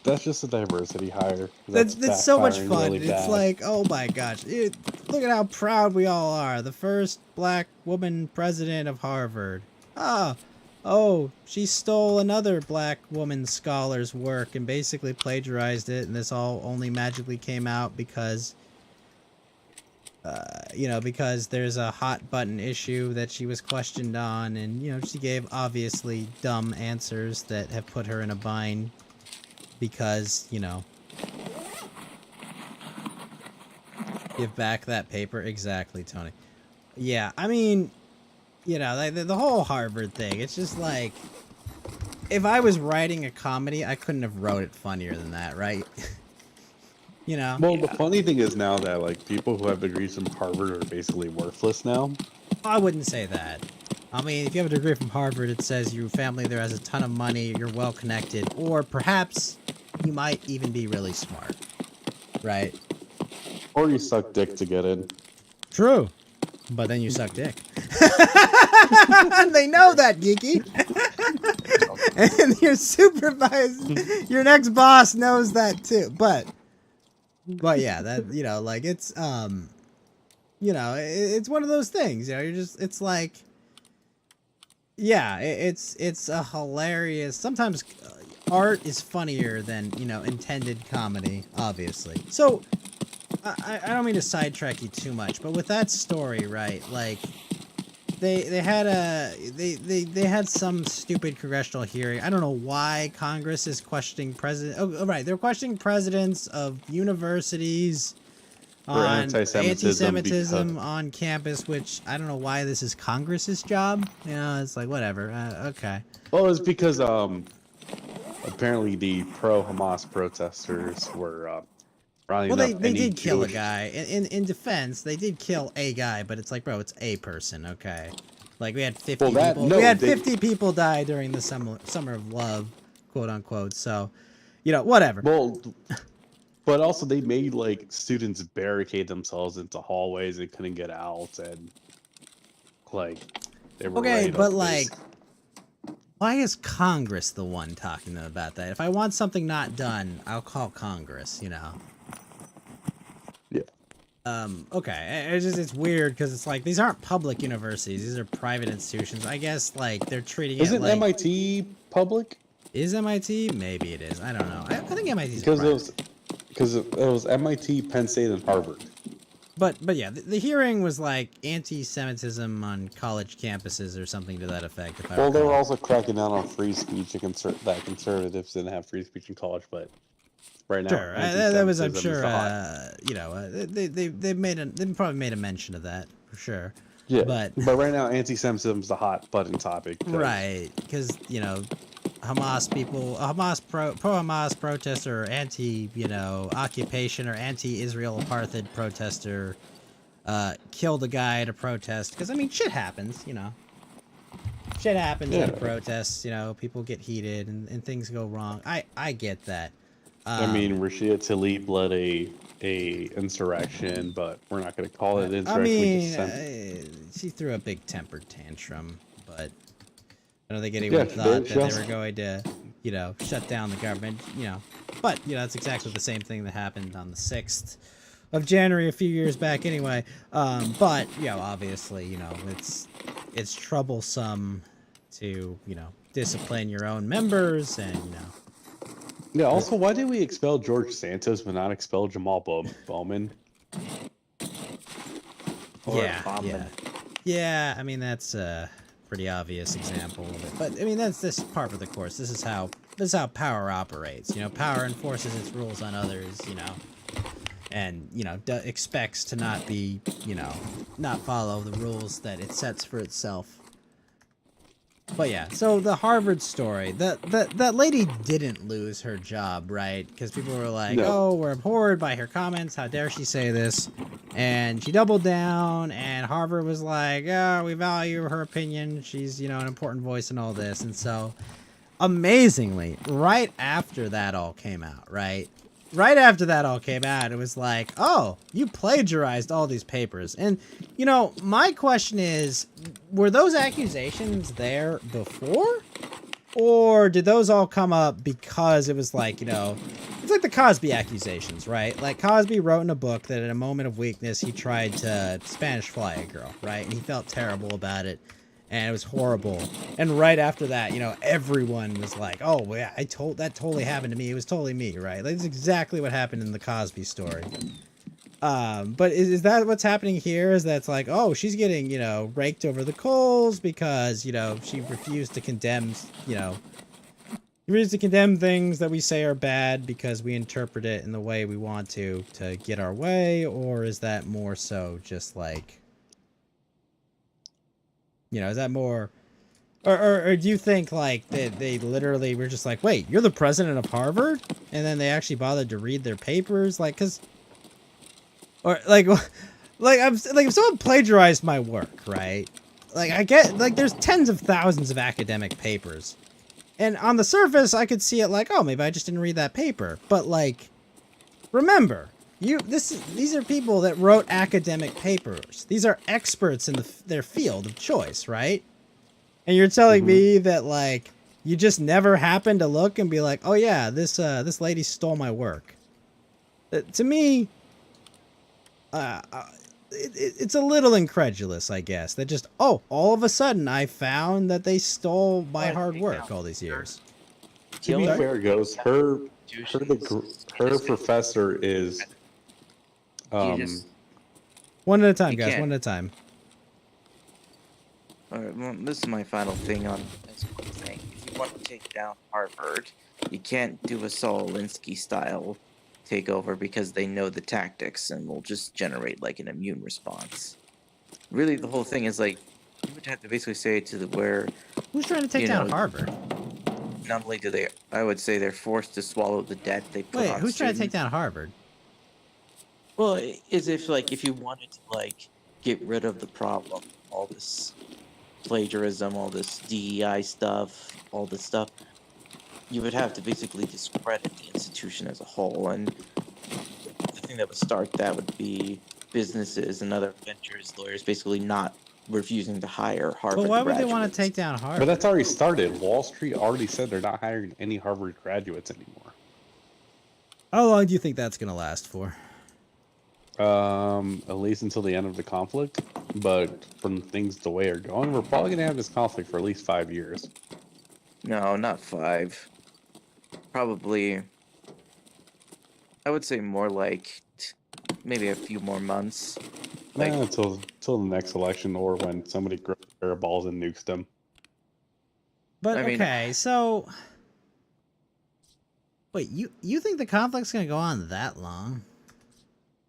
That's just a diversity hire. That's so much fun. Really it's bad. like, oh my gosh, look at how proud we all are. The first black woman president of Harvard. Oh, she stole another black woman scholar's work and basically plagiarized it, and this all only magically came out because, you know, because there's a hot button issue that she was questioned on, and, you know, she gave obviously dumb answers that have put her in a bind. Because, you know, give back that paper. Exactly, Tony. Yeah, I mean, you know, like, the whole Harvard thing, it's just like, if I was writing a comedy, I couldn't have wrote it funnier than that, right? You know? Well, the funny thing is now that, like, people who have degrees from Harvard are basically worthless now. I wouldn't say that. I mean, if you have a degree from Harvard, it says your family there has a ton of money, you're well connected, or perhaps you might even be really smart, right? Or you suck dick to get in. True, but then you suck dick. They know that, Geeky. And your supervisor, your next boss knows that too. But yeah, that, you know, like, it's you know, it's one of those things. You know, it's like. Yeah, it's a hilarious... Sometimes art is funnier than, you know, intended comedy, obviously. So, I don't mean to sidetrack you too much, but with that story, right, like, they had some stupid congressional hearing. I don't know why Congress is questioning president... Oh, right, they're questioning presidents of universities... on anti-Semitism on campus, which I don't know why this is Congress's job. You know, it's like, whatever. Okay. Well, it's because apparently the pro-Hamas protesters were rallying up. Well, they any did kill a Jewish... guy. In defense, they did kill a guy, but it's like, bro, it's a person. Okay. Like, we had 50 people. No, we had 50 people die during the summer of love, quote unquote. So, you know, whatever. Well. But also, they made, like, students barricade themselves into hallways and couldn't get out, and, like, they were Okay, right but, up like, why is Congress the one talking to them about that? If I want something not done, I'll call Congress, you know? Yeah. Okay, it's weird, because it's like, these aren't public universities, these are private institutions. I guess, like, they're treating it like... MIT public? Is MIT? Maybe it is, I don't know. I think MIT's private. Because it was MIT, Penn State, and Harvard. But yeah, the hearing was like anti-Semitism on college campuses or something to that effect. If I Well, they recall. were also cracking down on free speech and that conservatives didn't have free speech in college, but right now, Sure, that was, I'm anti-Semitism sure, is the hot. you know, they probably made a mention of that for sure. Yeah, but right now, anti-Semitism is the hot button topic. Right, because, you know, Hamas people, pro-Hamas protester or anti, you know, occupation or anti-Israel apartheid protester killed a guy at a protest. Because, I mean, shit happens, you know. Shit happens at protests, you know, people get heated and things go wrong. I get that. I mean, Rashida Tlaib led a insurrection, but we're not going to call it insurrection. I mean, she threw a big temper tantrum, but I don't think anyone thought that they were going to you know, shut down the government, you know. But, you know, that's exactly the same thing that happened on the 6th of January a few years back anyway. But, you know, obviously, you know, it's troublesome to, you know, discipline your own members and, you know. Yeah, also, why did we expel George Santos but not expel Jamal Bowman? Yeah, I mean, that's a pretty obvious example of it. But, I mean, that's this part of the course. This is how power operates. You know, power enforces its rules on others, you know. And, you know, expects to not be, you know, not follow the rules that it sets for itself. But yeah, so the Harvard story, that lady didn't lose her job, right? Because people were like, oh, we're abhorred by her comments. How dare she say this? And she doubled down, and Harvard was like, oh, we value her opinion. She's, you know, an important voice in all this. And so, amazingly, right after that all came out, right? Right after that all came out, it was like, oh, you plagiarized all these papers. And, you know, my question is, were those accusations there before? Or did those all come up because it was like, you know, it's like the Cosby accusations, right? Like Cosby wrote in a book that in a moment of weakness, he tried to Spanish fly a girl, right? And he felt terrible about it. And it was horrible. And right after that, you know, everyone was like, oh, yeah, that totally happened to me. It was totally me, right? Like, that's exactly what happened in the Cosby story. But is that what's happening here? Is that it's like, oh, she's getting, you know, raked over the coals because, you know, she refused to condemn, you know, refused to condemn things that we say are bad because we interpret it in the way we want to get our way? Or is that more so just like, you know, is that more, or do you think like they literally were just like, wait, you're the president of Harvard? And then they actually bothered to read their papers? Like, cause, or like if someone plagiarized my work, right? Like I get, like there's tens of thousands of academic papers. And on the surface, I could see it like, oh, maybe I just didn't read that paper. But like, remember, these are people that wrote academic papers. These are experts in their field of choice, right? And you're telling me that like you just never happened to look and be like, oh yeah, this lady stole my work. To me, it's a little incredulous, I guess. That just, oh, all of a sudden I found that they stole my hard work all these years. To be fair, goes her professor is. One at a time, guys. One at a time. All right, well, this is my final thing on this one thing. If you want to take down Harvard, you can't do a Saul Alinsky style takeover because they know the tactics and will just generate like an immune response. Really, the whole thing is like you would have to basically say to the where. Who's trying to take down Harvard? Not only do they, I would say they're forced to swallow the debt they put on. Wait, who's trying to take down Harvard? Well, as if like if you wanted to like get rid of the problem, all this plagiarism, all this DEI stuff, all this stuff, you would have to basically discredit the institution as a whole. And the thing that would start that would be businesses and other ventures, lawyers basically not refusing to hire Harvard But why would graduates. they want to take down Harvard? But that's already started. Wall Street already said they're not hiring any Harvard graduates anymore. How long do you think that's going to last for? At least until the end of the conflict. But from things the way are going, we're probably going to have this conflict for at least 5 years. No, not 5. Probably, I would say more like maybe a few more months. Like until the next election or when somebody grows a pair of balls and nukes them. But okay, so wait, you think the conflict's gonna go on that long?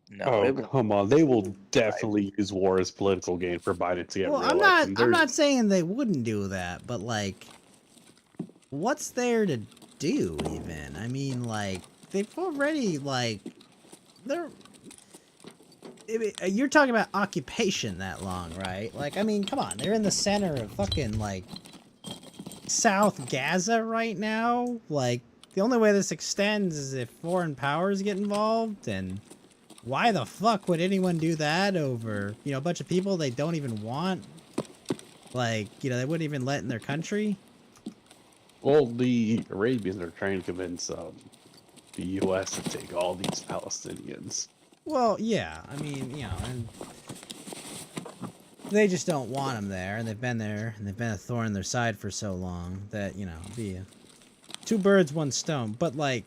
No, oh come on! They will definitely use war as political gain for Biden to get reelected. I'm not saying they wouldn't do that, but like, what's there to do even? I mean, like, they've already like you're talking about occupation that long, right? Like, I mean, come on, they're in the center of fucking like South Gaza right now. Like, the only way this extends is if foreign powers get involved, and why the fuck would anyone do that over, you know, a bunch of people they don't even want? Like, you know, they wouldn't even let in their country. Well, the Arabians are trying to convince the U.S. to take all these Palestinians. Well, yeah. I mean, and they just don't want them there, and they've been there, and they've been a thorn in their side for so long that, be two birds, one stone. But, like,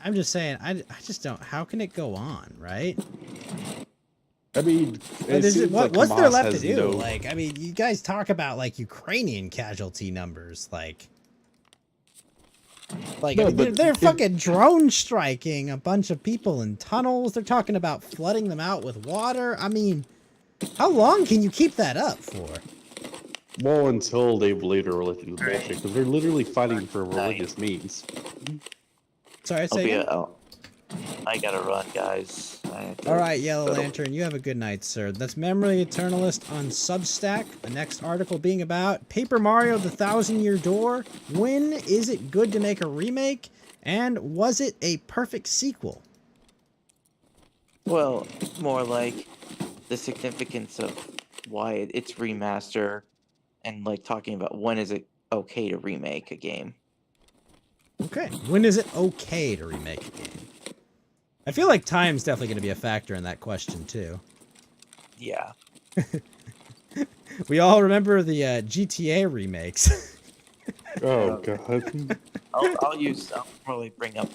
I'm just saying, I just don't... How can it go on, right? I mean, what's there left to do? Like, I mean, you guys talk about, like, Ukrainian casualty numbers, like... Like, no, I mean, they're fucking drone striking a bunch of people in tunnels. They're talking about flooding them out with water. I mean, how long can you keep that up for? Well, until they believe their religion is bullshit, because they're literally fighting for religious means. Sorry, say again? I gotta run, guys. All right, Yellow Lantern, you have a good night, sir. That's Memory Eternalist on Substack. The next article being about Paper Mario: The Thousand-Year Door. When is it good to make a remake? And was it a perfect sequel? Well, more like the significance of why it's remaster, and like talking about when is it okay to remake a game. Okay, when is it okay to remake a game? I feel like time's definitely going to be a factor in that question, too. Yeah. We all remember the GTA remakes. Oh, God. I'll probably bring up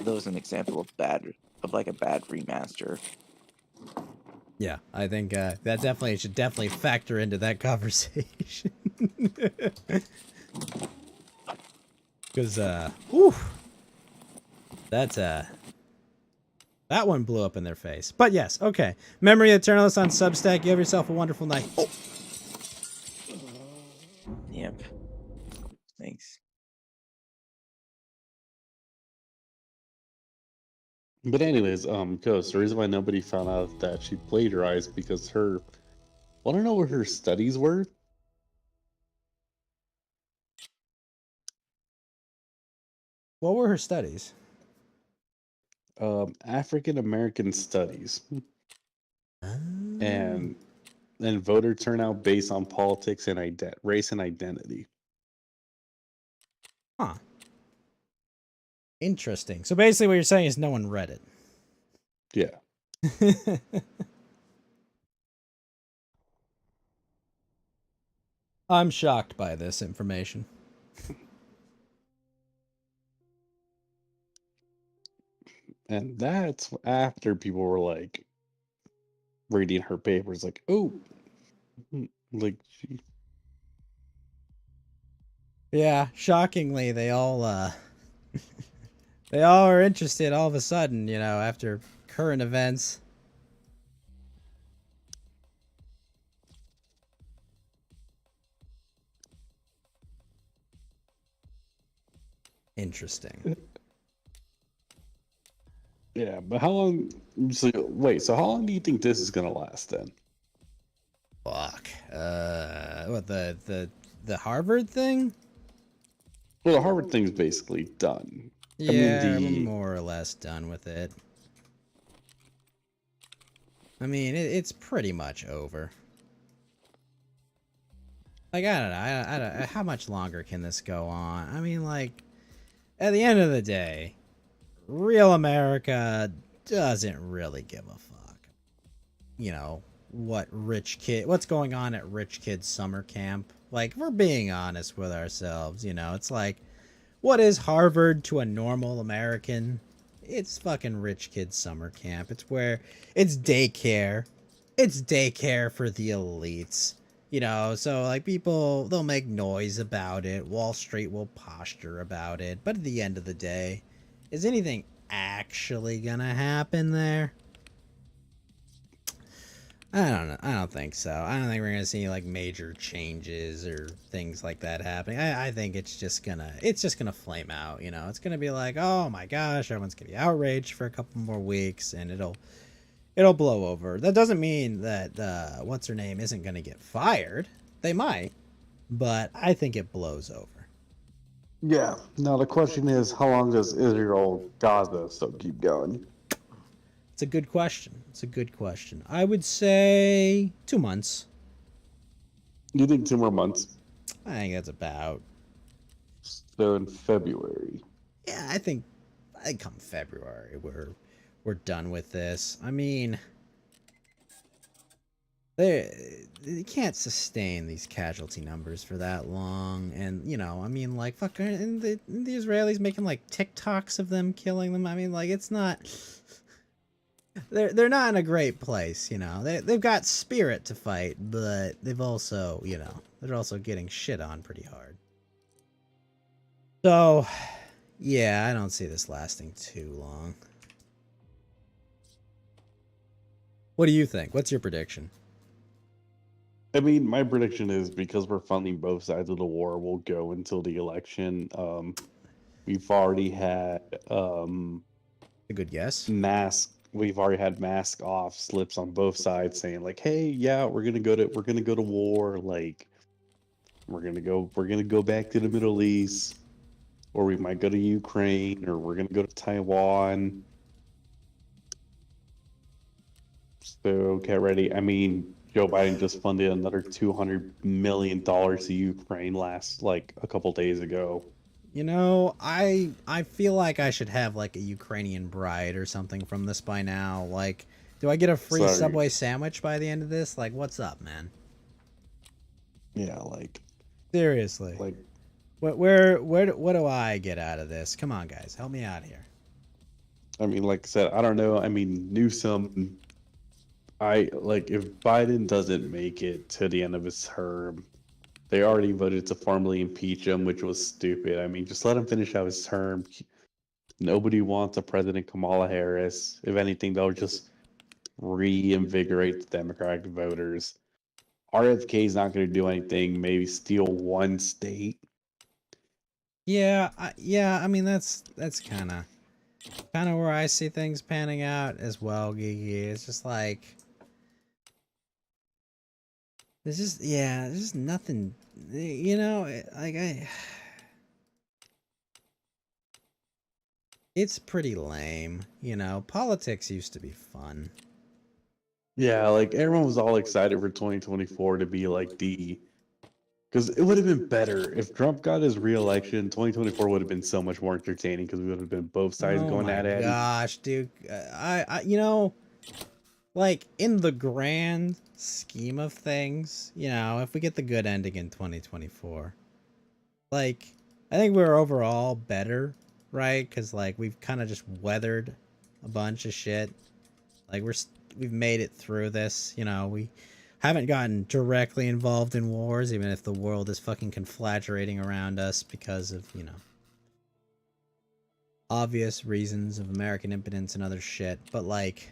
those an example of a bad remaster. Yeah, I think that definitely should factor into that conversation. Because, that's, that one blew up in their face. But yes, okay. Memory Eternalist on Substack. You have yourself a wonderful night. Oh. Yep. Thanks. But anyways, Ghost, the reason why nobody found out that she plagiarized because her... I don't know what her studies were. What were her studies? African American studies, and voter turnout based on politics and race and identity. Huh. Interesting. So basically, what you're saying is no one read it. Yeah. I'm shocked by this information. And that's after people were like reading her papers, like, oh, like she... Yeah, shockingly, they all they all are interested all of a sudden, after current events. Interesting. Yeah, but how long? So wait, so how long do you think this is gonna last then? Fuck. What the Harvard thing? Well, the Harvard thing's basically done. Yeah, we're more or less done with it. I mean, it's pretty much over. Like, I don't know. I don't. How much longer can this go on? I mean, like, at the end of the day, real America doesn't really give a fuck. What's going on at rich kids summer camp? Like, we're being honest with ourselves, It's like, what is Harvard to a normal American? It's fucking rich kids summer camp. It's daycare. It's daycare for the elites. So, like, people, they'll make noise about it. Wall Street will posture about it. But at the end of the day, is anything actually gonna happen there? I don't know. I don't think so. I don't think we're gonna see like major changes or things like that happening. I think it's just gonna flame out. It's gonna be like, oh my gosh, everyone's gonna be outraged for a couple more weeks, and it'll blow over. That doesn't mean that what's her name isn't gonna get fired. They might, but I think it blows over. Yeah. Now the question is, how long does Israel Gaza still keep going? It's a good question. I would say 2 months. You think 2 more months? I think that's about. So in February. Yeah, I think come February we're done with this. I mean, they can't sustain these casualty numbers for that long, and you know, I mean, like fucking, and the Israelis making like TikToks of them killing them. I mean, like it's not. They're not in a great place, you know. They've got spirit to fight, but they've also, you know, they're also getting shit on pretty hard. So, yeah, I don't see this lasting too long. What do you think? What's your prediction? I mean, my prediction is because we're funding both sides of the war, we'll go until the election. We've already had A good guess. we've already had mask off slips on both sides saying like, hey, yeah, we're gonna go to war, like we're gonna go back to the Middle East, or we might go to Ukraine, or we're gonna go to Taiwan. So get ready. I mean, Joe Biden just funded another $200 million to Ukraine like a couple days ago. You know, I feel like I should have like a Ukrainian bride or something from this by now. Like, do I get a free Subway sandwich by the end of this? Like, what's up, man? Yeah, like seriously. Like, what do I get out of this? Come on, guys, help me out here. I mean, like I said, I don't know. I mean, Newsom. If Biden doesn't make it to the end of his term, they already voted to formally impeach him, which was stupid. I mean, just let him finish out his term. Nobody wants a President Kamala Harris. If anything, they'll just reinvigorate the Democratic voters. RFK is not going to do anything. Maybe steal one state. Yeah, I mean that's kind of where I see things panning out as well, Gigi. It's just like there's just nothing, you know, it's pretty lame, you know. Politics used to be fun. Yeah, like everyone was all excited for 2024 to be like because it would have been better if Trump got his reelection. 2024 would have been so much more entertaining because we would have been both sides going at it. Oh my gosh, dude! I you know, like in the grand scheme of things, you know, if we get the good ending in 2024, like I think we're overall better, right? Because like we've kind of just weathered a bunch of shit. Like we've made it through this, you know. We haven't gotten directly involved in wars, even if the world is fucking conflagrating around us because of, you know, obvious reasons of American impotence and other shit. But like,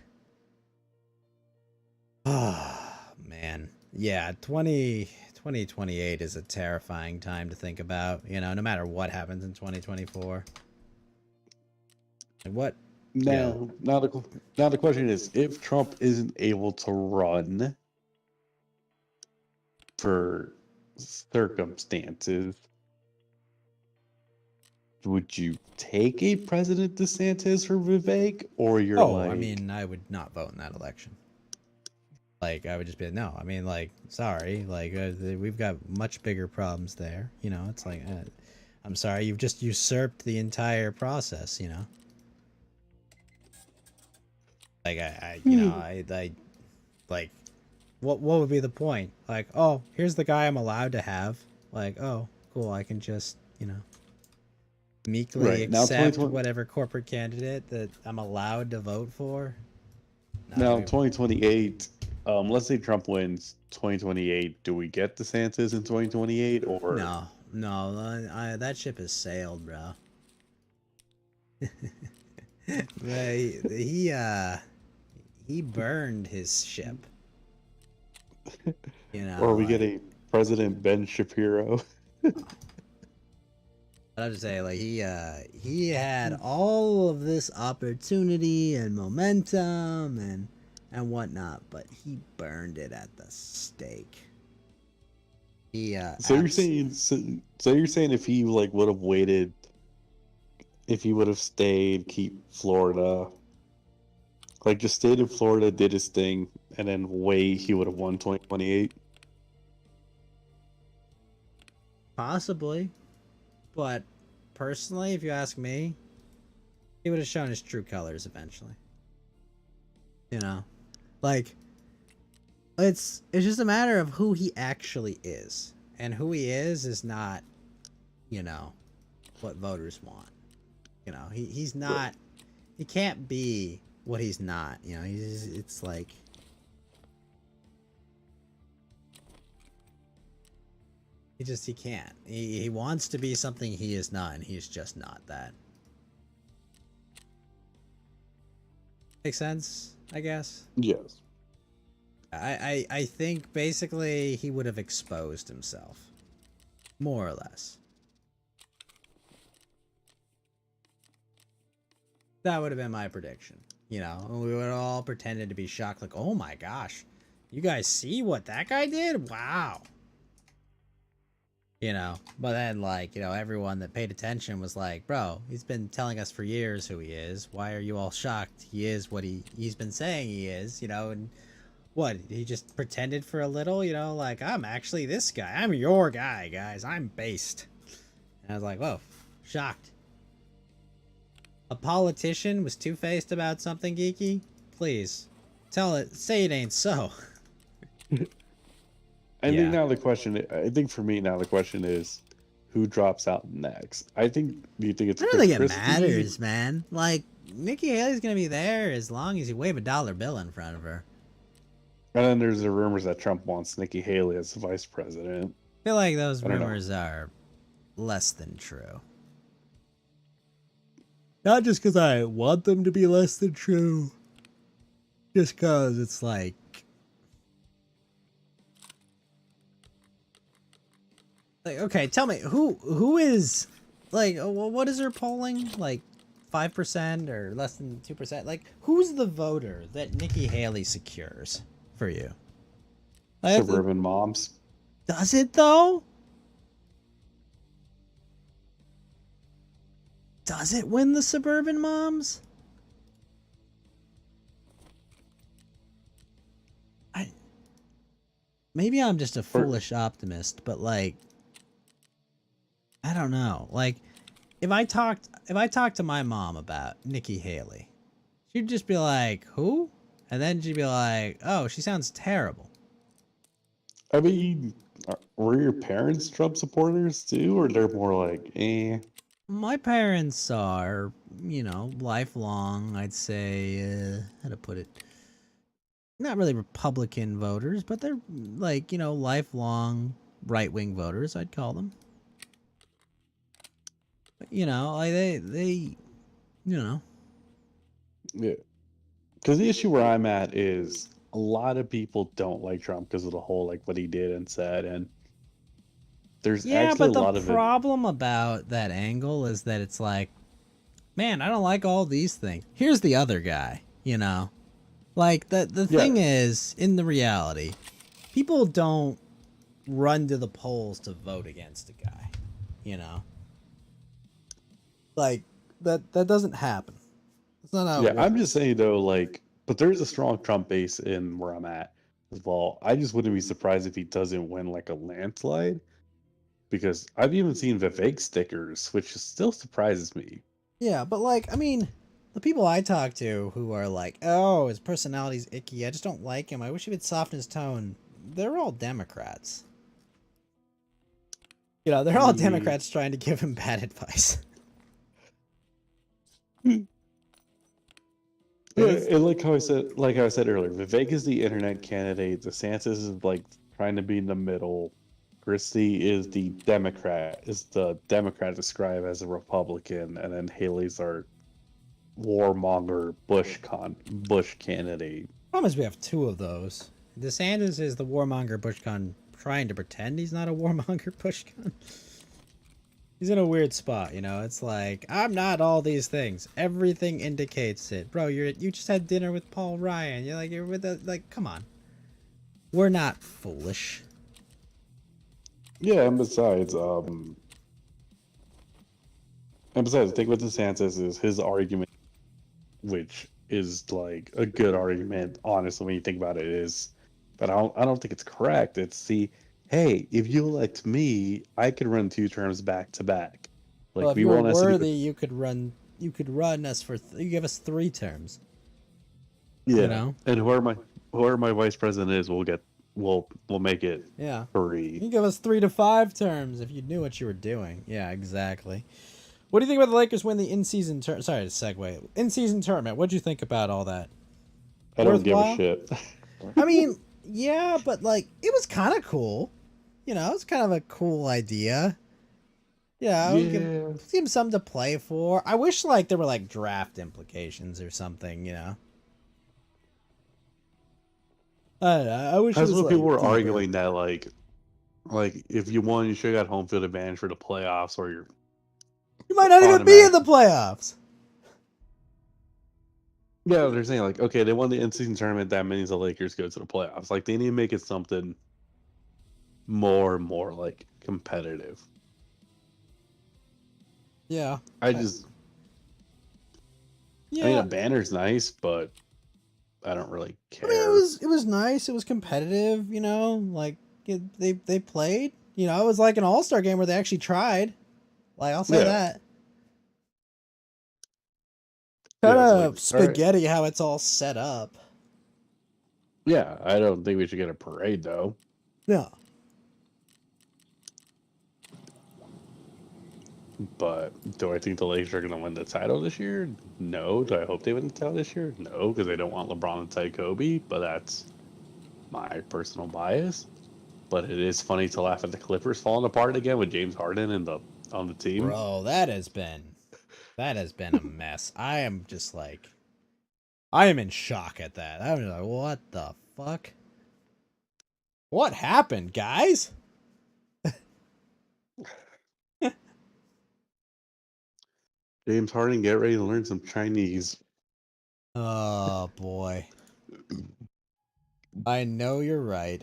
oh man, yeah, 2028 is a terrifying time to think about, you know, no matter what happens in 2024. Like what? Now the question is, if Trump isn't able to run for circumstances, would you take a President DeSantis or Vivek, or you're I mean, I would not vote in that election. Like, I would just be no. I mean, like, sorry, like we've got much bigger problems there. You know, it's like, I'm sorry, you've just usurped the entire process. You know, like you know, I like. What would be the point? Like, oh, here's the guy I'm allowed to have. Like, oh, cool, I can just, you know, meekly accept whatever corporate candidate that I'm allowed to vote for. Now, 2028, let's say Trump wins 2028. Do we get DeSantis in 2028 or no? That ship has sailed, bro. He burned his ship. You know, or we get a President Ben Shapiro. I have to say, like he had all of this opportunity and momentum and whatnot, but he burned it at the stake. So you're saying if he like would have waited, if he would have stayed, keep Florida, like just stayed in Florida, did his thing, and then wait, he would have won 2028? Possibly. But personally, if you ask me, he would have shown his true colors eventually. You know, like it's just a matter of who he actually is, and who he is not, you know, what voters want. You know, he's not. He can't be what he's not. You know, it's like. He can't. He wants to be something he is not, and he's just not that. Make sense, I guess? Yes. I think basically he would have exposed himself. More or less. That would have been my prediction. You know, we would have all pretended to be shocked, like, oh my gosh, you guys see what that guy did? Wow. You know, but then, like, you know, everyone that paid attention was like, bro, he's been telling us for years who he is. Why are you all shocked? He is what he's been saying he is, you know, and what? He just pretended for a little, you know, like, I'm actually this guy. I'm your guy, guys. I'm based. And I was like, whoa, shocked. A politician was two-faced about something geeky? Please, say it ain't so. I think for me now the question is, who drops out next? Do you think it's I don't think it matters, man. Like, Nikki Haley's gonna be there as long as you wave a dollar bill in front of her. And then there's the rumors that Trump wants Nikki Haley as the vice president. I feel like those rumors are less than true. Not just because I want them to be less than true. Just because it's like... okay, tell me, who is... Like, what is her polling? Like, 5% or less than 2%? Like, who's the voter that Nikki Haley secures for you? Suburban moms. Does it, though? Does it win the suburban moms? Maybe I'm just a foolish optimist, but like, I don't know. Like, if I talked to my mom about Nikki Haley, she'd just be like, "Who?" And then she'd be like, "Oh, she sounds terrible." I mean, were your parents Trump supporters too, or they're more like, eh? My parents are, you know, lifelong, I'd say, how to put it, not really Republican voters, but they're like, you know, lifelong right-wing voters, I'd call them. But, you know, like they, you know. Yeah. Because the issue where I'm at is a lot of people don't like Trump because of the whole, like, what he did and said, and there's actually a lot of it. Yeah, but the problem about that angle is that it's like, man, I don't like all these things. Here's the other guy, you know? Like, the thing is, in the reality, people don't run to the polls to vote against a guy, you know? Like, that doesn't happen. That's not how it works. I'm just saying, though, like, but there's a strong Trump base in where I'm at as well. I just wouldn't be surprised if he doesn't win, like, a landslide. Because I've even seen Vivek stickers, which still surprises me. Yeah, but like, I mean, the people I talk to who are like, oh, his personality's icky, I just don't like him, I wish he would soften his tone, they're all Democrats. You know, they're all Democrats trying to give him bad advice. And like I said earlier, Vivek is the internet candidate. DeSantis is like trying to be in the middle. Christie is the Democrat described as a Republican, and then Haley's our warmonger Bush candidate. Problem is we have two of those. DeSantis is the warmonger Bushcon trying to pretend he's not a warmonger Bushcon. He's in a weird spot, you know. It's like, I'm not all these things. Everything indicates it, bro. You just had dinner with Paul Ryan. You're with the, like, come on. We're not foolish. Yeah, and besides, the thing with DeSantis is his argument, which is like a good argument, honestly, when you think about it, is, but I don't think it's correct. It's hey, if you elect me, I could run 2 terms back to back. Like well, if we you were want us to be worthy, you could run. You could run us for. You give us 3 terms. yeah. You know. And whoever my vice president is, we'll make it Yeah. 3. You give us 3 to 5 terms if you knew what you were doing. Yeah, exactly. What do you think about the Lakers win the in-season tournament? Sorry to segue. In-season tournament. What'd you think about all that? I don't give a Worthwhile? shit. I mean, yeah, but like it was kind of cool. You know, it was kind of a cool idea. Yeah, Yeah. give him something to play for. I wish like there were like draft implications or something. You know. I don't know. I wish it That's was what like people were deeper. arguing that like if you won, you should have got home field advantage for the playoffs, or you're You might not even be in the playoffs. Yeah, they're saying like, okay, they won the in-season tournament. That means the Lakers go to the playoffs. Like they need to make it something more and more like competitive. Yeah. I mean, Yeah. a banner's nice, but I don't really care. I mean, it was nice. It was competitive. You know, like they played. You know, it was like an all-star game where they actually tried. Like I'll say that. Kind of like, spaghetti how it's all set up. Yeah, I don't think we should get a parade though. Yeah. But do I think the Lakers are going to win the title this year? No. Do I hope they win the title this year? No, because they don't want LeBron to tie Kobe. But that's my personal bias. But it is funny to laugh at the Clippers falling apart again with James Harden on the team. Bro, that has been a mess. I am just like, I am in shock at that. I'm like, what the fuck? What happened, guys? James Harden, get ready to learn some Chinese. Oh boy. I know you're right.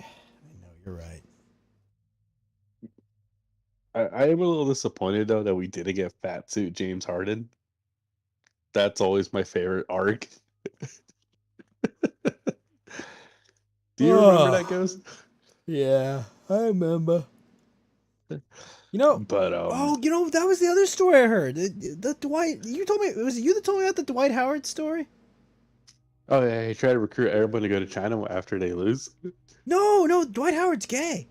I am a little disappointed though that we didn't get fat suit James Harden. That's always my favorite arc. Do you remember that, Ghost? Yeah, I remember. You know, but you know, that was the other story I heard. The Dwight, you told me, was it you that told me about the Dwight Howard story? Oh yeah, he tried to recruit everyone to go to China after they lose. No, Dwight Howard's gay.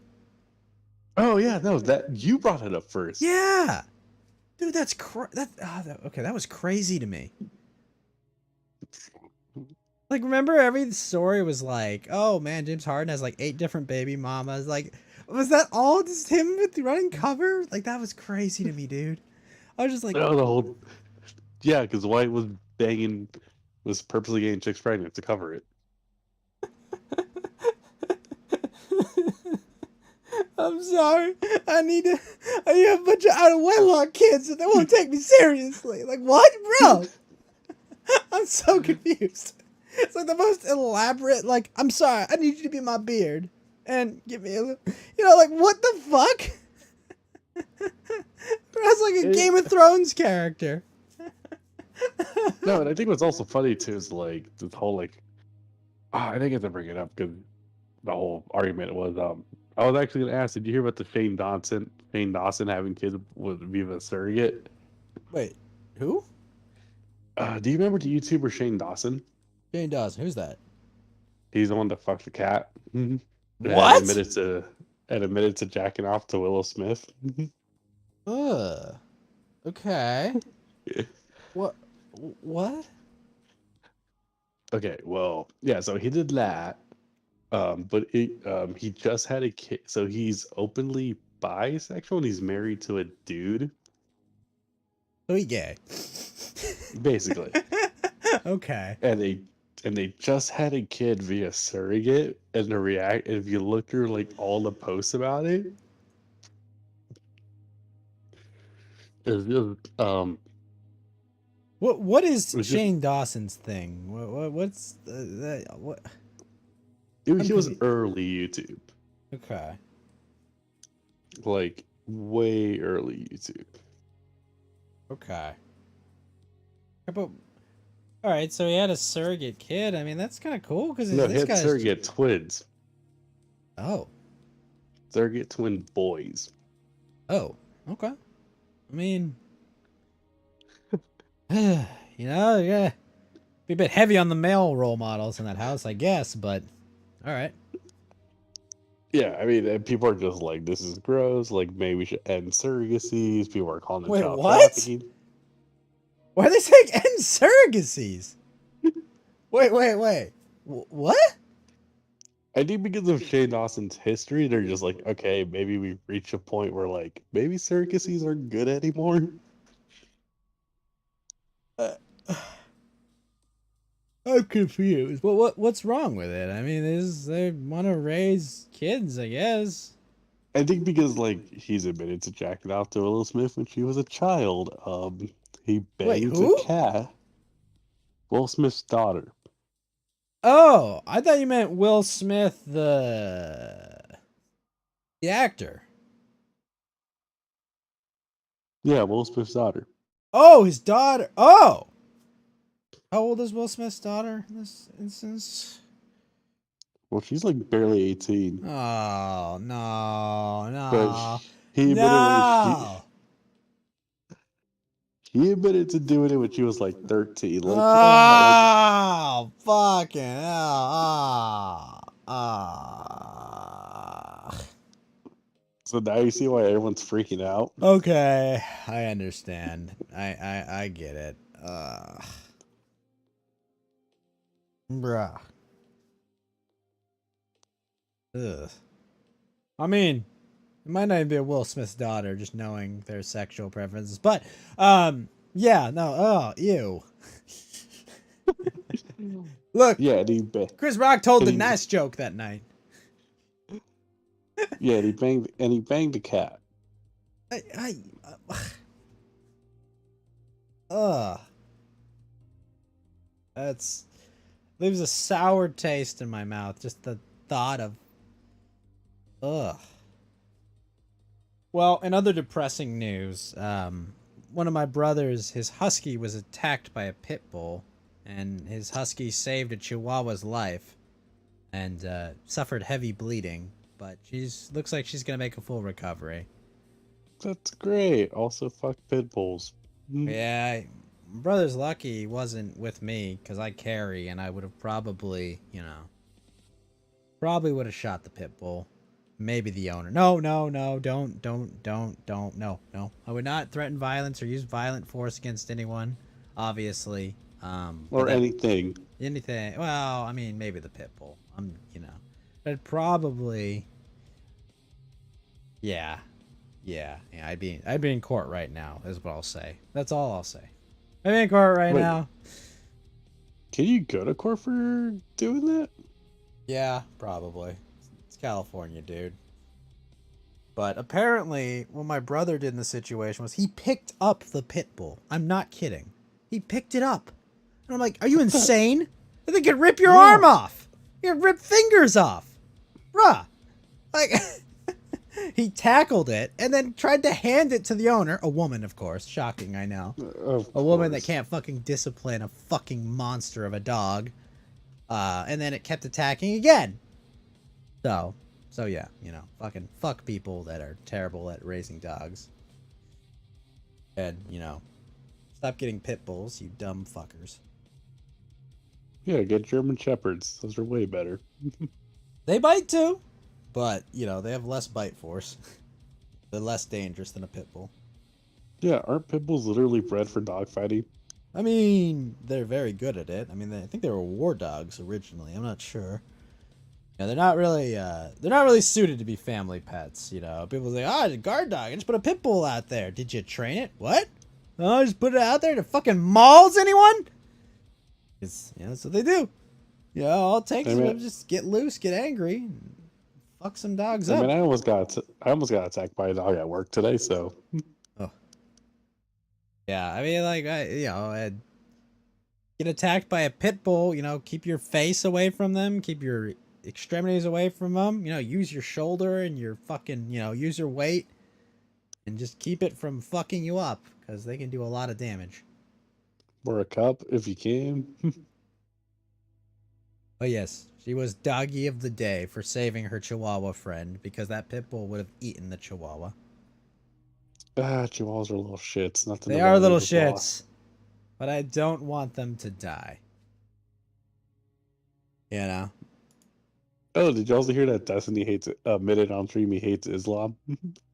Oh yeah, no, that you brought it up first. Yeah, dude, that was crazy to me. Like, remember every story was like, oh man, James Harden has like 8 different baby mamas. Like, was that all just him running cover? Like, that was crazy to me, dude. I was just like, no, the whole yeah, because Dwight was purposely getting chicks pregnant to cover it. I'm sorry. I have a bunch of out of wedlock kids and they won't take me seriously. Like, what, bro? I'm so confused. It's like the most elaborate, like, I'm sorry, I need you to be my beard. And give me a little, like, what the fuck? That's like a Game of Thrones character. No, and I think what's also funny, too, is, like, this whole, like, I didn't get to bring it up because the whole argument was, I was actually going to ask, did you hear about the Shane Dawson having kids with Viva Surrogate? Wait, who? Do you remember the YouTuber Shane Dawson? Shane Dawson, who's that? He's the one that fucked the cat. What? Admitted to jacking off to Willow Smith. Okay. What? Okay, well, yeah, so he did that. But he just had a kid, so he's openly bisexual and he's married to a dude. So he gay. Basically. Okay. And they just had a kid via surrogate, and if you look through like all the posts about it, it's just What is Shane Dawson's thing? What's what? He was early YouTube. Okay. Like way early YouTube. Okay. But all right, so he had a surrogate kid. I mean, that's kind of cool because No, he had surrogate twins. Oh. Surrogate twin boys. Oh. Okay. I mean, You know, yeah. Be a bit heavy on the male role models in that house, I guess, but all right. Yeah, I mean, and people are just like, this is gross. Like, maybe we should end surrogacies. People are calling it Wait, child what? trafficking. Why are they saying end surrogacies? Wait. What? I think because of Shane Dawson's history, they're just like, okay, maybe we reach a point where like maybe surrogacies aren't good anymore. I'm confused. What's wrong with it? I mean, they want to raise kids, I guess. I think because like he's admitted to jacking off to Will Smith when she was a child. He Wait, banged the who? cat. Will Smith's daughter. Oh, I thought you meant Will Smith, the actor. Yeah, Will Smith's daughter. Oh, his daughter. Oh, how old is Will Smith's daughter in this instance? Well, she's like barely 18. Oh no, But no, he admitted no. he admitted to doing it when she was like 13. Like, Oh, fucking hell. Oh. so now you see why everyone's freaking out. Okay, I understand. I get it. Bruh. Ugh. I mean, it might not even be a Will Smith's daughter, just knowing their sexual preferences. But, yeah, no, oh, ew. Look, Yeah, Chris Rock told and the he- nice joke that night. yeah, and he banged the cat. Ugh. That's leaves a sour taste in my mouth. Just the thought of, ugh. Well, in other depressing news, one of my brothers, his husky was attacked by a pit bull, and his husky saved a Chihuahua's life, and suffered heavy bleeding. But looks like she's gonna make a full recovery. That's great. Also, fuck pit bulls. Yeah, my brother's lucky he wasn't with me because I carry, and I would have probably, probably would have shot the pit bull. Maybe the owner. No, don't, no. I would not threaten violence or use violent force against anyone, obviously. Or anything. Anything. Well, I mean, maybe the pit bull. But probably. Yeah. I'd be in court right now, is what I'll say. That's all I'll say. I'm in court right now. Can you go to court for doing that? Yeah, probably. It's California, dude. But apparently, what my brother did in the situation was he picked up the pit bull. I'm not kidding. He picked it up. And I'm like, are you insane? They could rip your arm off. You could rip fingers off. Bruh. Like, he tackled it and then tried to hand it to the owner. A woman, of course. Shocking, I know. A woman that can't fucking discipline a fucking monster of a dog. And then it kept attacking again. So yeah, fucking fuck people that are terrible at raising dogs. And, stop getting pit bulls, you dumb fuckers. Yeah, get German Shepherds. Those are way better. They bite too, but, they have less bite force. They're less dangerous than a pit bull. Yeah, aren't pit bulls literally bred for dogfighting? I mean, they're very good at it. I mean, I think they were war dogs originally. I'm not sure. Yeah, they're not really suited to be family pets. People say, it's a guard dog. I just put a pit bull out there. Did you train it? What? Oh, I just put it out there to fucking mauls anyone? That's what they do. All it takes is just get loose, get angry, and fuck some dogs up. I mean, I almost got attacked by a dog at work today. So. Oh. Yeah, I mean, like, get attacked by a pit bull. Keep your face away from them. Keep your extremities away from them. Use your shoulder and your fucking, use your weight, and just keep it from fucking you up, because they can do a lot of damage. Or a cup if you can. Oh yes, she was doggy of the day for saving her Chihuahua friend, because that pit bull would have eaten the Chihuahua. Chihuahuas are little shits. Nothing. They are little shits. but I don't want them to die. You know? Oh, did you also hear that Destiny admitted on stream he hates Islam?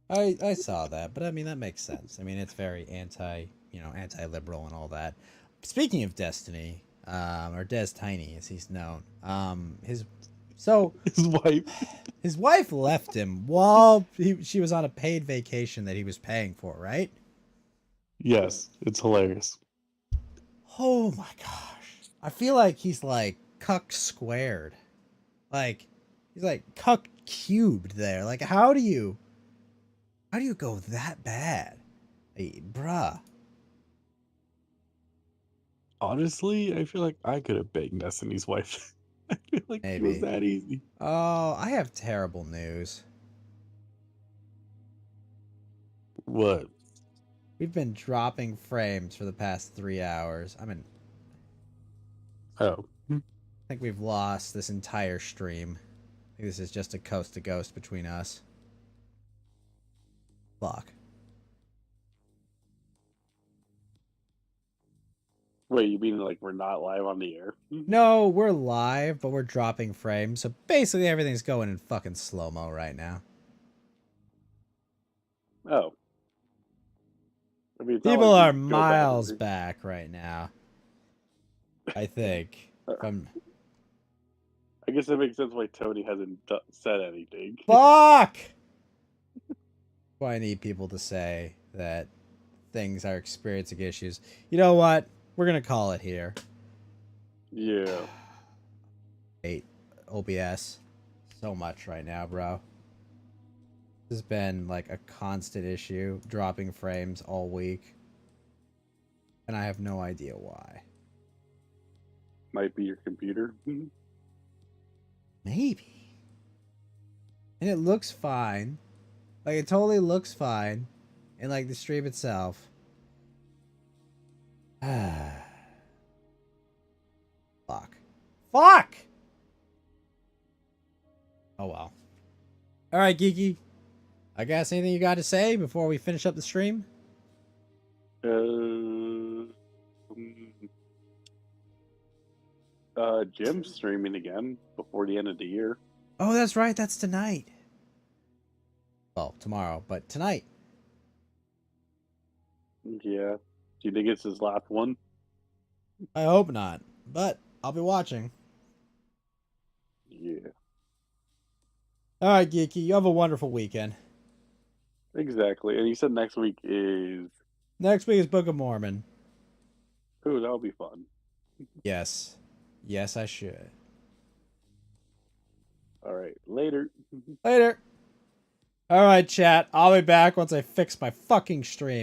I saw that, but I mean that makes sense. I mean it's very anti-liberal and all that. Speaking of Destiny, or Des Tiny as he's known, his wife left him while she was on a paid vacation that he was paying for, right? Yes, it's hilarious. Oh my gosh. I feel like he's like cuck squared. Like he's like cuck cubed there. Like how do you go that bad? Hey, bruh. Honestly, I feel like I could have banged Destiny's wife. I feel like it was that easy. Oh, I have terrible news. What? We've been dropping frames for the past 3 hours. I Oh. think we've lost this entire stream. I think this is just a coast to ghost between us. Fuck. Wait, you mean like we're not live on the air? No, we're live, but we're dropping frames. So basically everything's going in fucking slow-mo right now. Oh. I mean, People are miles back right now. I think. I guess that makes sense why Tony hasn't said anything. Fuck! Why I need people to say that things are experiencing issues. You know what? We're gonna call it here. Yeah. Hate OBS so much right now, bro. This has been like a constant issue, dropping frames all week. And I have no idea why. Might be your computer. Maybe. And it looks fine. Like, it totally looks fine. And, like, the stream itself. Fuck. Fuck! Oh, well. Alright, Geeky. I guess anything you got to say before we finish up the stream? Jim's streaming again before the end of the year. Oh, that's right. That's tonight. Well, tomorrow, but tonight. Yeah. Do you think it's his last one? I hope not, but I'll be watching. Yeah. Alright, Geeky. You have a wonderful weekend. Exactly. And you said next week is... Next week is Book of Mormon. Ooh, that'll be fun. Yes. Yes, I should. Alright, later. Later. Alright, chat. I'll be back once I fix my fucking stream.